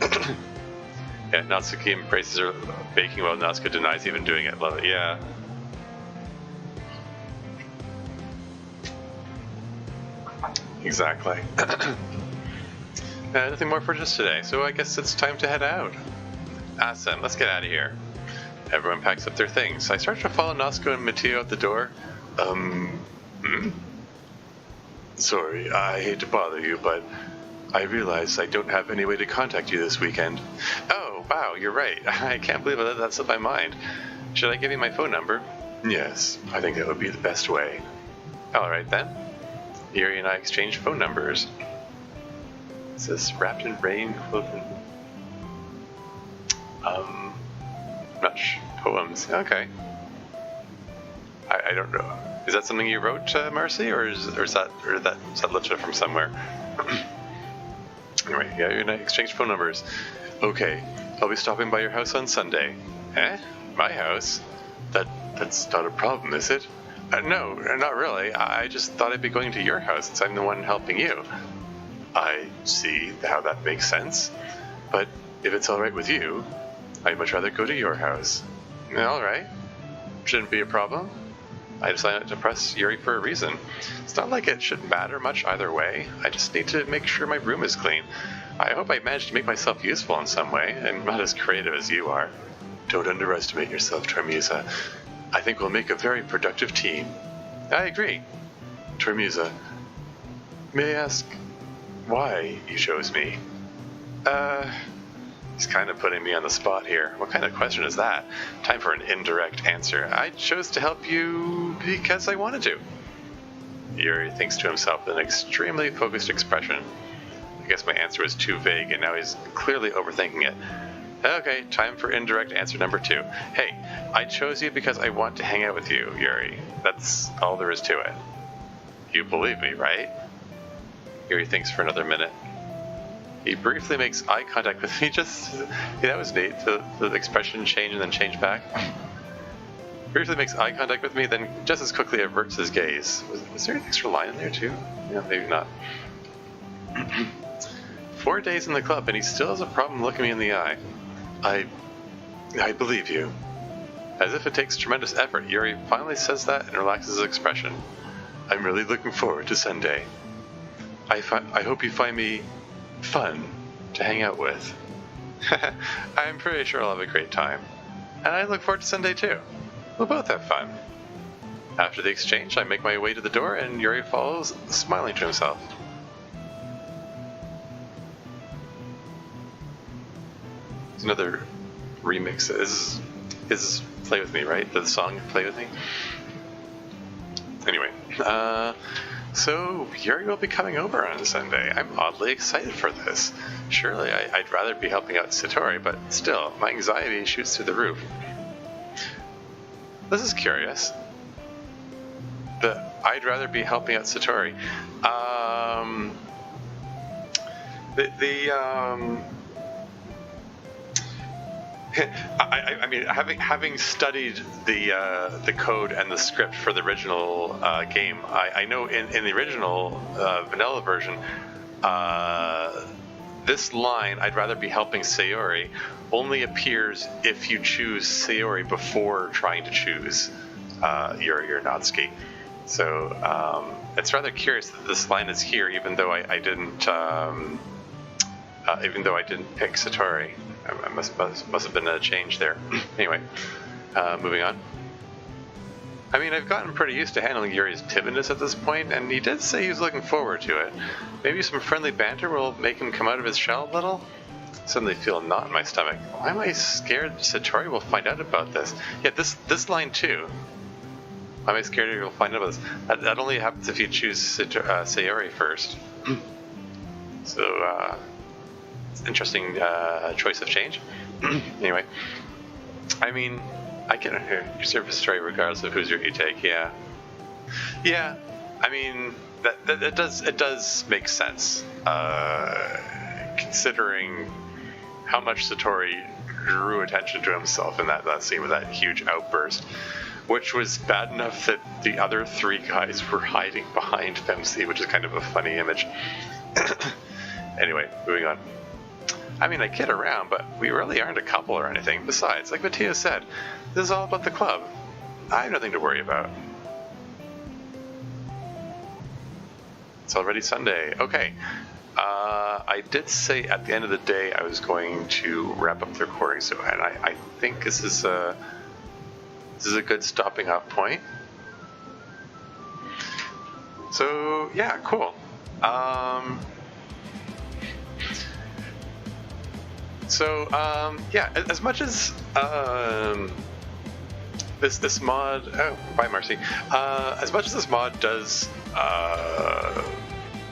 Speaker 1: Yeah, Natsuki embraces her baking while Natsuko denies even doing it. Love it, yeah. Exactly. Nothing more for just today, so I guess it's time to head out. Awesome, let's get out of here. Everyone packs up their things. I start to follow Natsuko and Mateo out the door. Sorry, I hate to bother you, but I realize I don't have any way to contact you this weekend. Oh, wow, you're right. I can't believe that slipped my mind. Should I give you my phone number? Yes, I think that would be the best way. Alright then. Yuri and I exchange phone numbers. Is this wrapped in rain? Poems. Okay. I don't know. Is that something you wrote, Marcy, or is that lifted from somewhere? Anyway, yeah, you and I exchange phone numbers. Okay, I'll be stopping by your house on Sunday. Eh? My house? That's not a problem, is it? No, not really. I just thought I'd be going to your house since I'm the one helping you. I see how that makes sense. But if it's alright with you, I'd much rather go to your house. Alright. Shouldn't be a problem. I decided to press Yuri for a reason. It's not like it should matter much either way. I just need to make sure my room is clean. I hope I managed to make myself useful in some way, and not as creative as you are. Don't underestimate yourself, Tormusa. I think we'll make a very productive team. I agree. Tormusa, may I ask why you chose me? He's kind of putting me on the spot here. What kind of question is that? Time for an indirect answer. I chose to help you because I wanted to. Yuri thinks to himself with an extremely focused expression. I guess my answer was too vague, and now he's clearly overthinking it. Okay, time for indirect answer number 2. Hey, I chose you because I want to hang out with you, Yuri. That's all there is to it. You believe me, right? Yuri thinks for another minute. He briefly makes eye contact with me. That was neat. The expression change and then change back. Briefly makes eye contact with me, then just as quickly averts his gaze. Was there an extra line in there too? Yeah, maybe not. 4 days in the club, and he still has a problem looking me in the eye. I believe you. As if it takes tremendous effort, Yuri finally says that and relaxes his expression. I'm really looking forward to Sunday. I hope you find me fun to hang out with. I'm pretty sure I'll have a great time. And I look forward to Sunday too. We'll both have fun. After the exchange, I make my way to the door and Yuri follows, smiling to himself. There's another remix. Is Play With Me, right? The song Play With Me? Anyway, so Yuri will be coming over on Sunday. I'm oddly excited for this. Surely I'd rather be helping out Satori, but still, my anxiety shoots through the roof. This is curious. I'd rather be helping out Satori. I mean, having studied the code and the script for the original game, I know in the original vanilla version, this line, I'd rather be helping Sayori, only appears if you choose Sayori before trying to choose your Natsuki. So it's rather curious that this line is here, even though I didn't pick Satori. I must have been a change there. Anyway, moving on. I mean, I've gotten pretty used to handling Yuri's timidness at this point, and he did say he was looking forward to it. Maybe some friendly banter will make him come out of his shell a little? Suddenly feel a knot in my stomach. Why am I scared Satori will find out about this? Yeah, this line too. Why am I scared he'll find out about this? That only happens if you choose Sayori first. So, interesting choice of change. Anyway, I mean, I can your service story regardless of whose route you take. Yeah. I mean, that does make sense, considering how much Satori drew attention to himself in that scene with that huge outburst, which was bad enough that the other 3 guys were hiding behind Femsi, which is kind of a funny image. Anyway, moving on. I mean, I kid around, but we really aren't a couple or anything. Besides, like Mattia said, this is all about the club. I have nothing to worry about. It's already Sunday. Okay. I did say at the end of the day I was going to wrap up the recording, so and I think this is a good stopping off point. So yeah, cool. Yeah, as much as this mod, oh, bye Marcy. As much as this mod does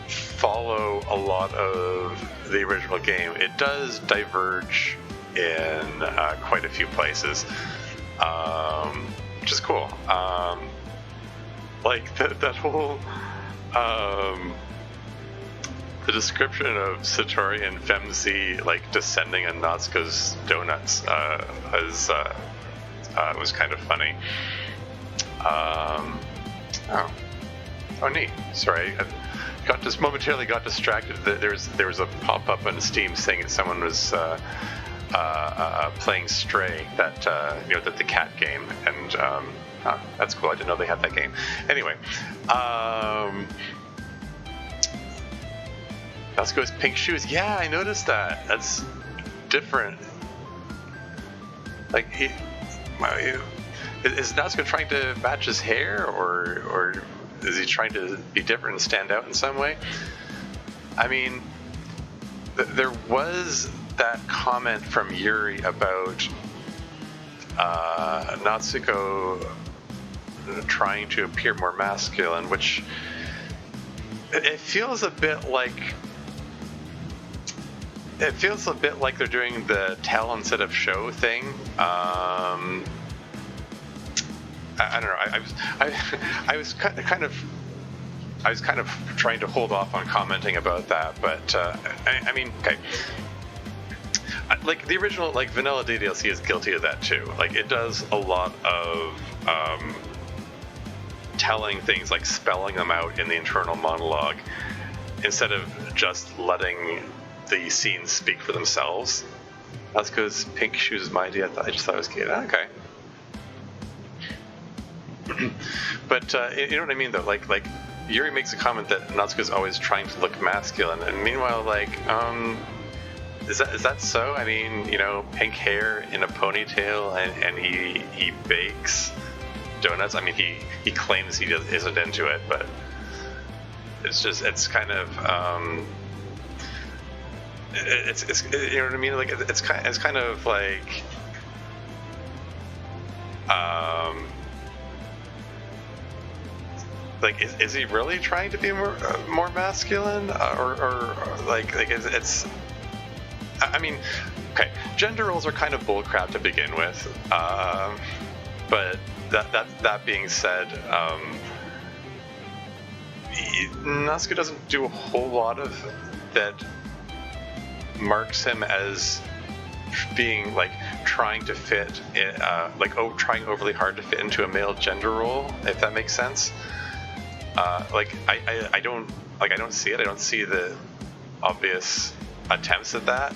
Speaker 1: follow a lot of the original game, it does diverge in quite a few places, which is cool. Like that whole the description of Satori and Femsi like descending on Natsuko's donuts was kind of funny. Oh neat. Sorry, I momentarily got distracted. There was a pop-up on Steam saying that someone was playing Stray, that the cat game, and that's cool. I didn't know they had that game. Anyway, Natsuko's pink shoes. Yeah, I noticed that. That's different. Like, is Natsuko trying to match his hair, or is he trying to be different and stand out in some way? I mean, there was that comment from Yuri about Natsuko trying to appear more masculine, which it feels a bit like it feels a bit like they're doing the tell instead of show thing. I don't know. I was kind of trying to hold off on commenting about that, but I mean, okay. Like the original, like vanilla DDLC is guilty of that too. Like it does a lot of telling things, like spelling them out in the internal monologue instead of just letting the scenes speak for themselves. That's because Pink Shoes is my idea. I just thought it was cute. Okay. But you know what I mean, though. Like Yuri makes a comment that Natsuko's always trying to look masculine, and meanwhile, like, is that so? I mean, you know, pink hair in a ponytail, and he bakes donuts. I mean, he claims he isn't into it, but it's kind of it's you know what I mean? Like it's kind of like like is he really trying to be more masculine, or like it's I mean, okay, gender roles are kind of bullcrap to begin with, but that being said, Natsuko doesn't do a whole lot of that marks him as being like trying to fit trying overly hard to fit into a male gender role, if that makes sense. I don't see it. I don't see the obvious attempts at that.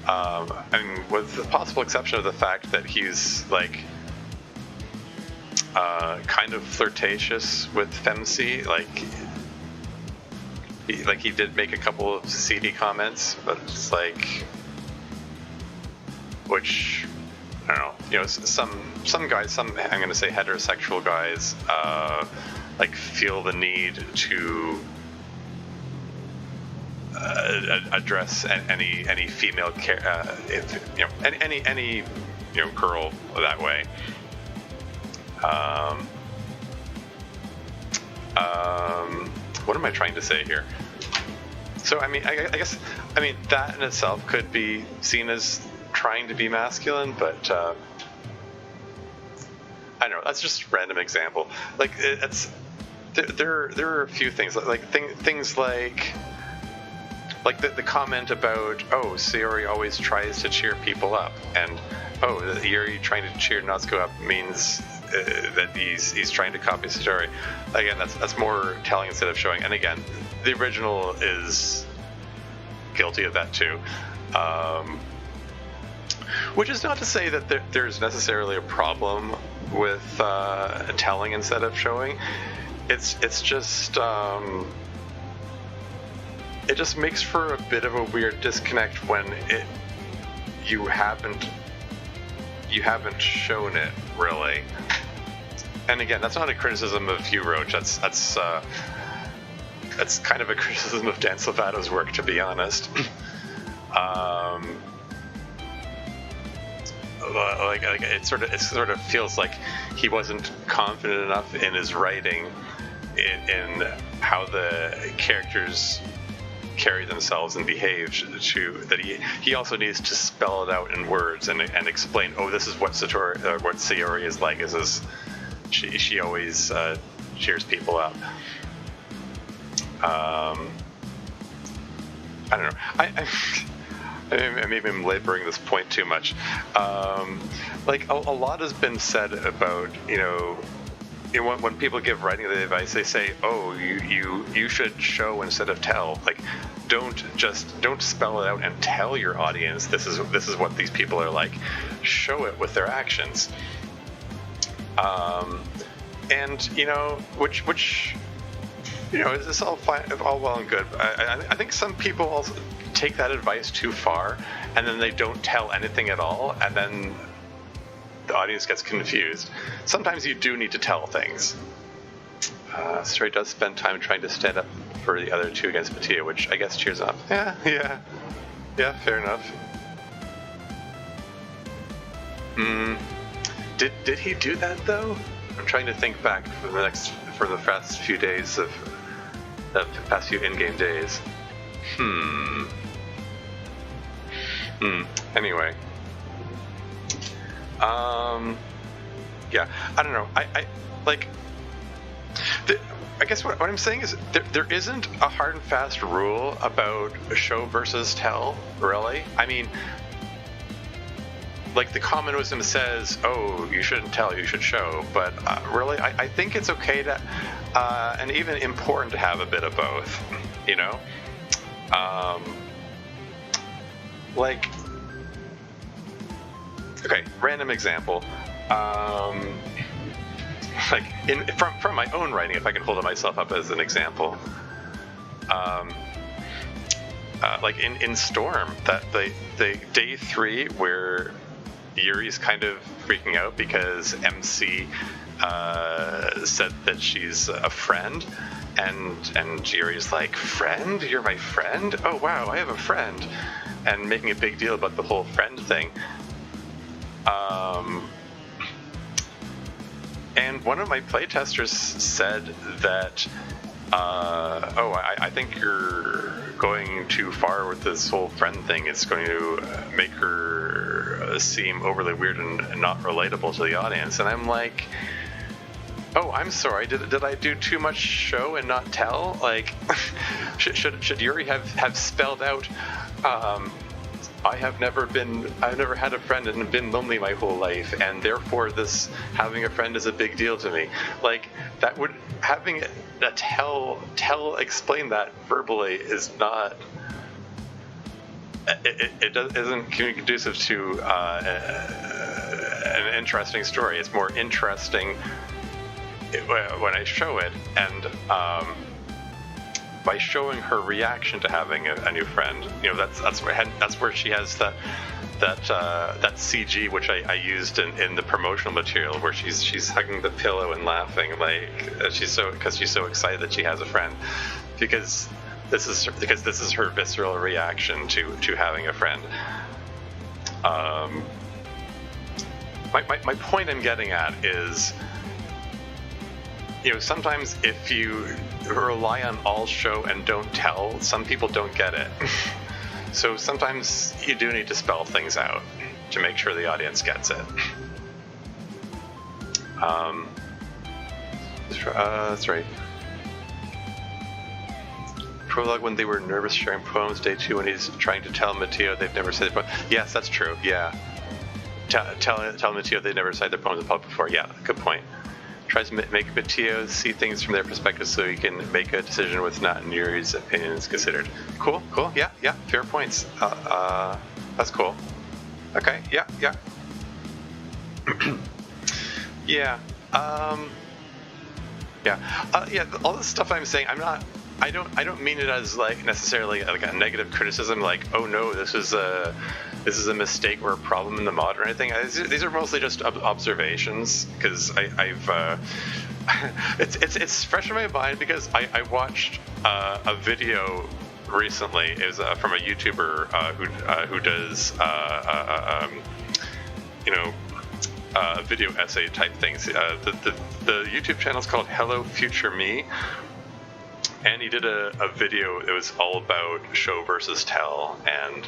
Speaker 1: I mean, with the possible exception of the fact that he's like kind of flirtatious with Femc, he did make a couple of seedy comments, but it's like, which I don't know, you know, some guys, I'm going to say heterosexual guys, like feel the need to address any female if you know any you know girl that way. What am I trying to say here? So I mean, I guess I mean that in itself could be seen as trying to be masculine, but I don't know. That's just a random example. Like it's there are a few things things like the comment about, oh, Sayori always tries to cheer people up, and oh, Yuri trying to cheer Natsuko up means that he's trying to copy Sayori. Again, that's more telling instead of showing. And again, the original is guilty of that too. Which is not to say that there's necessarily a problem with telling instead of showing. It's just it just makes for a bit of a weird disconnect when you haven't shown it really. And again, that's not a criticism of Hugh Roach. That's kind of a criticism of Dan Slovato's work, to be honest. It sort of feels like he wasn't confident enough in his writing in how the characters carry themselves and behave that he also needs to spell it out in words and explain, oh, this is what Sayori is like. She always cheers people up. I don't know. Maybe I'm laboring this point too much. Like a lot has been said about, you know, when people give writing advice, they say, oh, you should show instead of tell. Like, don't spell it out and tell your audience this is what these people are like. Show it with their actions. And you know, which you know, is this all fine, all well and good? I think some people also take that advice too far, and then they don't tell anything at all, and then the audience gets confused. Sometimes you do need to tell things. Story does spend time trying to stand up for the other two against Mattia, which I guess cheers up. Yeah, fair enough. Did he do that though? I'm trying to think back for the past few days of the past few in-game days. Anyway. Yeah, I don't know. I guess what I'm saying is there isn't a hard and fast rule about show versus tell, really. I mean, like the common wisdom says, oh, you shouldn't tell, you should show. But really, I think it's okay to, and even important to have a bit of both, you know? Like, okay, random example. Like from my own writing, if I can hold myself up as an example, like in Storm, that the day 3 where Yuri's kind of freaking out because MC said that she's a friend, and Yuri's like, friend? You're my friend? Oh wow, I have a friend, and making a big deal about the whole friend thing. And one of my playtesters said that, I think you're going too far with this whole friend thing. It's going to make her seem overly weird and not relatable to the audience. And I'm like, oh, I'm sorry. Did I do too much show and not tell? Like, should Yuri have spelled out? I've never had a friend and been lonely my whole life, and therefore this having a friend is a big deal to me. Like, that would, having a tell explain that verbally is not, isn't conducive to an interesting story. It's more interesting when I show it, and by showing her reaction to having a new friend, you know, that's where she has that CG which I used in the promotional material, where she's hugging the pillow and laughing, like she's so excited that she has a friend, because this is her visceral reaction to having a friend. My point I'm getting at is, you know, sometimes if you rely on all show and don't tell, some people don't get it. So sometimes you do need to spell things out to make sure the audience gets it. That's right. Prologue, when they were nervous sharing poems. Day 2, when he's trying to tell Matteo they've never said their poems. Yes, that's true. Yeah. Tell Matteo they've never said their poems in public before. Yeah, good point. Tries to make Matteo see things from their perspective so he can make a decision with not Yuri's opinions considered. Cool. Yeah, fair points. That's cool. Okay, yeah. Yeah. Yeah, all this stuff I'm saying, I don't mean it as like necessarily like a negative criticism, like, oh no, this is a mistake or a problem in the mod or anything. These are mostly just observations, because I've it's fresh in my mind because I watched a video recently. It was from a YouTuber who does video essay type things. The YouTube channel is called Hello Future Me. And he did a video that was all about show versus tell, and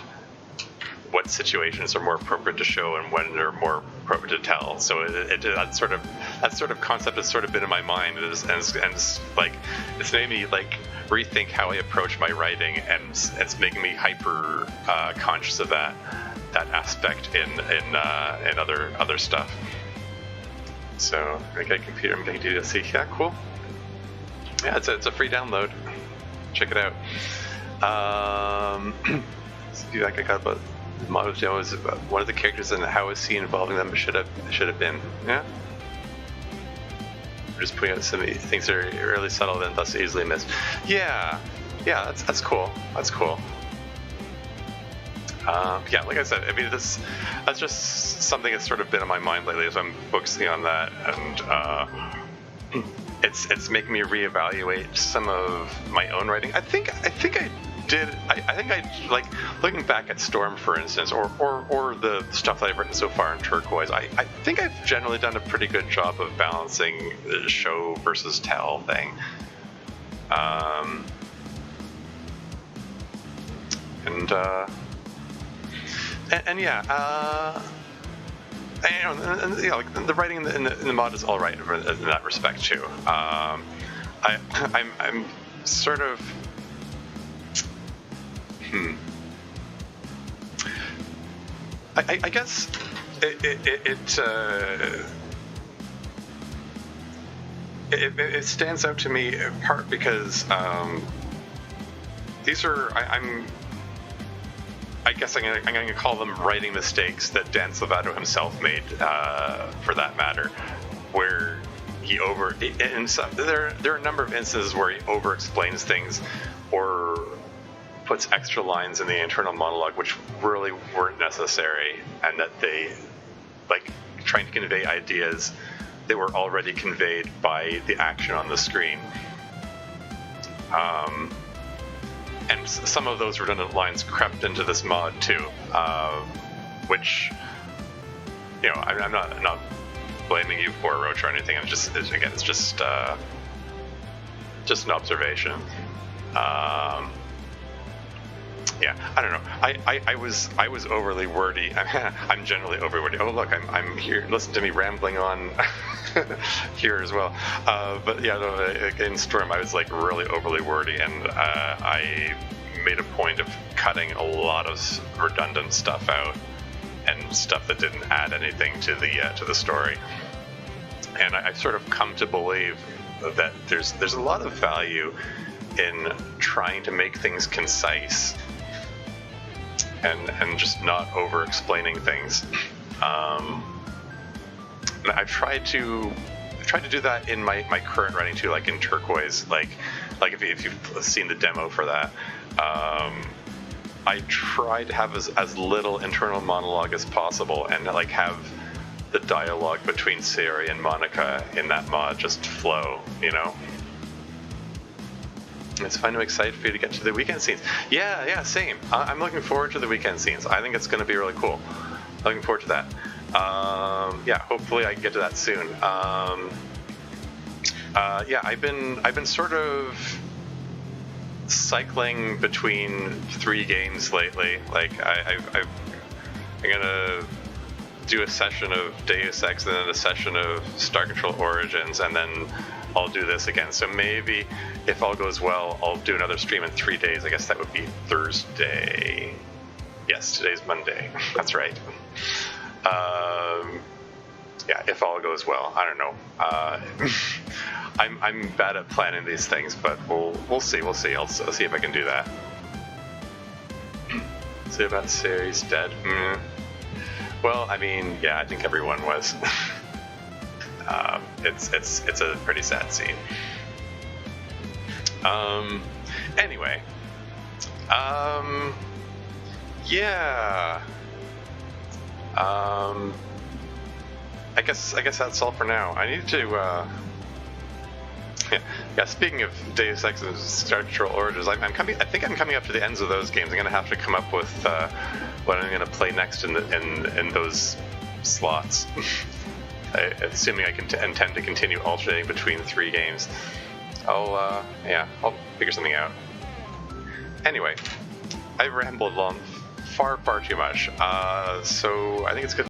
Speaker 1: what situations are more appropriate to show and when they're more appropriate to tell. So that sort of concept has sort of been in my mind, and like it's made me like rethink how I approach my writing, and it's making me hyper conscious of that aspect in other stuff. So I got a computer, I'm getting DDLC. Yeah, cool. Yeah, it's a free download. Check it out. Feedback I got about the model demo is about one of the characters and how is he involving them should have been. Yeah. We're just putting out some things that are really subtle and thus easily missed. Yeah, that's cool. That's cool. Yeah, like I said, I mean that's just something that's sort of been on my mind lately as I'm focusing on that, and it's making me reevaluate some of my own writing. I think I like looking back at Storm, for instance, or the stuff that I've written so far in Turquoise. I think I've generally done a pretty good job of balancing the show versus tell thing. and yeah, you know, like the writing in the mod is all right in that respect too. I'm sort of I guess it stands out to me in part because these are I guess I'm going to call them writing mistakes that Dan Salvato himself made, for that matter, where he there are a number of instances where he over-explains things or puts extra lines in the internal monologue which really weren't necessary, and that they, like, trying to convey ideas that were already conveyed by the action on the screen. And some of those redundant lines crept into this mod too, which, you know, I'm not blaming you for, Roach, or anything. It's just an observation. Yeah, I don't know. I was overly wordy. I'm generally overly wordy. Oh look, I'm here. Listen to me rambling on here as well. But yeah, no, in Storm, I was like really overly wordy, and I made a point of cutting a lot of redundant stuff out and stuff that didn't add anything to the story. And I've sort of come to believe that there's a lot of value in trying to make things concise and just not over explaining things. I've tried to do that in my current writing too, like in Turquoise. Like if you've seen the demo for that, I try to have as little internal monologue as possible, and like have the dialogue between Sayori and Monica in that mod just flow, you know. It's fun. I'm excited for you to get to the weekend scenes. Yeah, same. I'm looking forward to the weekend scenes. I think it's going to be really cool. Looking forward to that. Yeah, hopefully I can get to that soon. Yeah, I've been sort of cycling between 3 games lately. Like I'm gonna do a session of Deus Ex and then a session of Star Control Origins, and then I'll do this again. So maybe, if all goes well, I'll do another stream in 3 days. I guess that would be Thursday. Yes, today's Monday. That's right. Yeah, if all goes well. I don't know. I'm bad at planning these things, but we'll see. I'll see if I can do that. Say about Sayori's dead. Well, I mean, yeah, I think everyone was. It's a pretty sad scene. Anyway. Yeah. I guess that's all for now. I need to. Yeah. Speaking of Deus Ex and Star Control Origins, I think I'm coming up to the ends of those games. I'm gonna have to come up with what I'm gonna play next in those slots. Assuming I can intend to continue alternating between 3 games, I'll figure something out. Anyway, I've rambled on far too much, so I think it's good